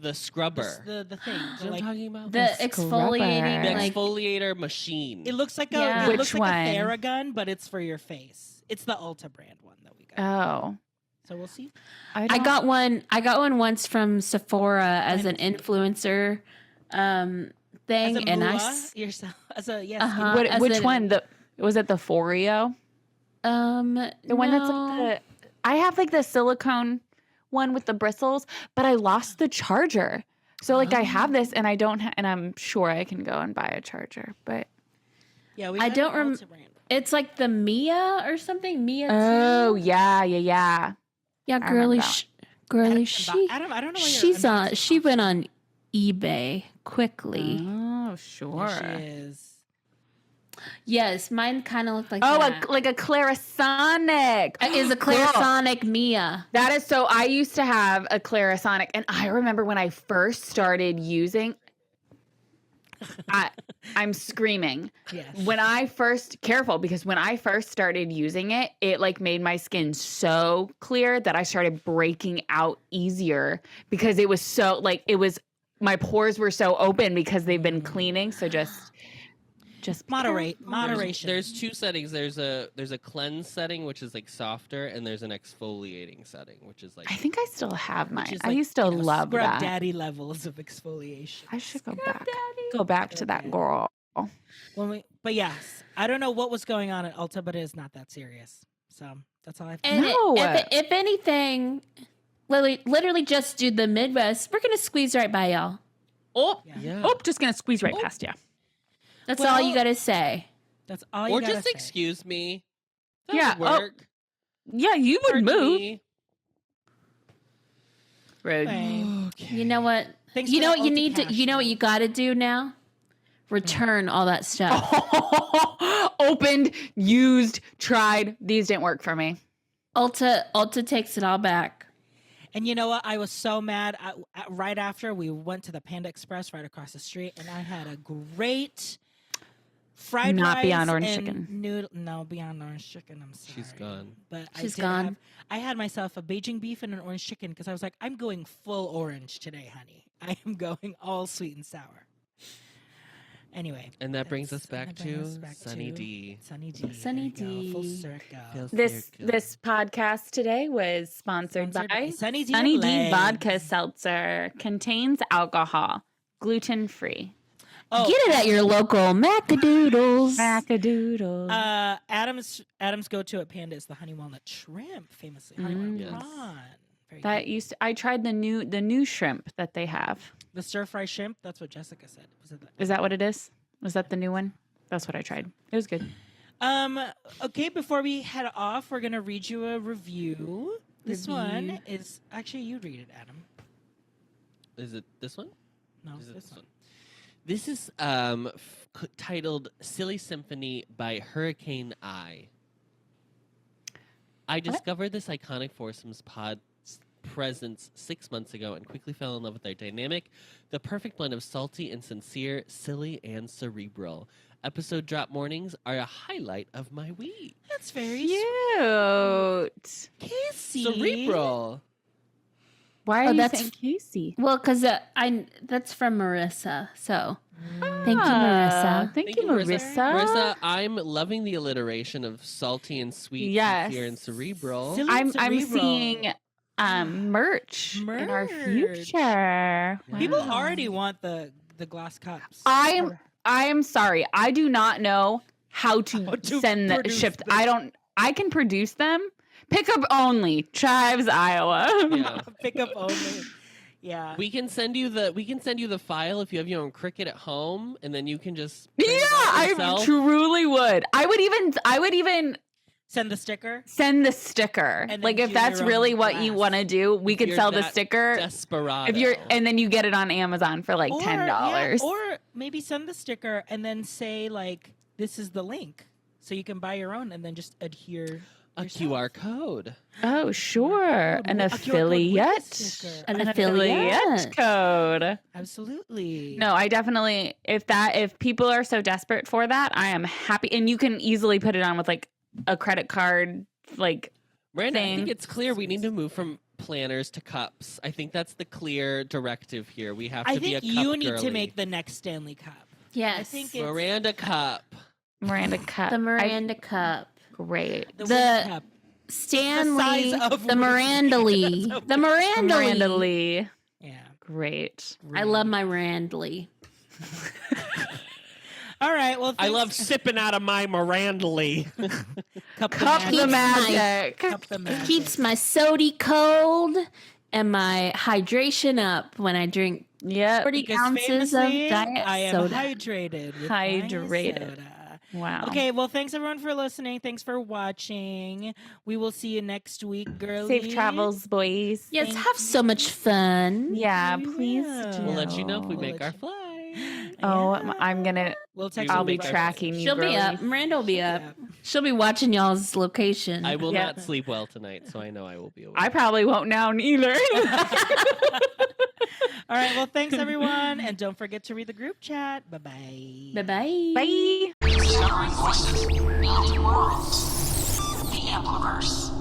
Speaker 2: the scrubber.
Speaker 4: the thing.
Speaker 2: You know what
Speaker 4: like,
Speaker 2: I'm talking about?
Speaker 1: The
Speaker 3: scrubber.
Speaker 1: exfoliating,
Speaker 2: The
Speaker 1: like
Speaker 2: exfoliator machine.
Speaker 4: it looks like a
Speaker 1: Yeah.
Speaker 4: it
Speaker 3: Which
Speaker 4: looks like
Speaker 3: one?
Speaker 4: a Theragun, but it's for your face. It's the Ulta brand one that we got.
Speaker 3: Oh.
Speaker 4: So we'll see.
Speaker 1: I
Speaker 3: don't-
Speaker 1: got one. I got one once from Sephora as an influencer thing,
Speaker 4: As a
Speaker 1: and
Speaker 4: moolah yourself as a yes.
Speaker 1: Uh-huh.
Speaker 3: What,
Speaker 1: as
Speaker 3: which
Speaker 1: in-
Speaker 3: one? Was it the Foreo? The one that's like the. I have like the silicone one with the bristles, but I lost the charger. So like I have this, and I don't, and I'm sure I can go and buy a charger, but.
Speaker 4: Yeah, we
Speaker 1: I
Speaker 4: got
Speaker 1: don't
Speaker 4: an
Speaker 1: rem-
Speaker 4: Ulta brand.
Speaker 1: It's like the Mia or something. Mia.
Speaker 3: Oh
Speaker 1: 2?
Speaker 3: yeah.
Speaker 1: yeah,
Speaker 3: remember
Speaker 1: girly,
Speaker 3: that
Speaker 1: girly. She
Speaker 4: Adam, I don't know. Why
Speaker 1: she's
Speaker 4: you're
Speaker 1: on.
Speaker 4: unboxing
Speaker 1: She
Speaker 4: off.
Speaker 1: went on eBay quickly.
Speaker 3: Oh sure.
Speaker 4: There she is.
Speaker 1: Yes, mine kind of looked like
Speaker 3: Oh,
Speaker 1: that.
Speaker 3: like a Clarisonic.
Speaker 1: Is a
Speaker 3: Girl.
Speaker 1: Clarisonic Mia.
Speaker 3: That is so. I used to have a Clarisonic, and I remember when I first started using. I'm screaming.
Speaker 4: Yes.
Speaker 3: When I first because when I first started using it, it like made my skin so clear that I started breaking out easier because it was so like it was my pores were so open because they've been cleaning. So just
Speaker 4: Moderation.
Speaker 2: There's two settings. There's a cleanse setting, which is like softer, and there's an exfoliating setting, which is like.
Speaker 3: I think I still have mine.
Speaker 4: Which is
Speaker 3: I
Speaker 4: like,
Speaker 3: used to
Speaker 4: you know,
Speaker 3: love
Speaker 4: scrub
Speaker 3: that.
Speaker 4: daddy levels of exfoliation.
Speaker 3: I should go
Speaker 1: Scrub
Speaker 3: back.
Speaker 1: daddy.
Speaker 3: Go back to
Speaker 4: Scrub
Speaker 3: that
Speaker 4: daddy.
Speaker 3: girl.
Speaker 4: But yes, I don't know what was going on at Ulta, but it is not that serious. So that's all I have to
Speaker 1: And
Speaker 4: say.
Speaker 3: No.
Speaker 1: if anything, literally just do the Midwest. We're gonna squeeze right by y'all.
Speaker 3: Oh,
Speaker 2: Yeah.
Speaker 3: oh, just gonna squeeze right past you.
Speaker 1: That's all you
Speaker 4: Well,
Speaker 1: gotta say.
Speaker 4: That's all you
Speaker 2: Or
Speaker 4: gotta
Speaker 2: just
Speaker 4: say.
Speaker 2: excuse me. That
Speaker 3: Yeah,
Speaker 2: would
Speaker 3: oh,
Speaker 2: work.
Speaker 3: Yeah, you would
Speaker 2: Pardon
Speaker 3: move.
Speaker 2: me.
Speaker 3: Rude.
Speaker 4: Fine.
Speaker 2: Okay.
Speaker 1: You know what?
Speaker 4: Thanks
Speaker 1: You
Speaker 4: for
Speaker 1: know
Speaker 4: that
Speaker 1: what you
Speaker 4: Ulta
Speaker 1: need to.
Speaker 4: cash,
Speaker 1: You know what
Speaker 4: though.
Speaker 1: you gotta do now. Return all that stuff.
Speaker 3: Opened, used, tried. These didn't work for me.
Speaker 1: Ulta takes it all back.
Speaker 4: And you know what? I was so mad. Right after we went to the Panda Express right across the street, and I had a great fried
Speaker 3: Not
Speaker 4: rice
Speaker 3: Beyond Orange
Speaker 4: and
Speaker 3: Chicken.
Speaker 4: No, Beyond Orange Chicken. I'm sorry.
Speaker 2: She's gone.
Speaker 4: But
Speaker 1: She's
Speaker 4: I did
Speaker 1: gone.
Speaker 4: I had myself a Beijing beef and an orange chicken because I was like, I'm going full orange today, honey. I am going all sweet and sour. Anyway.
Speaker 2: And that brings us
Speaker 4: that's-
Speaker 2: back
Speaker 4: that brings
Speaker 2: to
Speaker 4: us back
Speaker 2: Sunny
Speaker 4: to
Speaker 2: D.
Speaker 4: Sunny D.
Speaker 1: Sunny
Speaker 4: There you go, Full
Speaker 1: D.
Speaker 4: circle.
Speaker 2: Feels
Speaker 3: This
Speaker 2: very good.
Speaker 3: this podcast today was sponsored by
Speaker 4: Sunny D.
Speaker 3: Sunny D
Speaker 4: Legs.
Speaker 3: Vodka Seltzer. Contains alcohol, gluten free.
Speaker 4: Oh,
Speaker 1: Get it at your local Macadoodles.
Speaker 3: Macadoodle.
Speaker 4: Adam's go-to at Panda is the honey walnut shrimp, famously honey walnut
Speaker 2: Yes.
Speaker 4: prawn. Very
Speaker 3: That
Speaker 4: good.
Speaker 3: I tried the new shrimp that they have.
Speaker 4: The stir fry shrimp. That's what Jessica said. Was it that?
Speaker 3: Is that what it is? Was that the new one? That's what I tried. It was good.
Speaker 4: Okay, before we head off, we're gonna read you a review. This one
Speaker 3: Review.
Speaker 4: is actually you read it, Adam.
Speaker 2: Is it this one?
Speaker 4: No,
Speaker 2: Is it
Speaker 4: this one.
Speaker 2: This is titled "Silly Symphony" by Hurricane I. I discovered this iconic foursomes pod presence 6 months ago and quickly fell in love with their dynamic, the perfect blend of salty and sincere, silly and cerebral. Episode drop mornings are a highlight of my week.
Speaker 4: That's very
Speaker 3: Cute.
Speaker 4: Casey.
Speaker 2: Cerebral.
Speaker 3: Why are
Speaker 1: Oh,
Speaker 3: you
Speaker 1: that's-
Speaker 3: saying Casey?
Speaker 1: Well, because that's from Marissa. So thank you,
Speaker 3: Ah,
Speaker 1: Marissa.
Speaker 3: Thank you,
Speaker 2: Marissa.
Speaker 3: Marissa.
Speaker 2: Marissa, I'm loving the alliteration of salty and sweet,
Speaker 3: Yes.
Speaker 2: sincere and cerebral.
Speaker 4: Silly
Speaker 3: I'm
Speaker 4: cerebral.
Speaker 3: seeing merch in our
Speaker 4: Merch.
Speaker 3: future.
Speaker 4: People
Speaker 3: Wow.
Speaker 4: already want the glass cups.
Speaker 3: I am sorry. I do not know how to,
Speaker 4: How to
Speaker 3: send the
Speaker 4: produce
Speaker 3: shift.
Speaker 4: them.
Speaker 3: I can produce them. Pickup only. Chives, Iowa.
Speaker 2: Yeah.
Speaker 4: Pick up only. Yeah.
Speaker 2: We can send you the file if you have your own Cricut at home, and then you can just
Speaker 3: Yeah,
Speaker 2: print it out
Speaker 3: I
Speaker 2: yourself.
Speaker 3: truly would. I would even
Speaker 4: Send the sticker.
Speaker 3: send the sticker.
Speaker 4: And
Speaker 3: Like
Speaker 4: then
Speaker 3: if
Speaker 4: do
Speaker 3: that's
Speaker 4: your own
Speaker 3: really what you
Speaker 4: glass.
Speaker 3: want to do, we
Speaker 2: If
Speaker 3: could
Speaker 2: you're
Speaker 3: sell the
Speaker 2: that
Speaker 3: sticker.
Speaker 2: Desperado.
Speaker 3: If you're and then you get it on Amazon for like
Speaker 4: Or,
Speaker 3: $10.
Speaker 4: yeah, or maybe send the sticker and then say like, this is the link. So you can buy your own and then just adhere.
Speaker 2: A QR code.
Speaker 3: Oh, sure. An
Speaker 4: A QR code with a
Speaker 3: affiliate.
Speaker 4: sticker.
Speaker 1: An
Speaker 3: An
Speaker 1: affiliate.
Speaker 3: affiliate code.
Speaker 4: Absolutely.
Speaker 3: No, I definitely if people are so desperate for that, I am happy. And you can easily put it on with like a credit card, like
Speaker 2: Miranda, I
Speaker 3: thing.
Speaker 2: think it's clear we need to move from planners to cups. I think that's the clear directive here. We have to
Speaker 4: I
Speaker 2: be a
Speaker 4: think
Speaker 2: cup
Speaker 4: you need
Speaker 2: girly.
Speaker 4: to make the next Stanley Cup.
Speaker 1: Yes.
Speaker 4: I think it's
Speaker 2: Miranda cup.
Speaker 3: Miranda cup.
Speaker 1: The Miranda cup.
Speaker 3: Great.
Speaker 4: the
Speaker 1: the-
Speaker 4: Win Cup.
Speaker 1: Stanley.
Speaker 4: size of
Speaker 1: The
Speaker 4: Win.
Speaker 1: Miranda Lee.
Speaker 4: That's
Speaker 1: The Miranda
Speaker 3: Miranda
Speaker 1: Lee.
Speaker 3: Lee.
Speaker 4: Yeah.
Speaker 3: Great.
Speaker 1: I love my Miranda Lee.
Speaker 4: All right. Well,
Speaker 2: I
Speaker 4: thanks.
Speaker 2: love sipping out of my Miranda Lee.
Speaker 4: Cup
Speaker 3: Cup
Speaker 4: the
Speaker 3: the
Speaker 4: magic.
Speaker 3: magic.
Speaker 4: Cup the
Speaker 1: It
Speaker 4: magic.
Speaker 1: keeps my sody cold and my hydration up when I drink
Speaker 3: Yep.
Speaker 1: 40
Speaker 4: Because
Speaker 1: ounces of
Speaker 4: famously,
Speaker 1: diet
Speaker 4: I am
Speaker 1: soda.
Speaker 4: hydrated. With
Speaker 3: Hydrated.
Speaker 4: my soda.
Speaker 3: Wow.
Speaker 4: Okay, well, thanks everyone for listening. Thanks for watching. We will see you next week, girlie.
Speaker 3: Safe travels, boys.
Speaker 1: Yes,
Speaker 4: Thank
Speaker 1: have so much fun.
Speaker 3: Yeah,
Speaker 4: you
Speaker 3: please
Speaker 4: will.
Speaker 3: do.
Speaker 2: We'll let you know if we
Speaker 4: We'll
Speaker 2: make
Speaker 4: let
Speaker 2: our
Speaker 4: you-
Speaker 2: fly.
Speaker 3: Oh,
Speaker 4: Yeah.
Speaker 3: I'm gonna.
Speaker 4: We'll text
Speaker 2: will
Speaker 3: I'll
Speaker 4: you
Speaker 3: be
Speaker 2: make
Speaker 4: about
Speaker 2: our-
Speaker 3: tracking you.
Speaker 1: She'll be
Speaker 3: girlies.
Speaker 1: up. Miranda will be up.
Speaker 4: Yeah.
Speaker 1: She'll be watching y'all's location.
Speaker 2: I will
Speaker 3: Yeah.
Speaker 2: not sleep well tonight, so I know I will be awake.
Speaker 3: I probably won't now either.
Speaker 4: All right, well, thanks everyone. And don't forget to read the group chat. Bye-bye.
Speaker 1: Bye-bye.
Speaker 3: Bye.
Speaker 5: Discovering voices, building worlds. The Ampliverse.